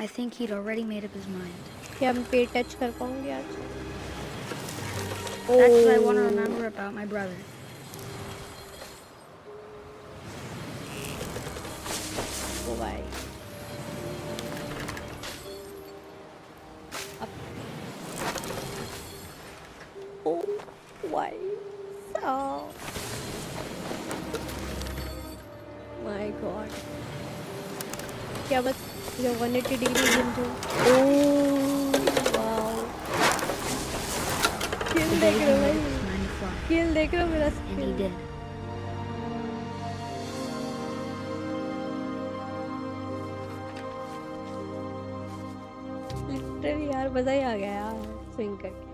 I think he'd already made up his mind. क्या हम पेड़ टच कर पाऊंगी आज? That's what I want to remember about my brother. ओ भाई. ओ भाई. My God. क्या बस 180 डिग्री घूम. Oh wow. स्किल The देख day रहे he हो made up भाई. his mind to fly. Skill देख रहे हो मेरा And he skill. did. Literally यार मजा ही आ गया यार स्विंग करके.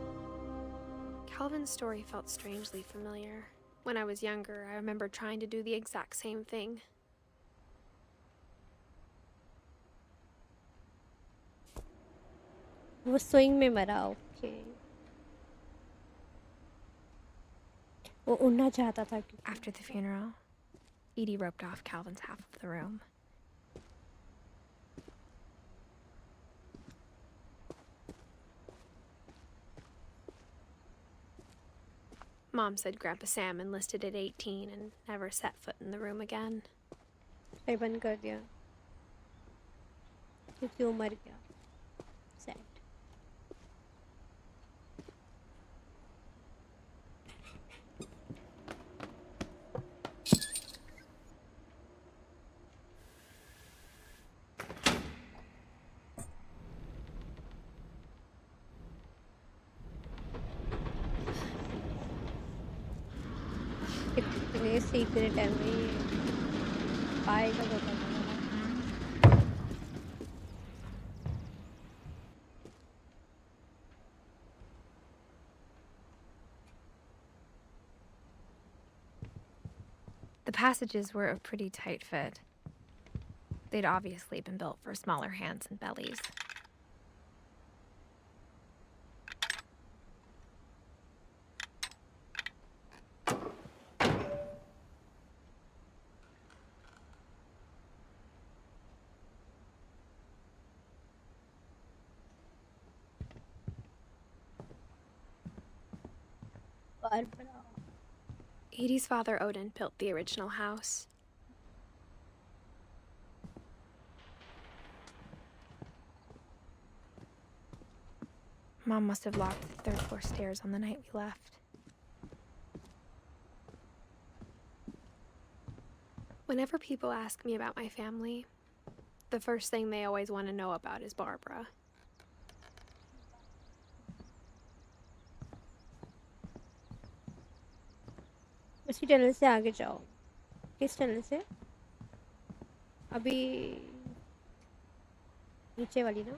Calvin's story felt strangely familiar. When I was younger, I remember trying to do the exact same thing. वो स्विंग में मरा. ओके. वो उड़ना चाहता था. After the funeral, Edie roped off Calvin's half of the room. Mom said Grandpa Sam enlisted at 18 and never set foot in the room again. फिर बंद कर दिया क्योंकि वो मर गया. सैड. कितने सीक्रेट है भाई. पाएगा तो पता चला. The passages were a pretty tight fit. They'd obviously been built for smaller hands and bellies. Barbara. Edie's father, Odin, built the original house. Mom must have locked the third floor stairs on the night we left. Whenever people ask me about my family, the first thing they always want to know about is Barbara. उसी tunnel से आगे जाओ. किस tunnel से? अभी नीचे वाली ना?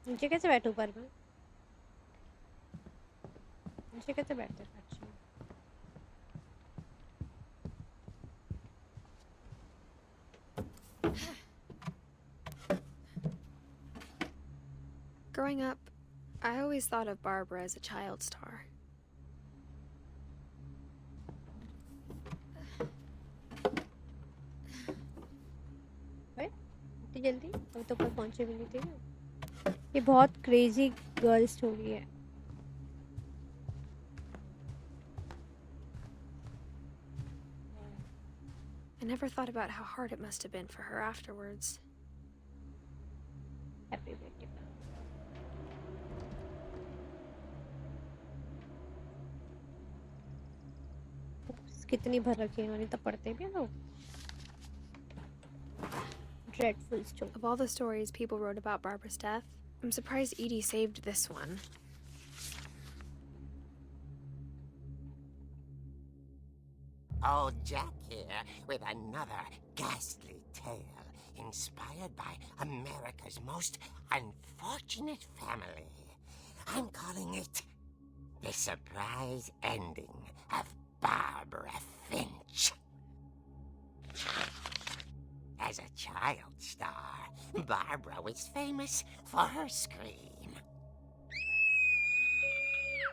नीचे कैसे बैठूं ऊपर में? नीचे कैसे बैठते हैं? अच्छा. Growing up, I always thought of Barbara as a child star. इतनी जल्दी अब तो ऊपर पहुंचे भी नहीं थे ना. ये बहुत क्रेजी गर्ल स्टोरी है. I never thought about how hard it must have been for her afterwards. Happy birthday. कितनी भर रखी है इन्होंने, तब पढ़ते भी हैं लोग. Dreadful story. Of all the stories people wrote about Barbara's death, I'm surprised Edie saved this one. Old Jack here with another ghastly tale inspired by America's most unfortunate family. I'm calling it The Surprise Ending of Barbara Finch. As a child star, Barbara was famous for her scream.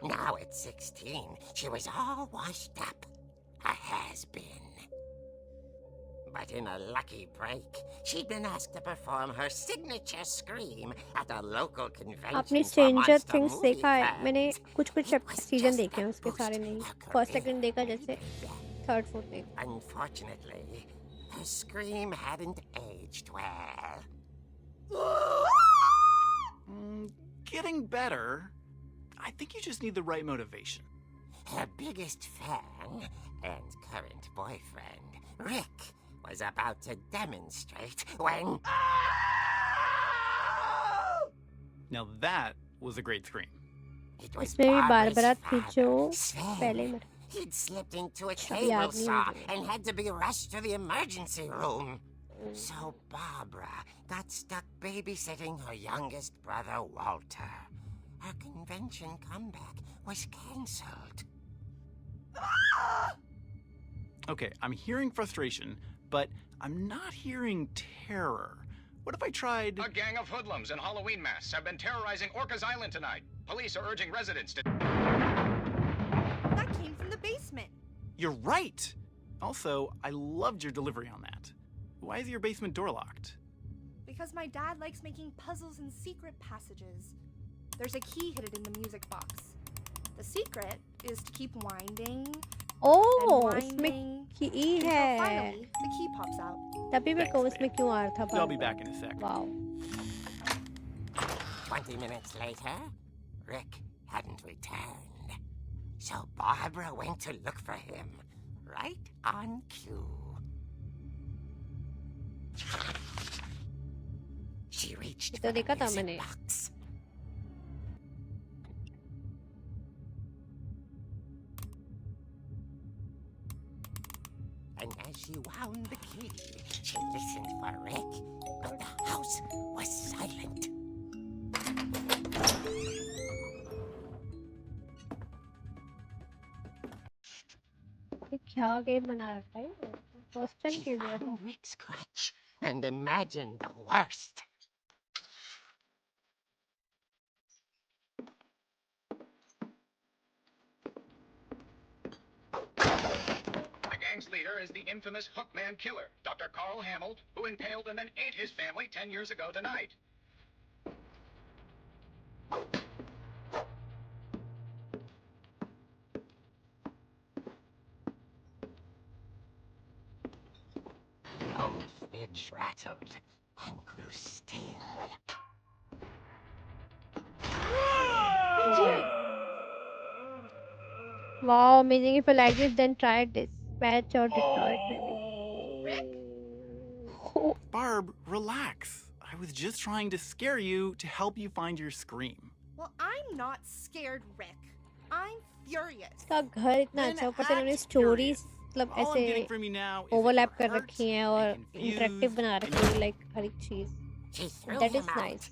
Now at 16, she was all washed up, a has-been. But in a lucky break, she'd been asked to perform her signature scream at a local convention आपने for stranger monster things movie देखा है? मैंने fans. कुछ It was season just देखे हैं a उसके, boost सारे नहीं. her first career. सेकंड देखा, जैसे थर्ड फोर्थ नहीं. Unfortunately, her scream hadn't aged well. Getting better. I think you just need the right motivation. Her biggest fan and current boyfriend, Rick, was about to demonstrate when... Now that was a great scream. It was इसमें भी Barbara's Barbara थी जो father, पहले Sven. मर. He'd slipped into a Shabby cable आदमी saw हो गए. and had to be rushed to the emergency room. So Barbara got stuck babysitting her youngest brother, Walter. Her convention comeback was cancelled. Okay, I'm hearing frustration, but I'm not hearing terror. What if I tried... A gang of hoodlums in Halloween masks have been terrorizing Orcas Island tonight. Police are urging residents to... That came from the basement. You're right! Also, I loved your delivery on that. Why is your basement door locked? Because my dad likes making puzzles and secret passages. There's a key hidden in the music box. The secret is to keep winding oh, and इसमें winding की until है. finally the key pops out. तभी मेरे को उसमें क्यों आ रहा था I'll be बार-बार. back in a sec. Wow. 20 minutes later, Rick hadn't returned. So Barbara went to look for him, right on cue. She reached तो for the देखा था music मैंने. box. And as she wound the key, she listened for Rick, but the house was silent. ये क्या game बना रखा है? First time खेल रहा था. Rick scratch and imagine the worst. The gang's leader is the infamous Hookman Killer, Dr. Carl Hamill, who impaled and then ate his family 10 years ago tonight. Flinch rattled and grew still. Wow, amazing. If you like this, then try this. Patch or deploy it, maybe. Barb, relax. I was just trying to scare you to help you find your scream. Well, I'm not scared, Rick. I'm furious. इसका घर इतना Then अच्छा है, ऊपर से इन्होंने act stories furious. मतलब All I'm ऐसे getting from you now is that overlap you're कर hurt रखी हैं and और confused इंटरेक्टिव बना and रखी है, लाइक हर एक चीज. She threw That him is out, nice.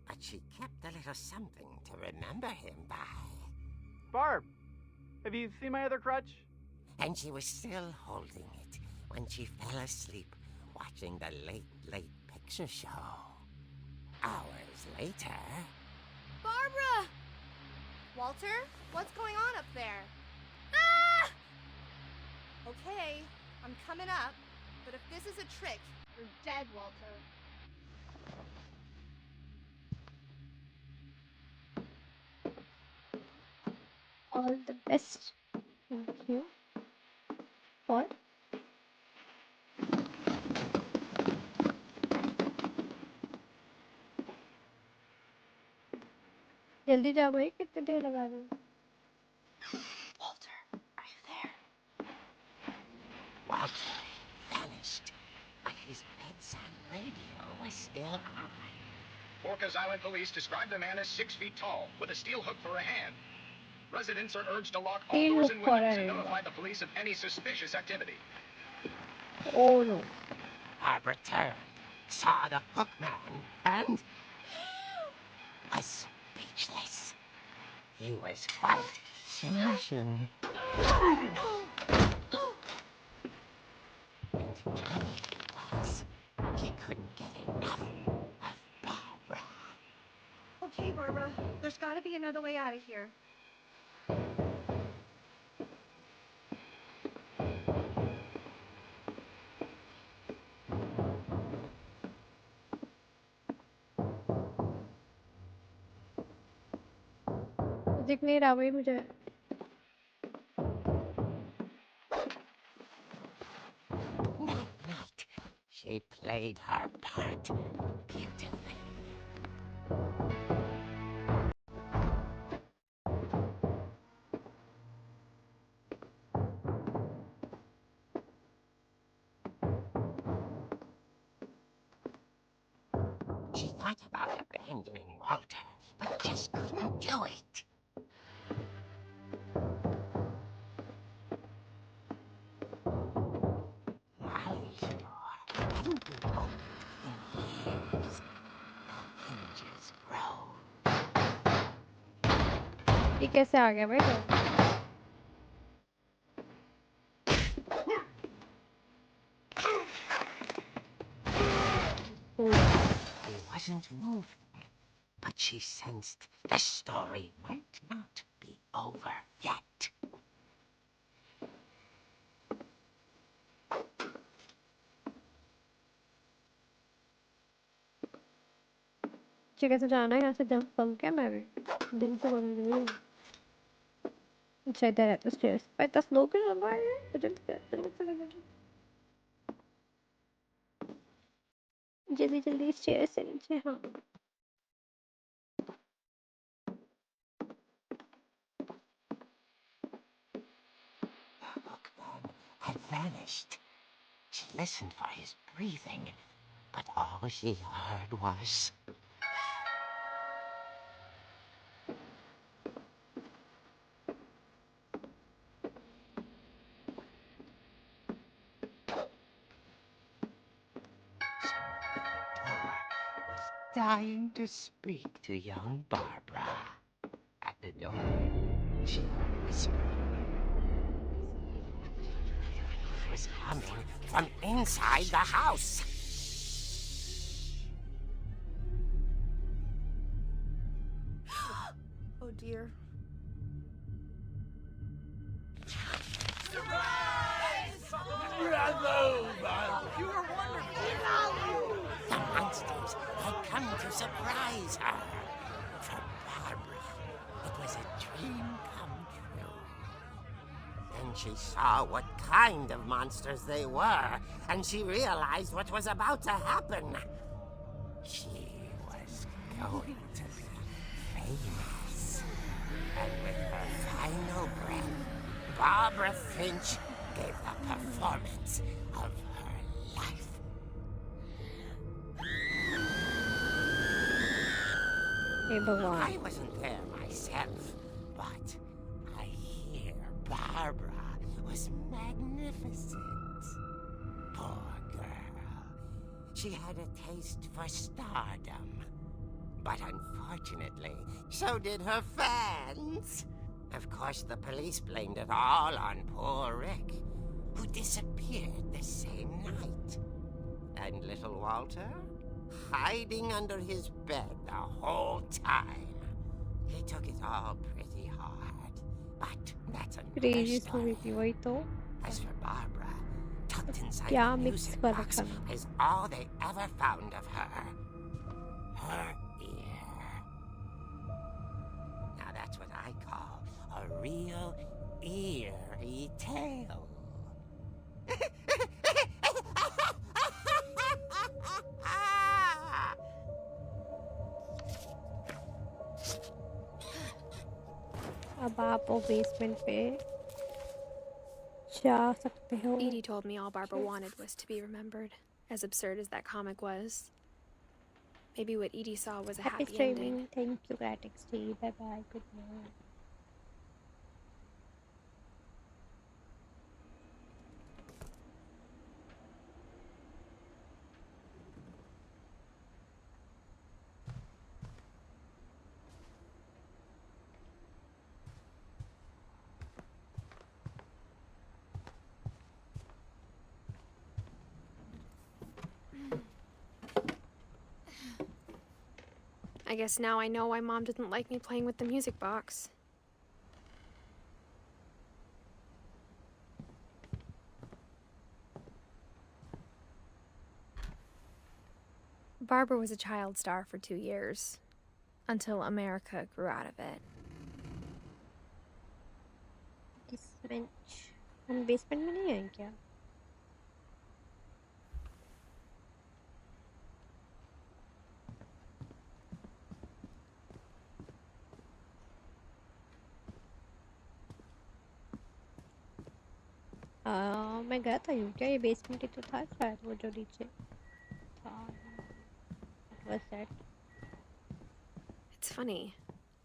but she kept a little something to remember him by. Barb, have you seen my other crutch? And she was still holding it when she fell asleep watching the late picture show. Hours later... Barbara! Walter, what's going on up there? Ah! Okay, I'm coming up, but if this is a trick, you're dead, Walter. All the best. Thank you. What? जल्दी जा भाई, कितने देर लगा रहे हो? Walter, are you there? Walter vanished, but his bedside radio was still on. Orcas Island police describe the man as 6 feet tall, with a steel hook for a hand. Residents are urged to lock all Steel doors hook and for windows a and hand. notify the police of any suspicious activity. Oh no. Barbara turned, saw the hook man, and was speechless. He was quite smashing. He couldn't get enough of Barbara. Okay, Barbara, there's gotta be another way out of here. दिख नहीं रहा भाई मुझे. That night, she played her part beautifully. She thought about abandoning Walter, but just couldn't do it. ये कैसे आ गया भाई? He wasn't moving, but she sensed the story might not be over yet. कैसे जाना है यहाँ से? जंप कम क्या मैं भी दिन से बोल रही हूँ. अच्छा इधर है तो स्टेयर्स पे तो स्लो क्यों लगा है? जल्दी जल्दी स्टेयर्स से नीचे. हाँ The hookman had vanished. She listened for his breathing, but all she heard was... dying to speak to young Barbara. At the door, she whispered. It was coming from inside the house. Oh dear. You were wonderful. The monsters had come to surprise her. For Barbara, it was a dream come true. Then she saw what kind of monsters they were, and she realized what was about to happen. She was going to be famous. And with her final breath, Barbara Flinch gave the performance of her life. Hey, Bhagwan. I wasn't there myself, but I hear Barbara was magnificent. Poor girl. She had a taste for stardom. But unfortunately, so did her fans. Of course, the police blamed it all on poor Rick, who disappeared the same night. And little Walter? Hiding under his bed the whole time. He took it all pretty hard, but that's another Crazy story. story थी वही तो. As for Barbara, tucked inside क्या the mix music कर box रखा था? is all they ever found of her. Her ear. Now that's what I call a real eerie tale. अब आप वो बेसमेंट पे जा सकते हो. Edie told me all Barbara wanted was to be remembered, as absurd as that comic was. Maybe what Edie saw was a Happy happy streaming. ending. Thank you, Gratix. Bye bye. Good night. I guess now I know why Mom didn't like me playing with the music box. Barbara was a child star for 2 years, until America grew out of it. Basement. हम basement में नहीं हैं क्या? मैं गया था यूं क्या? ये बेसमेंट ही तो था शायद, वो जो नीचे था. What was that? It's funny.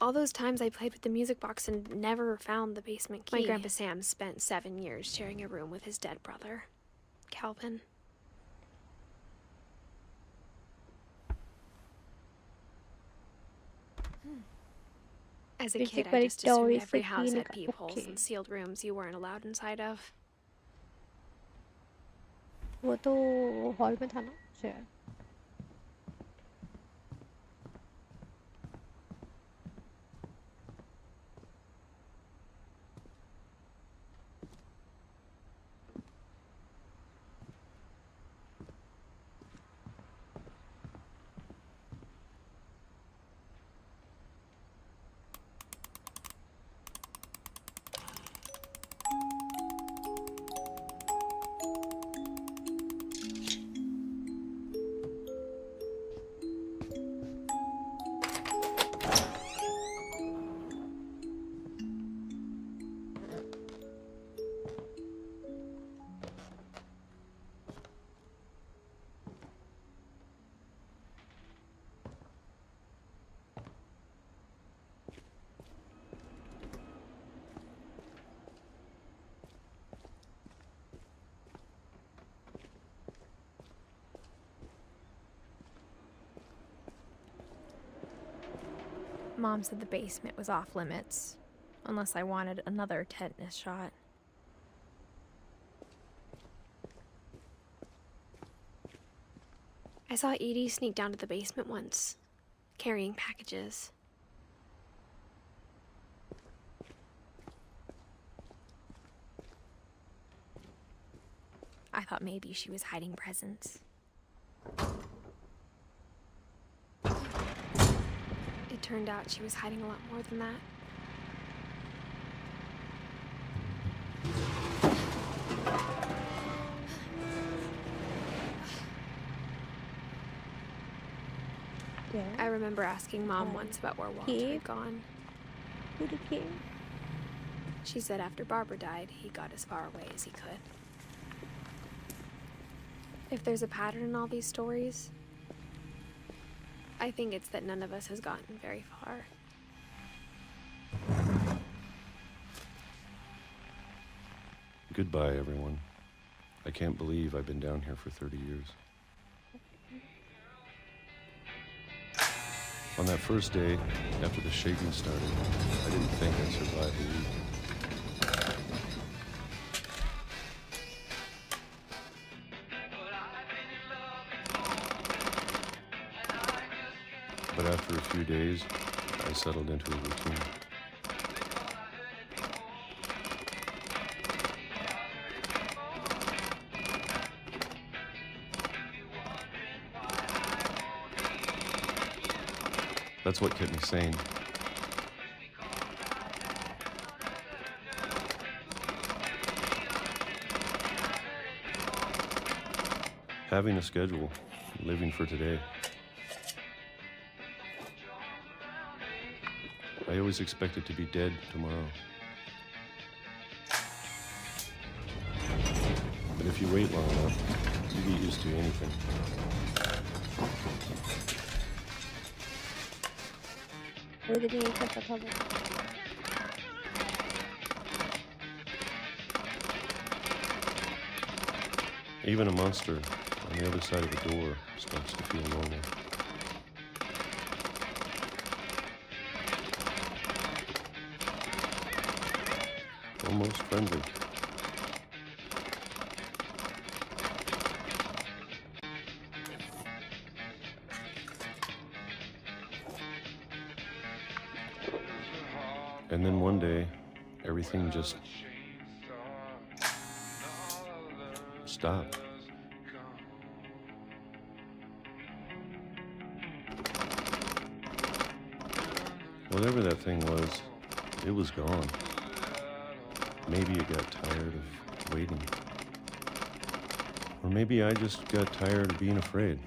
All those times I played with the music box and never found the basement key. My Grandpa Sam spent 7 years sharing a room with his dead brother, Calvin. As a kid, I just assumed every house had peepholes and sealed rooms you weren't allowed inside of. वो तो hall में था ना शायद. Mom said the basement was off limits, unless I wanted another tetanus shot. I saw Edie sneak down to the basement once, carrying packages. I thought maybe she was hiding presents. It turned out she was hiding a lot more than that. remember asking Mom once about where Walter had gone. To the cave. She said after Barbara died, he got as far away as he could. If there's a pattern in all these stories, I think it's that none of us has gotten very far. Goodbye, everyone. I can't believe I've been down here for 30 years. On that first day, after the shaking started, I didn't think I'd survive a week. But after a few days, I settled into a routine. That's what kept me sane. Having a schedule, living for today. I always expected to be dead tomorrow. But if you wait long enough, you get used to anything. Even a monster on the other side of the door starts to feel normal. Almost friendly. And then one day, everything just stopped. Whatever that thing was, it was gone. Maybe it got tired of waiting. Or maybe I just got tired of being afraid.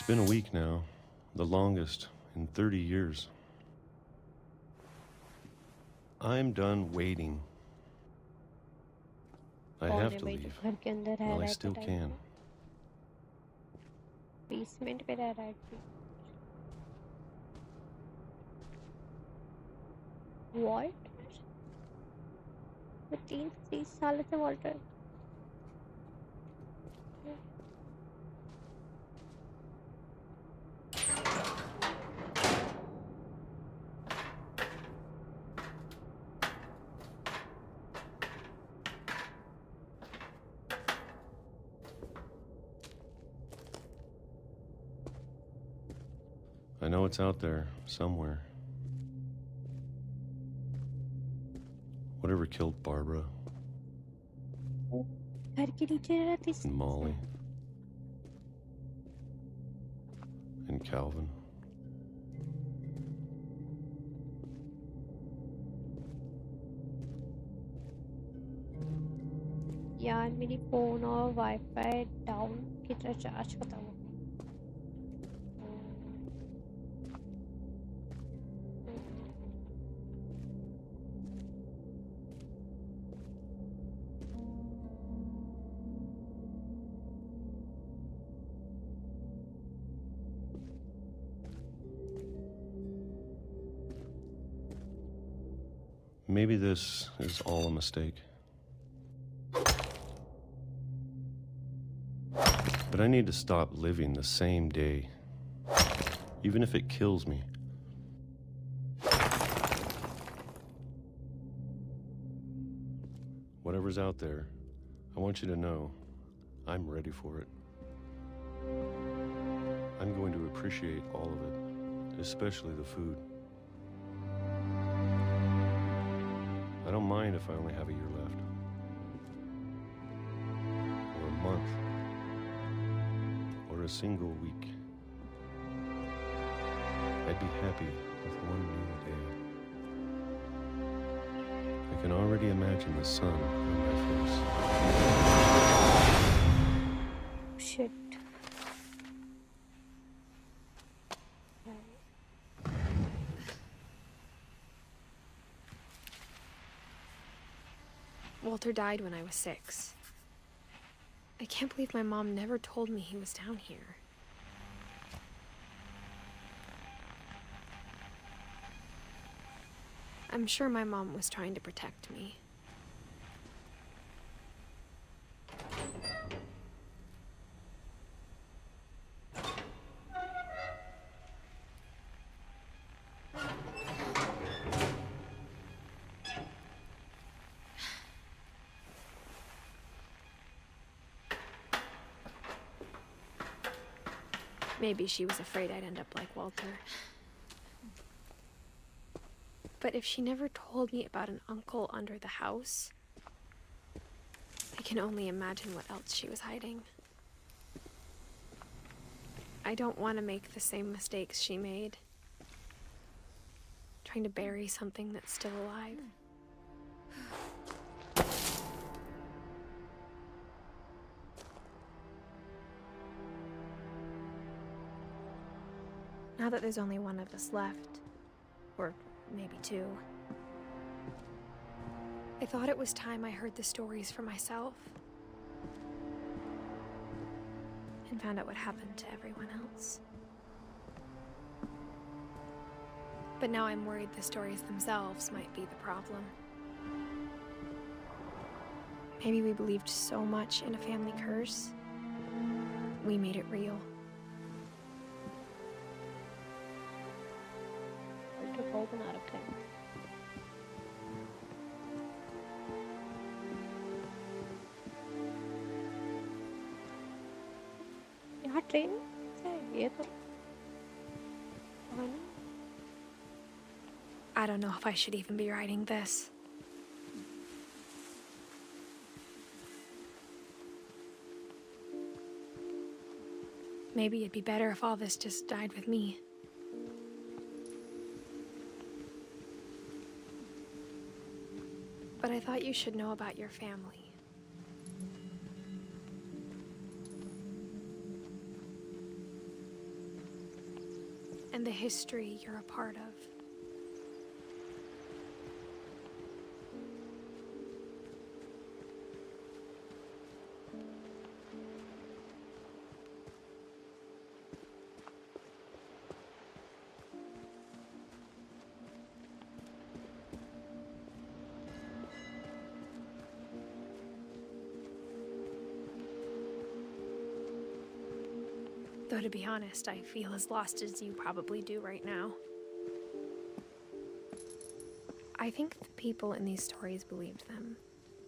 It's been a week now, the longest in 30 years. I'm done waiting. I have to leave. Well, I still can. Basement पे रह रहा है What? 30 साल से Walter I know it's out there, somewhere. Whatever killed Barbara. घर के नीचे रहती And Molly. And Calvin. यार मेरी फोन और वाईफाई डाउन की तरह चार्ज खत्म हो Maybe this is all a mistake. But I need to stop living the same day, even if it kills me. Whatever's out there, I want you to know I'm ready for it. I'm going to appreciate all of it, especially the food. I don't mind if I only have a year left. Or a month. Or a single week. I'd be happy with one new day. I can already imagine the sun on my face. Shit. Walter died when I was 6. I can't believe my mom never told me he was down here. I'm sure my mom was trying to protect me. Maybe she was afraid I'd end up like Walter. But if she never told me about an uncle under the house, I can only imagine what else she was hiding. I don't want to make the same mistakes she made, trying to bury something that's still alive. Now that there's only one of us left, or maybe 2, I thought it was time I heard the stories for myself and found out what happened to everyone else. But now I'm worried the stories themselves might be the problem. Maybe we believed so much in a family curse, we made it real. बना रखा है। यहाँ train है ये तो I don't know if I should even be writing this. Maybe it'd be better if all this just died with me. But I thought you should know about your family. And the history you're a part of. Though to be honest, I feel as lost as you probably do right now. I think the people in these stories believed them,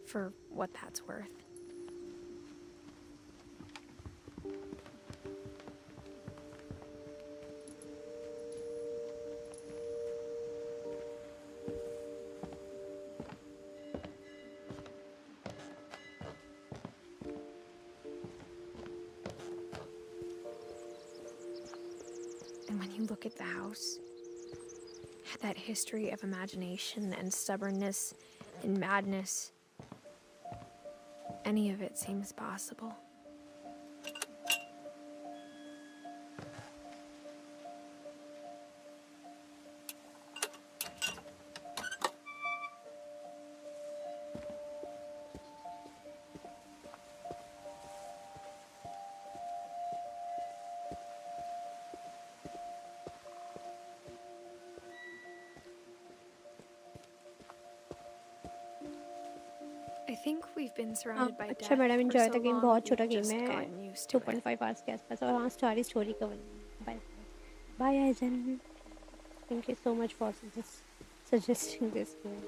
for what that's worth. And when you look at the house, that history of imagination and stubbornness and madness, any of it seems possible. I think we've been surrounded by death अच्छा madam for enjoy so the game long, बहुत छोटा we've game just है gotten used to it. 2.5 hours के आसपास और हाँ सारी story cover bye bye आइजन thank you so much for suggesting this game.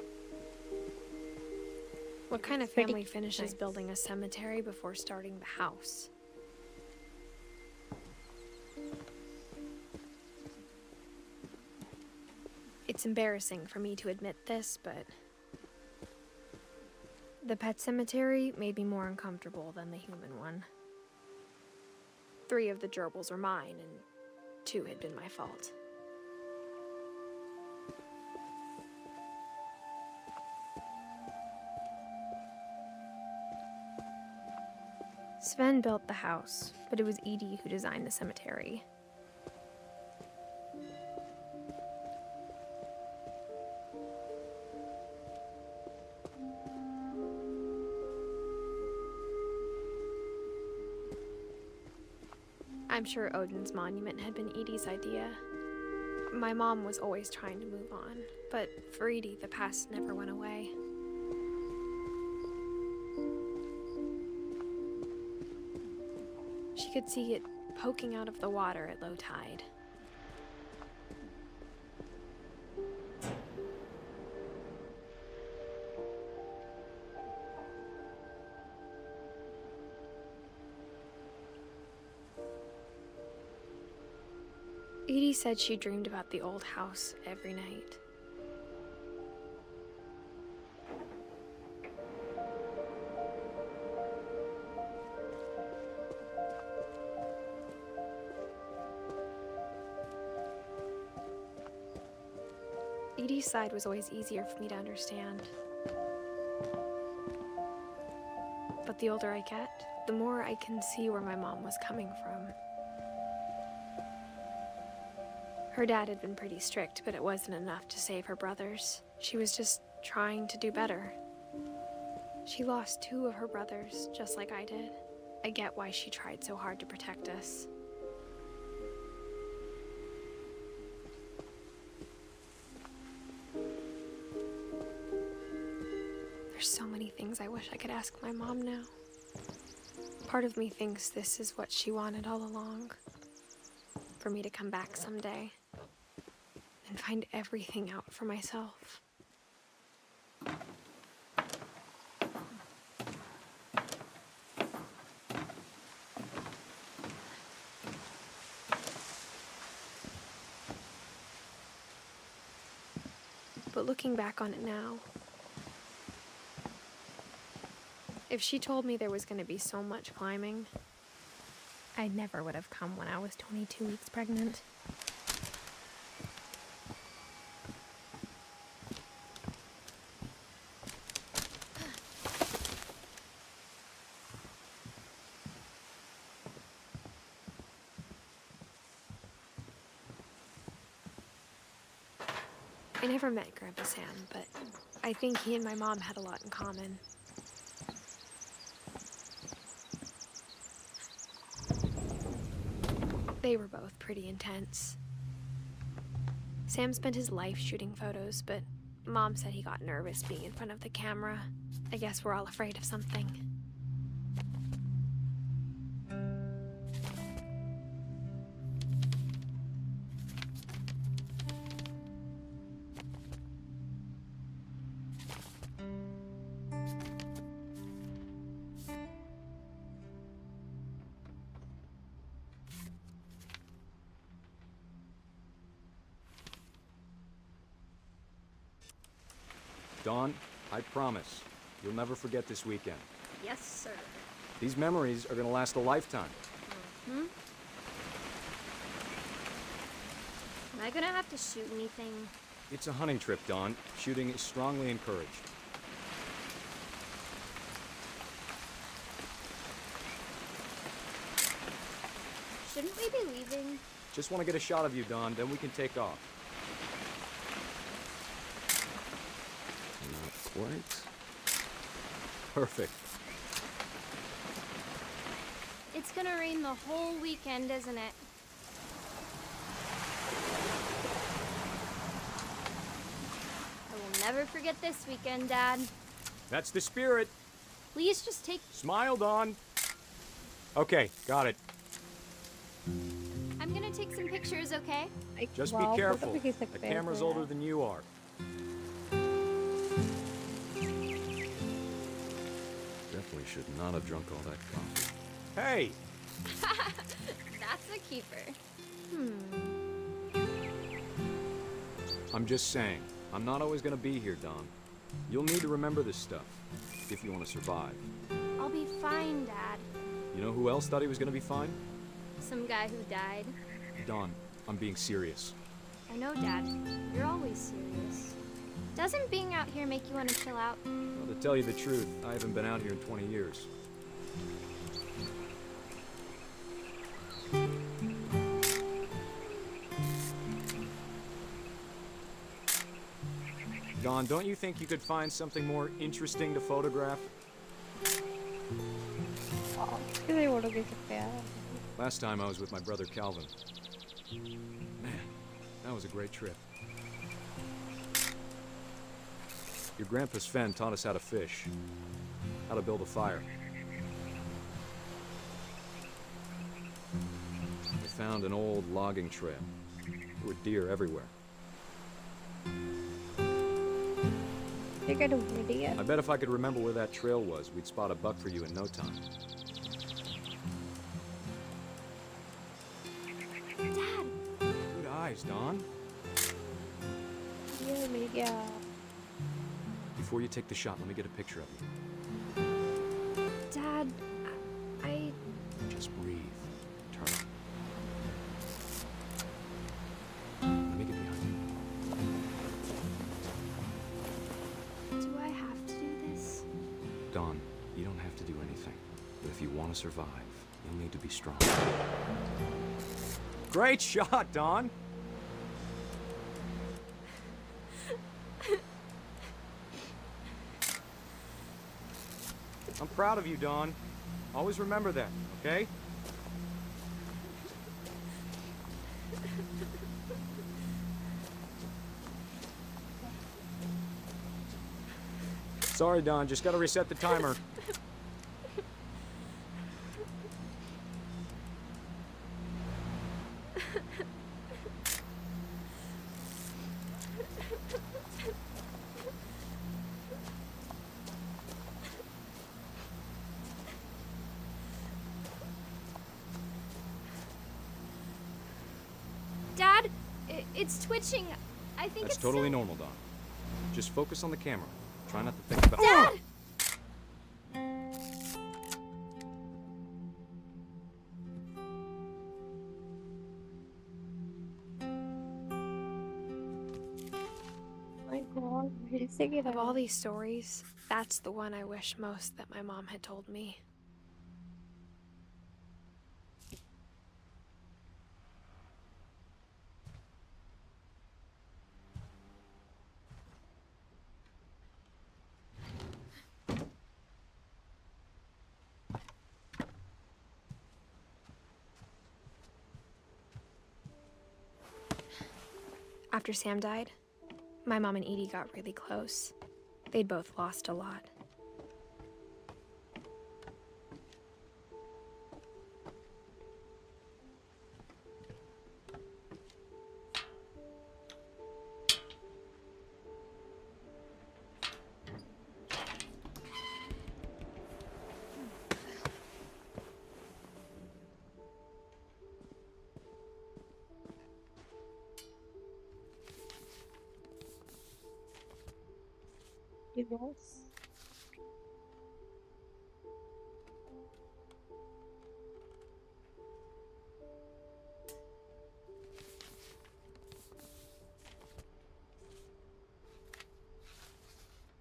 What kind of Pretty family finishes nice. building a cemetery before starting the house? It's embarrassing for me to admit this, but the pet cemetery made me more uncomfortable than the human one. 3 of the gerbils were mine, and 2 had been my fault. Sven built the house, but it was Edie who designed the cemetery. I'm sure Odin's monument had been Edie's idea. My mom was always trying to move on, but for Edie, the past never went away. She could see it poking out of the water at low tide. Edie said she dreamed about the old house every night. Edie's side was always easier for me to understand. But the older I get, the more I can see where my mom was coming from. Her dad had been pretty strict, but it wasn't enough to save her brothers. She was just trying to do better. She lost 2 of her brothers, just like I did. I get why she tried so hard to protect us. There's so many things I wish I could ask my mom now. Part of me thinks this is what she wanted all along. For me to come back someday and find everything out for myself. But looking back on it now, if she told me there was going to be so much climbing, I never would have come when I was 22 weeks pregnant. I never met Grandpa Sam, but I think he and my mom had a lot in common. They were both pretty intense. Sam spent his life shooting photos, but Mom said he got nervous being in front of the camera. I guess we're all afraid of something. Dawn, I promise, you'll never forget this weekend. Yes, sir. These memories are gonna last a lifetime. Hmm? Am I gonna have to shoot anything? It's a hunting trip, Dawn. Shooting is strongly encouraged. Shouldn't we be leaving? Just want to get a shot of you, Dawn, then we can take off. Not quite. Perfect. It's gonna rain the whole weekend, isn't it? I will never forget this weekend, Dad. That's the spirit. Please just take... Smile, Dawn. Okay, got it. I'm gonna take some pictures, okay? Just be careful. The camera's older than you are. Definitely should not have drunk all that coffee. Hey! That's a keeper. I'm just saying, I'm not always gonna be here, Dawn. You'll need to remember this stuff, if you want to survive. I'll be fine, Dad. You know who else thought he was gonna be fine? Some guy who died. Dawn, I'm being serious. I know, Dad. You're always serious. Doesn't being out here make you want to chill out? Well, to tell you the truth, I haven't been out here in 20 years. Dawn, don't you think you could find something more interesting to photograph? किसी photo खींच सकते हैं. Last time I was with my brother Calvin. Man, that was a great trip. Your grandpa Sven taught us how to fish, how to build a fire. We found an old logging trail. There were deer everywhere. You get a video. I bet if I could remember where that trail was, we'd spot a buck for you in no time. Dad! Good eyes, Dawn. ये मिल गया. Before you take the shot, let me get a picture of you. Dad, I... Just breathe. Turn up. Let me get behind you. Do I have to do this? Dawn, you don't have to do anything. But if you want to survive, you'll need to be strong. Great shot, Dawn! I'm proud of you, Dawn. Always remember that, okay? Sorry, Dawn. Just gotta reset the timer. Dad, it's twitching. I think That's it's totally so... normal, Dawn. Just focus on the camera. Try not to think about... Dad! My God, कैसे गिरा? Of all these stories, that's the one I wish most that my mom had told me. After Sam died, my mom and Edie got really close. They'd both lost a lot. Divorce.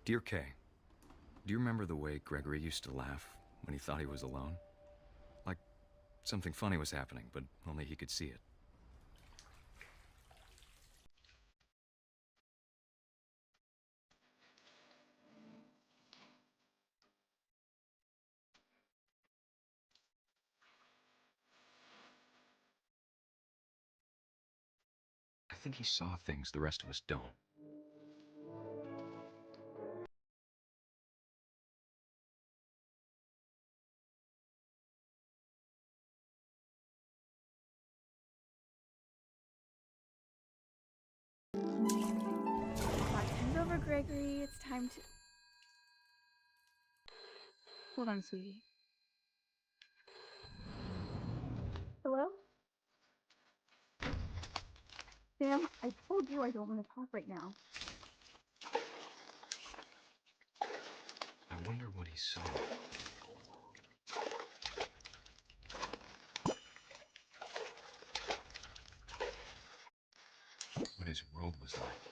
Dear Kay, do you remember the way Gregory used to laugh when he thought he was alone? Like something funny was happening, but only he could see it. I think he saw things the rest of us don't. Bartender's over, Gregory. It's time to... Hold on, sweetie. Hello? Sam, I told you I don't want to talk right now. I wonder what he saw. his world was like.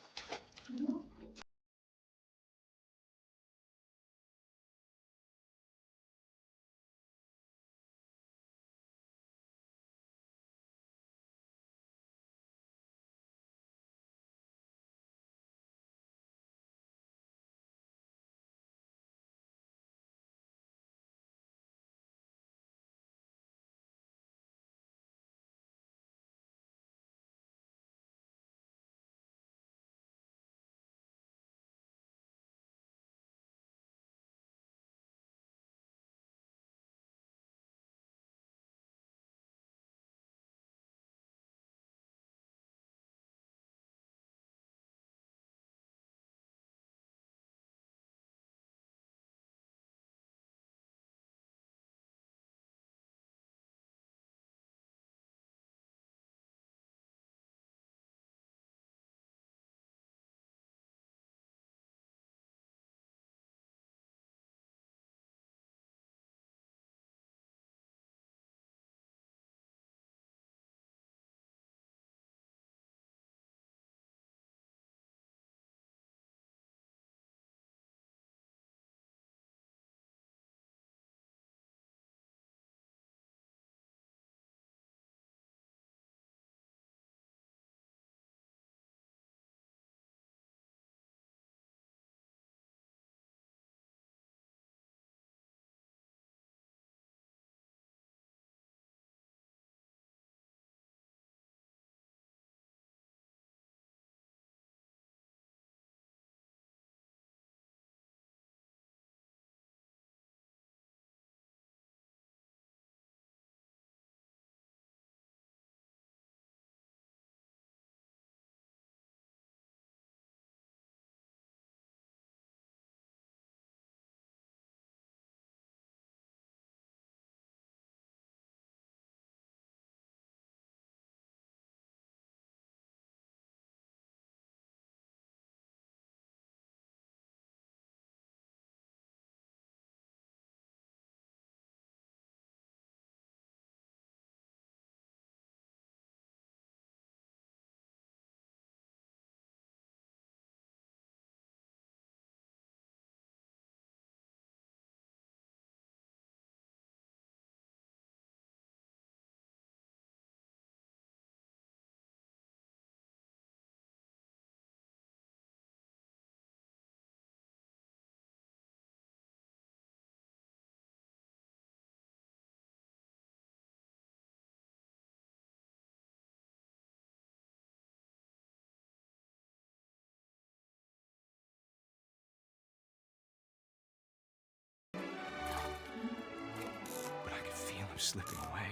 But I could feel him slipping away.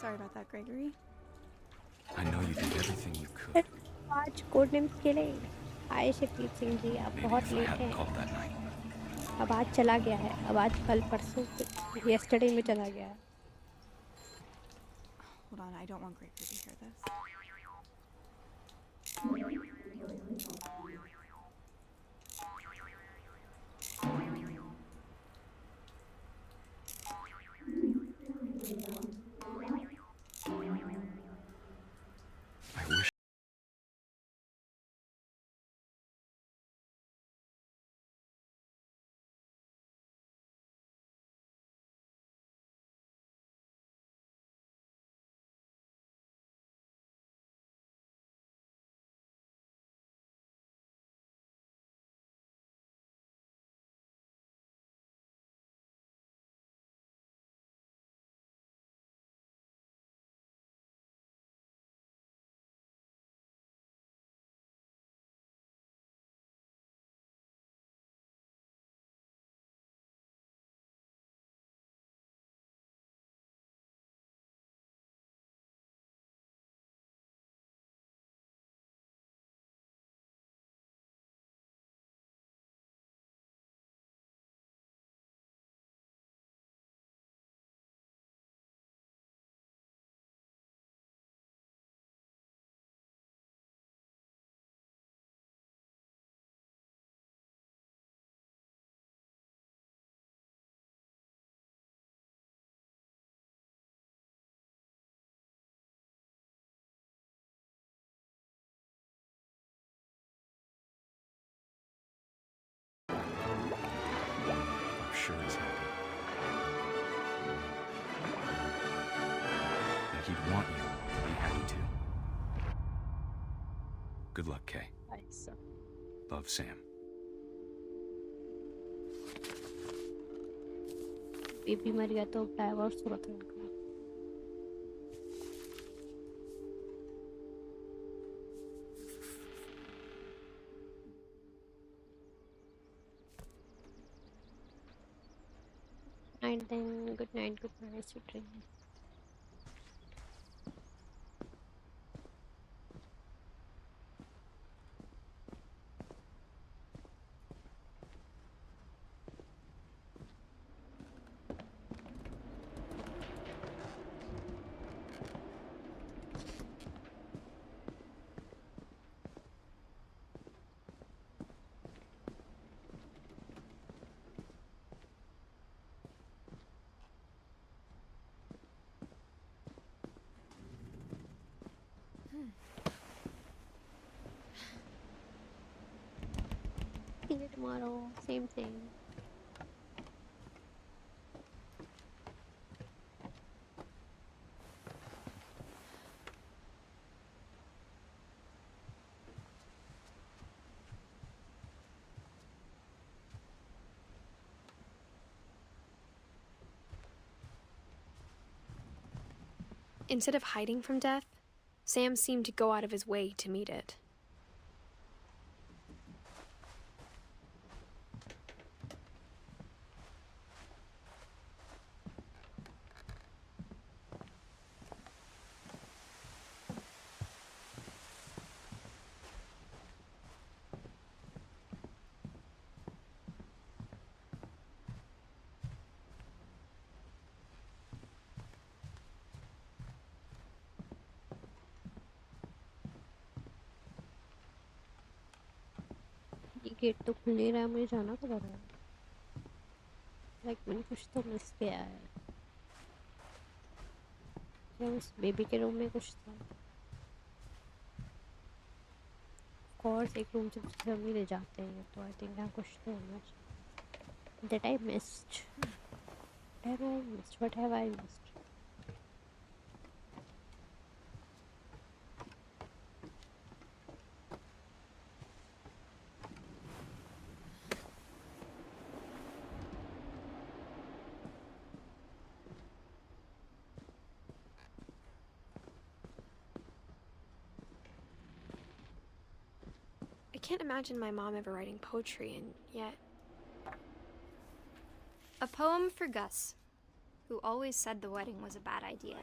Sorry about that, Gregory. I know you did everything you could. आज कोडनेम्स खेले आए शिवजीत सिंह जी आप Maybe बहुत if I late hadn't हैं called that night. अब आज चला गया है अब आज कल परसों yesterday में चला गया है Hold on, I don't want Gregory to hear this. I'm happy to. Good luck, Kay. ऐसा Love, Sam. बेबी मर गया तो डाइवोर्स हो रहा था night then, good night, sweet dreams. See you tomorrow, same thing. Instead of hiding from death, Sam seemed to go out of his way to meet it. ये gate तो खुल नहीं रहा है मुझे जाना पड़ रहा है लाइक मैंने कुछ तो मिस किया है क्या उस बेबी के रूम में कुछ था कोर्स एक रूम से दूसरे रूम में ले जाते हैं तो आई थिंक यहाँ कुछ तो होना चाहिए that I missed what have I missed I can't imagine my mom ever writing poetry, and yet... A poem for Gus, who always said the wedding was a bad idea.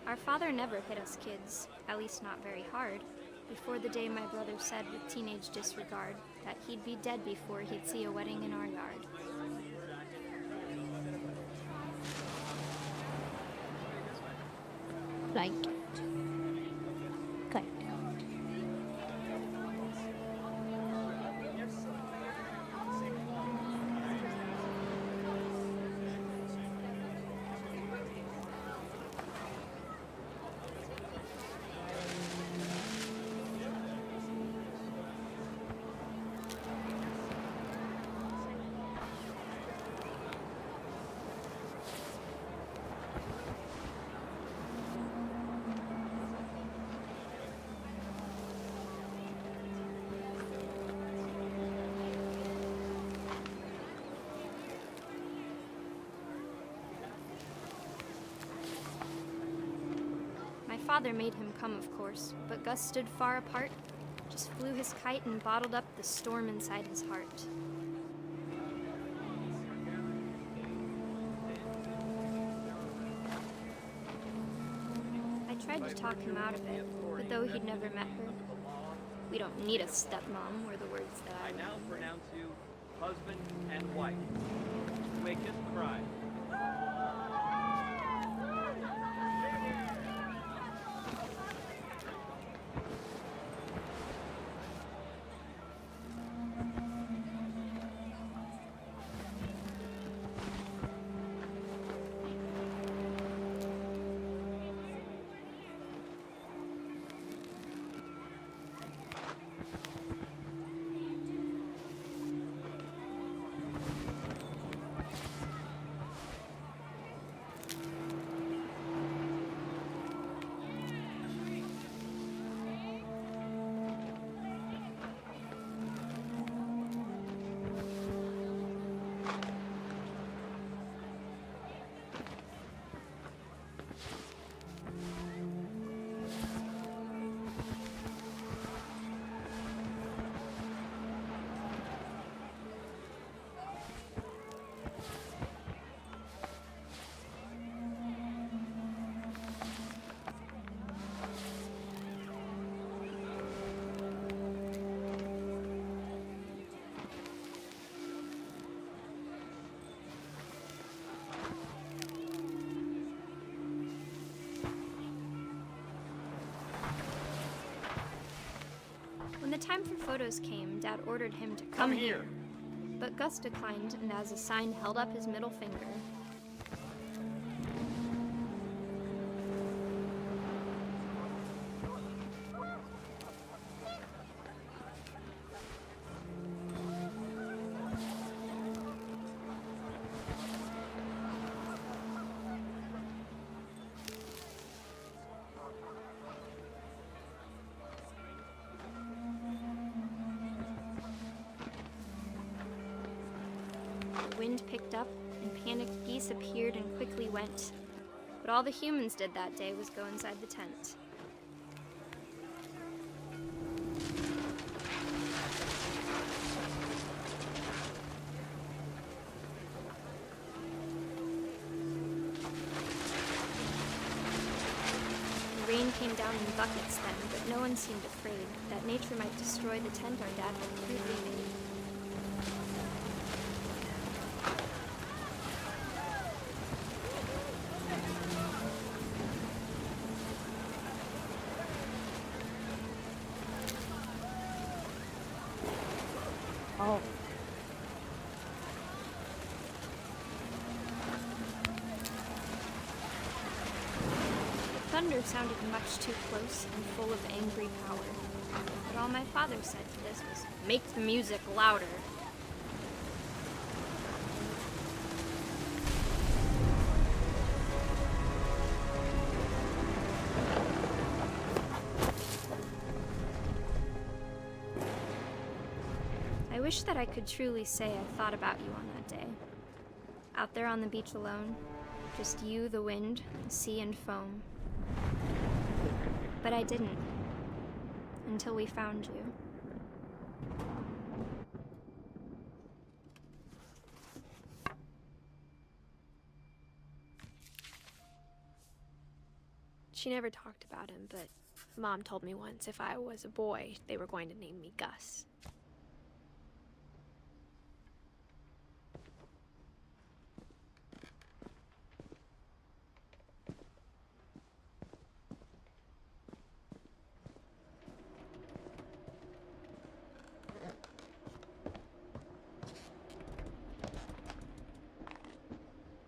Our father never hit us kids, at least not very hard, before the day my brother said with teenage disregard that he'd be dead before he'd see a wedding in our yard. Blanket. Kite. My father made him come, of course, but Gus stood far apart, just flew his kite and bottled up the storm inside his heart. I tried to talk him out of it, but though he'd never met her, we don't need a stepmom, were the words that I now pronounce you husband and wife. You may kiss the bride. the time for photos came, Dad ordered him to come here. But Gus declined, and as a sign held up his middle finger. The wind picked up, and panicked geese appeared and quickly went. But all the humans did that day was go inside the tent. The rain came down in buckets then, but no one seemed afraid that nature might destroy the tent our dad had crudely made. Oh. The thunder sounded much too close and full of angry power. But all my father said to this was, "Make the music louder." I wish that I could truly say I thought about you on that day. Out there on the beach alone, just you, the wind, the sea, and foam. But I didn't. Until we found you. She never talked about him, but Mom told me once if I was a boy, they were going to name me Gus.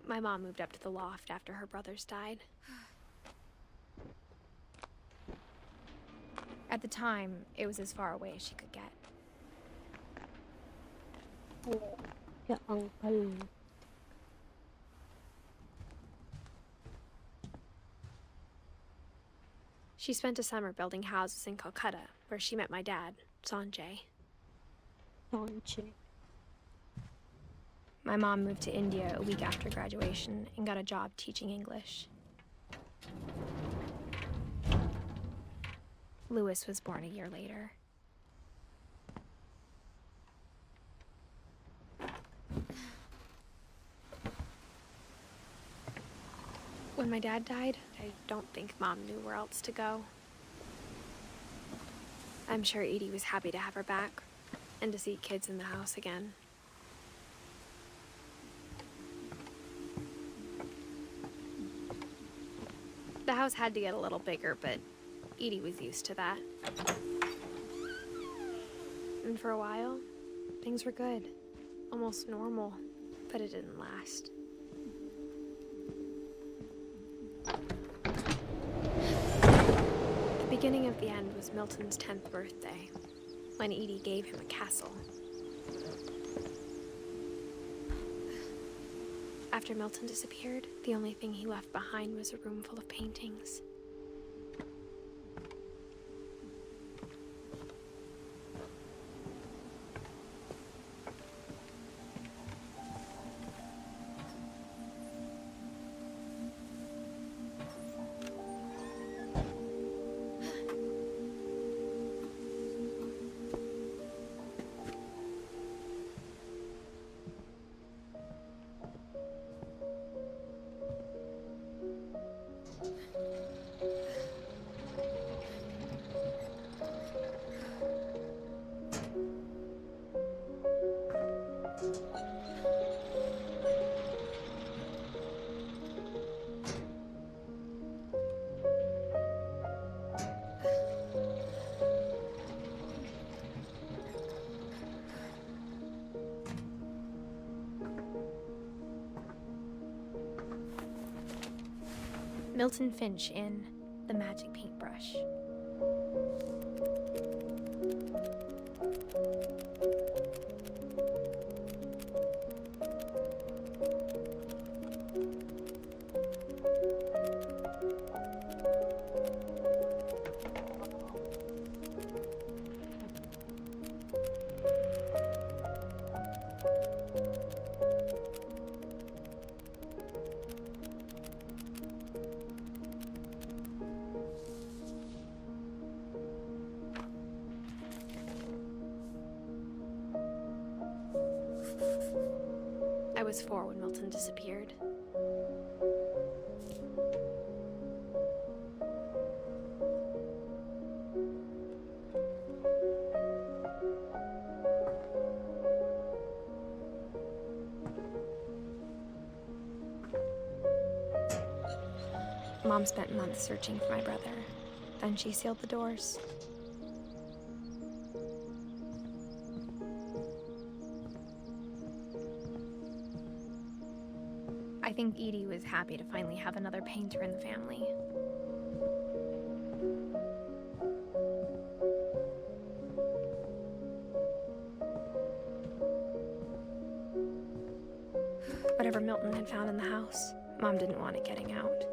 My mom moved up to the loft after her brothers died. At the time, it was as far away as she could get. Your uncle. She spent a summer building houses in Calcutta, where she met my dad, Sanjay. Sanjay. My mom moved to India a week after graduation and got a job teaching English. Louis was born a year later. When my dad died, I don't think Mom knew where else to go. I'm sure Edie was happy to have her back and to see kids in the house again. The house had to get a little bigger, but Edie was used to that. And for a while, things were good. Almost normal, but it didn't last. The beginning of the end was Milton's 10th birthday, when Edie gave him a castle. After Milton disappeared, the only thing he left behind was a room full of paintings. Milton Finch in The Magic Paintbrush. I was 4 when Milton disappeared. Mom spent months searching for my brother. Then she sealed the doors. I think Edie was happy to finally have another painter in the family. Whatever Milton had found in the house, Mom didn't want it getting out.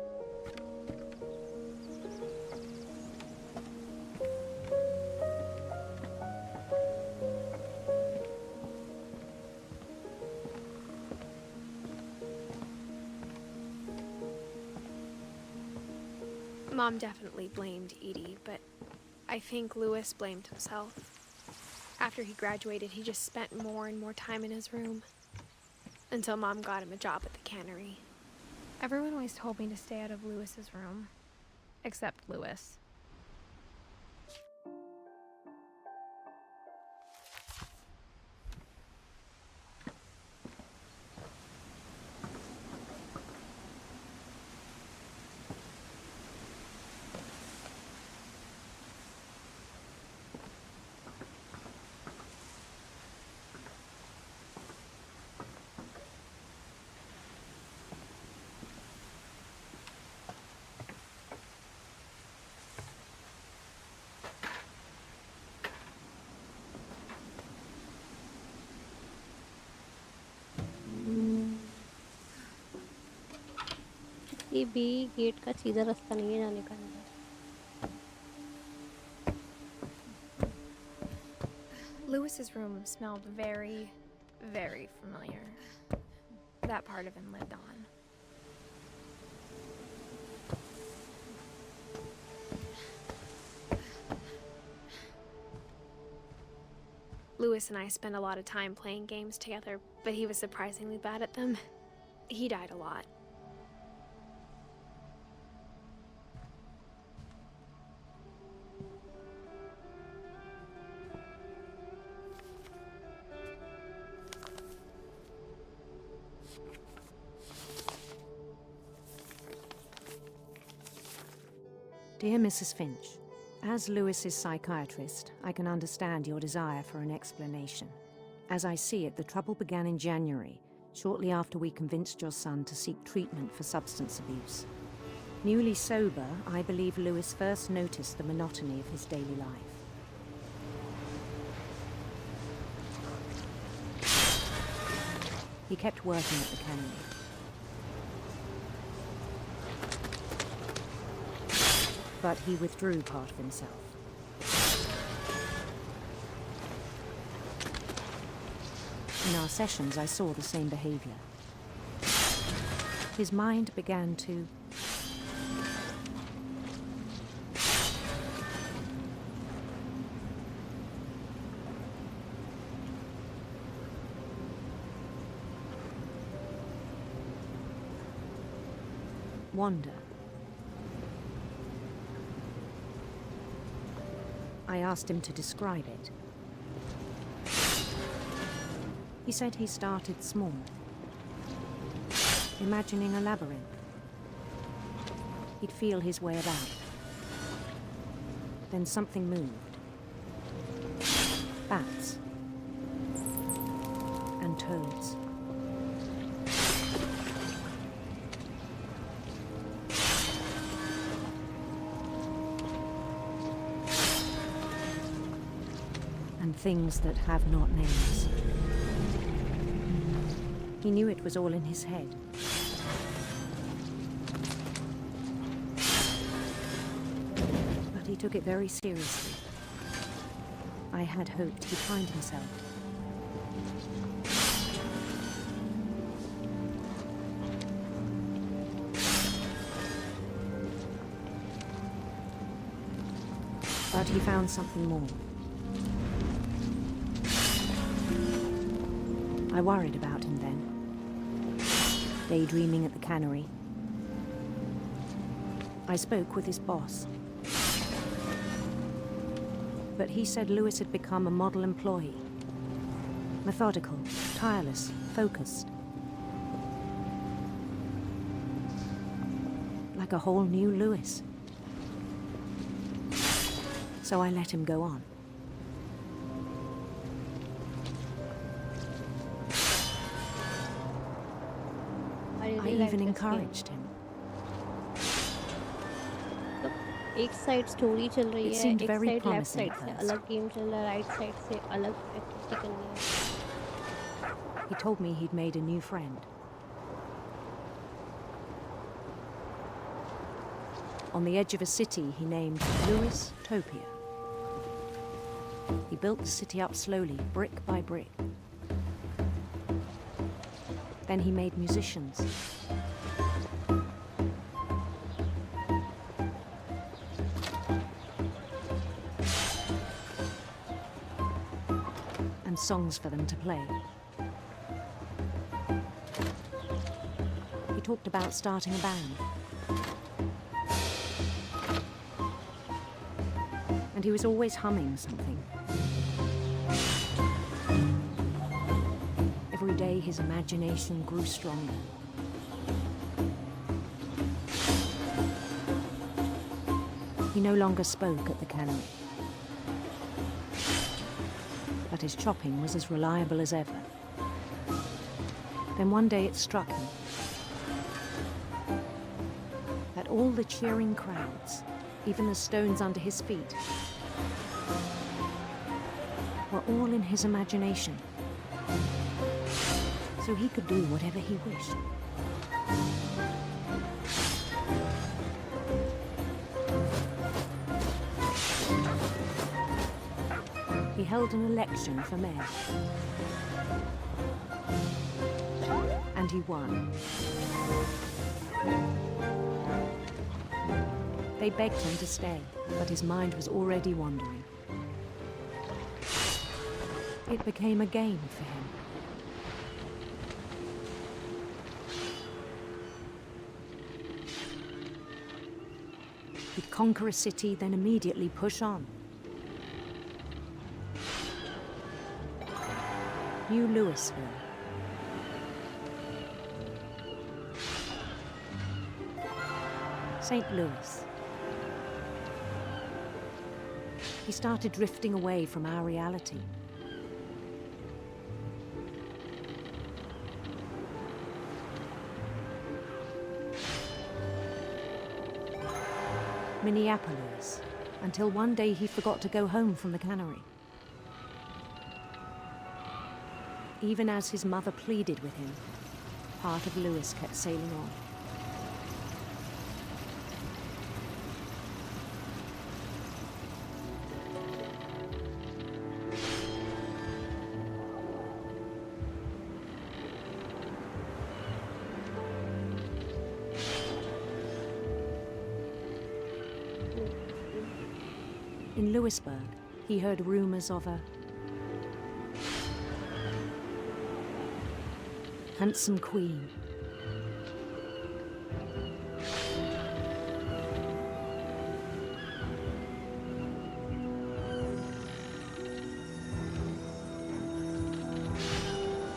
Mom definitely blamed Edie, but I think Louis blamed himself. After he graduated, he just spent more and more time in his room, until Mom got him a job at the cannery. Everyone always told me to stay out of Louis's room, except Louis. ये भी gate का सीधा रास्ता नहीं है जाने का अंदर। Louis's room smelled very, very familiar. That part of him lived on. Louis and I spent a lot of time playing games together, but he was surprisingly bad at them. He died a lot. Dear Mrs. Finch, as Louis's psychiatrist, I can understand your desire for an explanation. As I see it, the trouble began in January, shortly after we convinced your son to seek treatment for substance abuse. Newly sober, I believe Louis first noticed the monotony of his daily life. He kept working at the cannery. But he withdrew part of himself. In our sessions, I saw the same behavior. His mind began to wander. I asked him to describe it. He said he started small, imagining a labyrinth. He'd feel his way about. Then something moved. Bats. And toads. and things that have not names. He knew it was all in his head. But he took it very seriously. I had hoped he'd find himself. But he found something more. I worried about him then, daydreaming at the cannery. I spoke with his boss. But he said Lewis had become a model employee. Methodical, tireless, focused. Like a whole new Lewis. So I let him go on. I even encouraged him. एक side story चल रही है, एक side left promising side से at अलग game चल रहा है, राइट साइड से अलग एक्टिविटी करनी है. He told me he'd made a new friend. On the edge of a city he named Lewis Topia. He built the city up slowly, brick by brick. Then he made musicians. And songs for them to play. He talked about starting a band. And he was always humming something. Every day his imagination grew stronger. He no longer spoke at the cannery. But his chopping was as reliable as ever. Then one day it struck him that all the cheering crowds, even the stones under his feet, were all in his imagination. So he could do whatever he wished. He held an election for mayor. And he won. They begged him to stay, but his mind was already wandering. It became a game for him. He'd conquer a city, then immediately push on. New Louisville. St. Louis. He started drifting away from our reality. Minneapolis, until one day he forgot to go home from the cannery. Even as his mother pleaded with him, part of Lewis kept sailing on. In Lewisburg, he heard rumors of a handsome queen.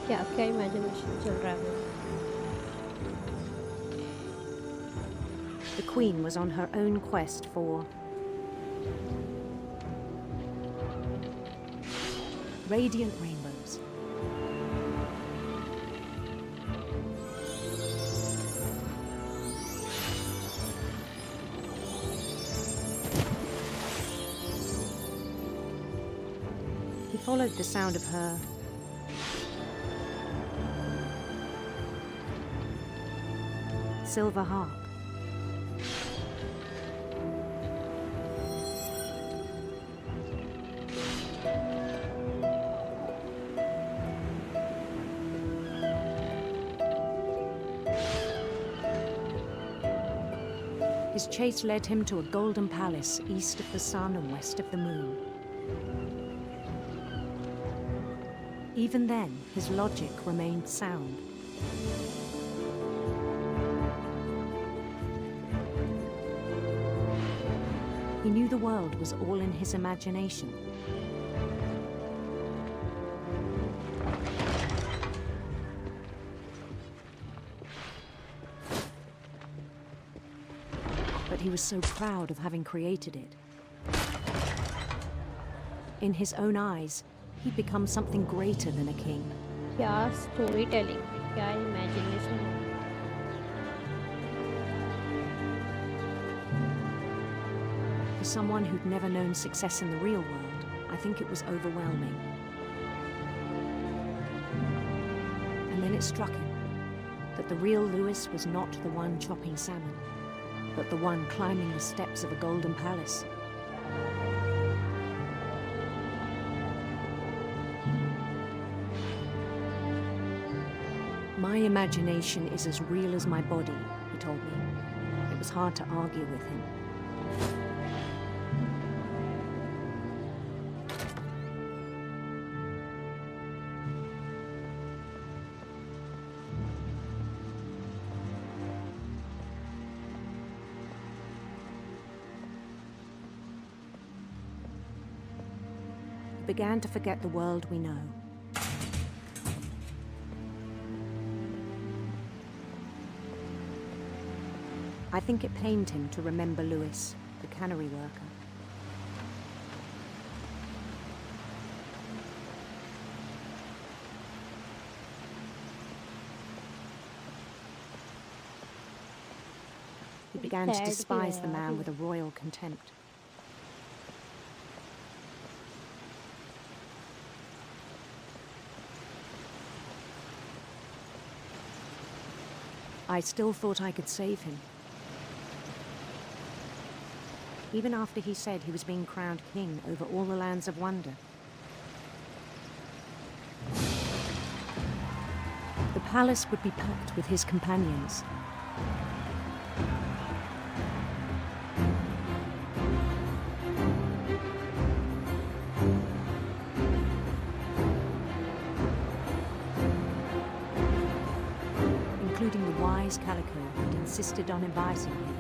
क्या imagination चल रहा है? The queen was on her own quest for radiant rainbows. He followed the sound of her silver harp. His chase led him to a golden palace east of the sun and west of the moon. Even then, his logic remained sound. He knew the world was all in his imagination. But he was so proud of having created it. In his own eyes, he'd become something greater than a king. क्या storytelling, क्या imagination. For someone who'd never known success in the real world, I think it was overwhelming. And then it struck him that the real Lewis was not the one chopping salmon, but the one climbing the steps of a golden palace. My imagination is as real as my body, he told me. It was hard to argue with him. He began to forget the world we know. I think it pained him to remember Lewis, the cannery worker. He began to despise the man with a royal contempt. I still thought I could save him. Even after he said he was being crowned king over all the lands of wonder. The palace would be packed with his companions. Including the wise Calico who'd insisted on inviting him.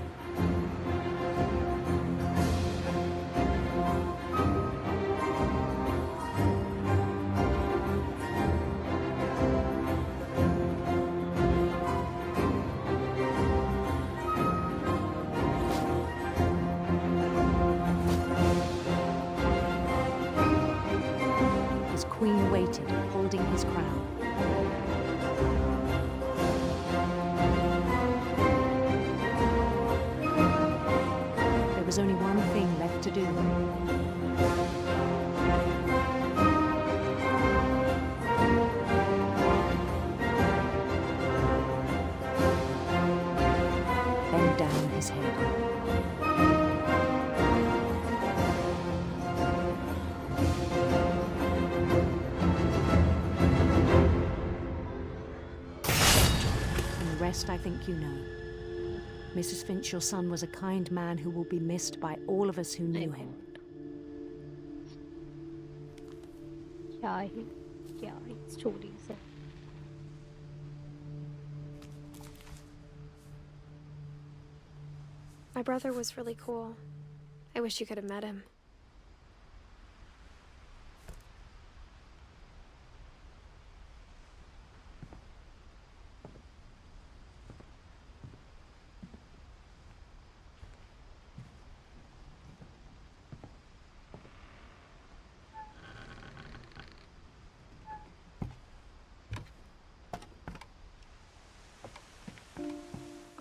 His queen waited, holding his crown. There was only one thing left to do. Bend down his head. And the rest I think you know. Mrs. Finch, your son was a kind man who will be missed by all of us who knew him. क्या ही stories है. My brother was really cool. I wish you could have met him.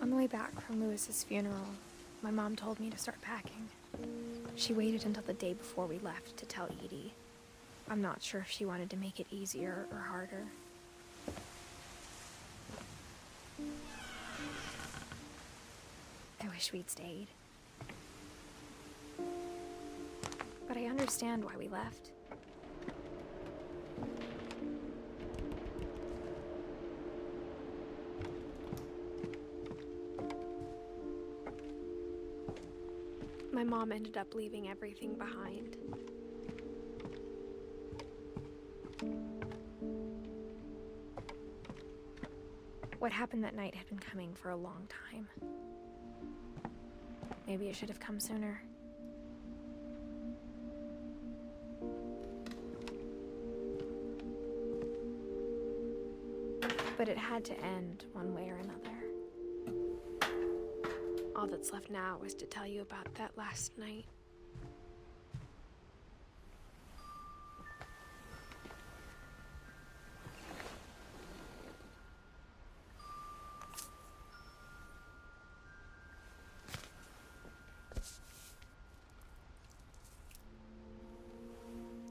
On the way back from Lewis's funeral, my mom told me to start packing. She waited until the day before we left to tell Edie. I'm not sure if she wanted to make it easier or harder. I wish we'd stayed. But I understand why we left. My mom ended up leaving everything behind. What happened that night had been coming for a long time. Maybe it should have come sooner. But it had to end one way or another. All that's left now is to tell you about that last night.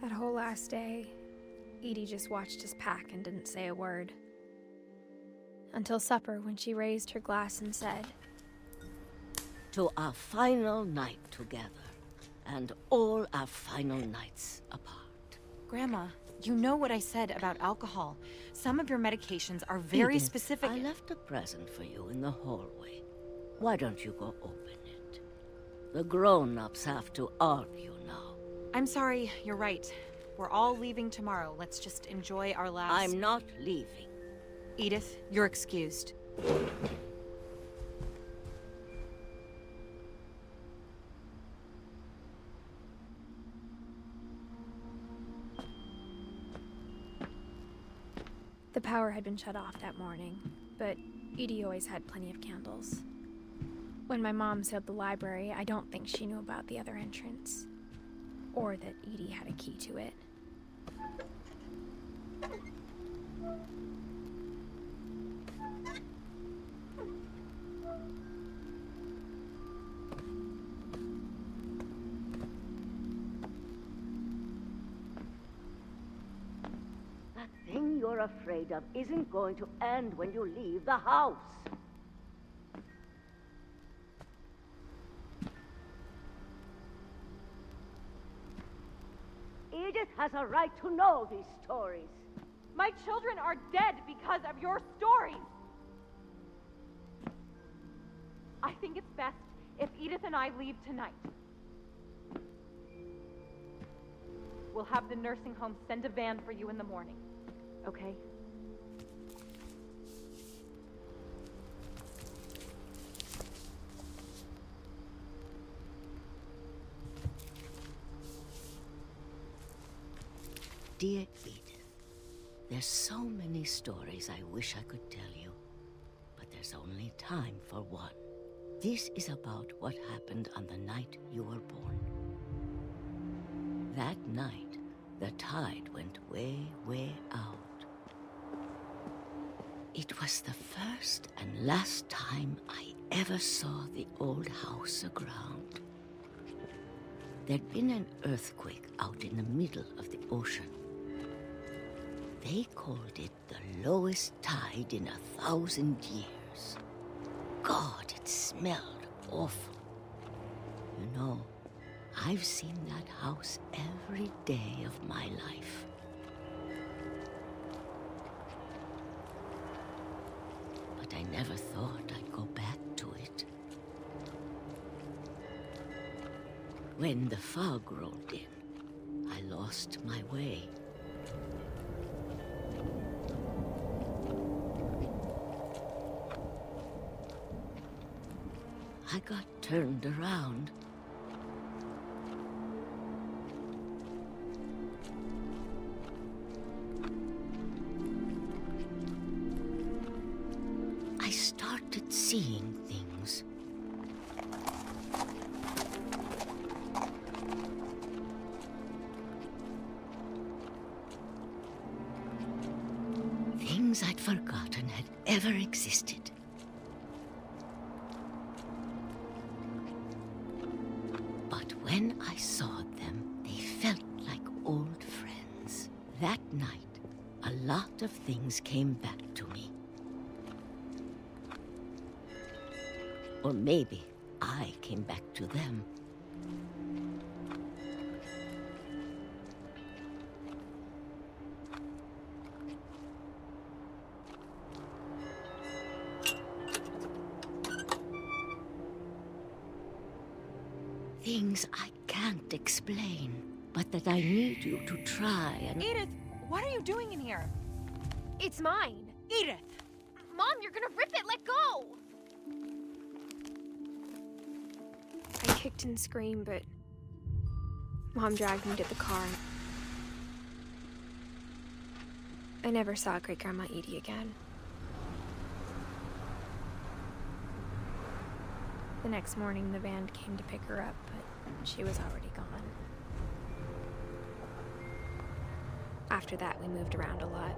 That whole last day, Edie just watched us pack and didn't say a word. Until supper, when she raised her glass and said, "To our final night together, and all our final nights apart." Grandma, you know what I said about alcohol. Some of your medications are very Edith, specific. I left a present for you in the hallway. Why don't you go open it? The grown-ups have to argue now. I'm sorry, you're right. We're all leaving tomorrow. Let's just enjoy our last... I'm not leaving. Edith, you're excused. The power had been shut off that morning, but Edie always had plenty of candles. When my mom sealed the library, I don't think she knew about the other entrance, or that Edie had a key to it. That thing you're afraid of isn't going to end when you leave the house. Edith has a right to know these stories. My children are dead because of your stories. I think it's best if Edith and I leave tonight. We'll have the nursing home send a van for you in the morning, okay? Dear Edith, there's so many stories I wish I could tell you, but there's only time for one. This is about what happened on the night you were born. That night, the tide went way, way out. It was the first and last time I ever saw the old house aground. There'd been an earthquake out in the middle of the ocean. They called it the lowest tide in 1,000 years. God, it smelled awful. You know, I've seen that house every day of my life. But I never thought I'd go back to it. When the fog rolled in, I lost my way. I got turned around. I started seeing things. Things I'd forgotten had ever existed. But when I saw them, they felt like old friends. lot of things came back to me. Or maybe I came back to them. Things I can't explain, but that I need you to try and... Edith, what are you doing in here? It's mine. Edith! Mom, you're gonna rip it! Let go! I kicked and screamed, but Mom dragged me to the car. I never saw Great-Grandma Edie again. The next morning, the van came to pick her up, but she was already gone. After that, we moved around a lot.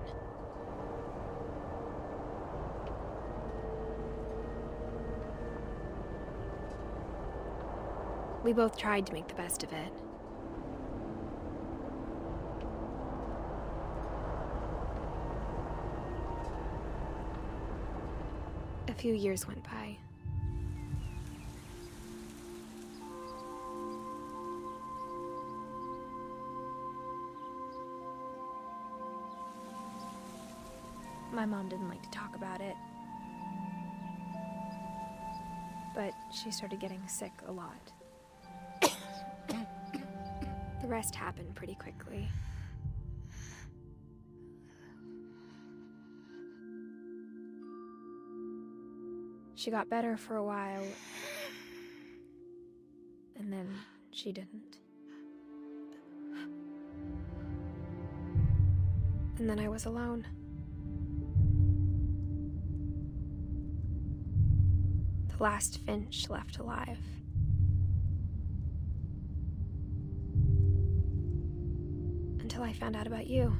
We both tried to make the best of it. A few years went by. My mom didn't like to talk about it, but she started getting sick a lot. The rest happened pretty quickly. She got better for a while, and then she didn't. And then I was alone. The last Finch left alive. Until I found out about you.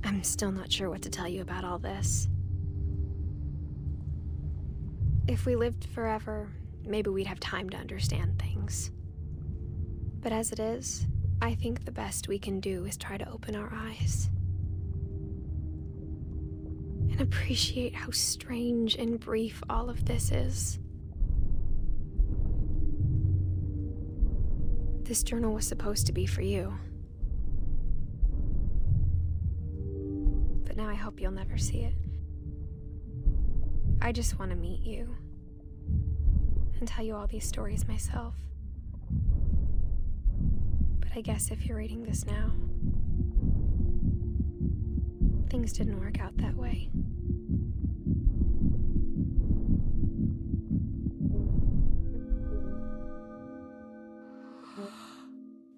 I'm still not sure what to tell you about all this. If we lived forever, maybe we'd have time to understand things. But as it is, I think the best we can do is try to open our eyes. And appreciate how strange and brief all of this is. This journal was supposed to be for you. But now I hope you'll never see it. I just want to meet you and tell you all these stories myself. But I guess if you're reading this now, things didn't work out that way.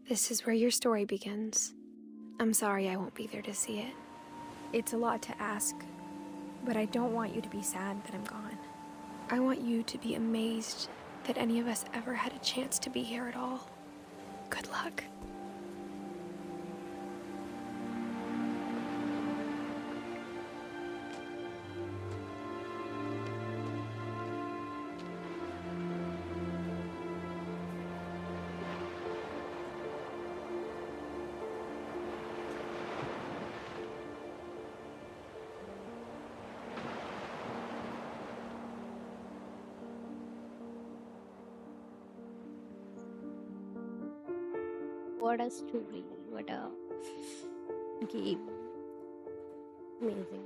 This is where your story begins. I'm sorry I won't be there to see it. It's a lot to ask, but I don't want you to be sad that I'm gone. I want you to be amazed that any of us ever had a chance to be here at all. Good luck. What a story. What a game. Amazing.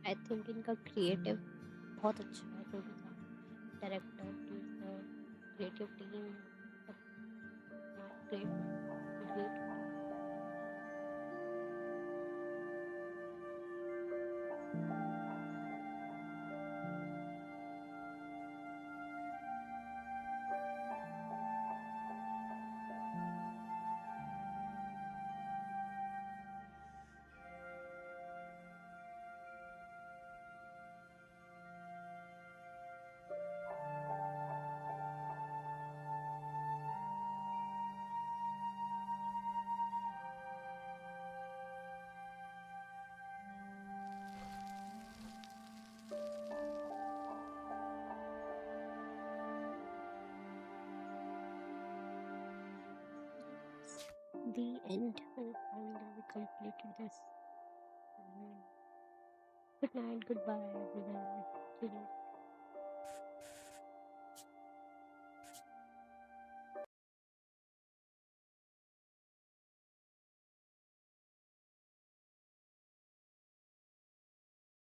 I think इनका creative बहुत अच्छा है, जो भी था, director, producer, creative team, great great. The end. Oh, finally we completed this. Good night, goodbye, everyone. See you.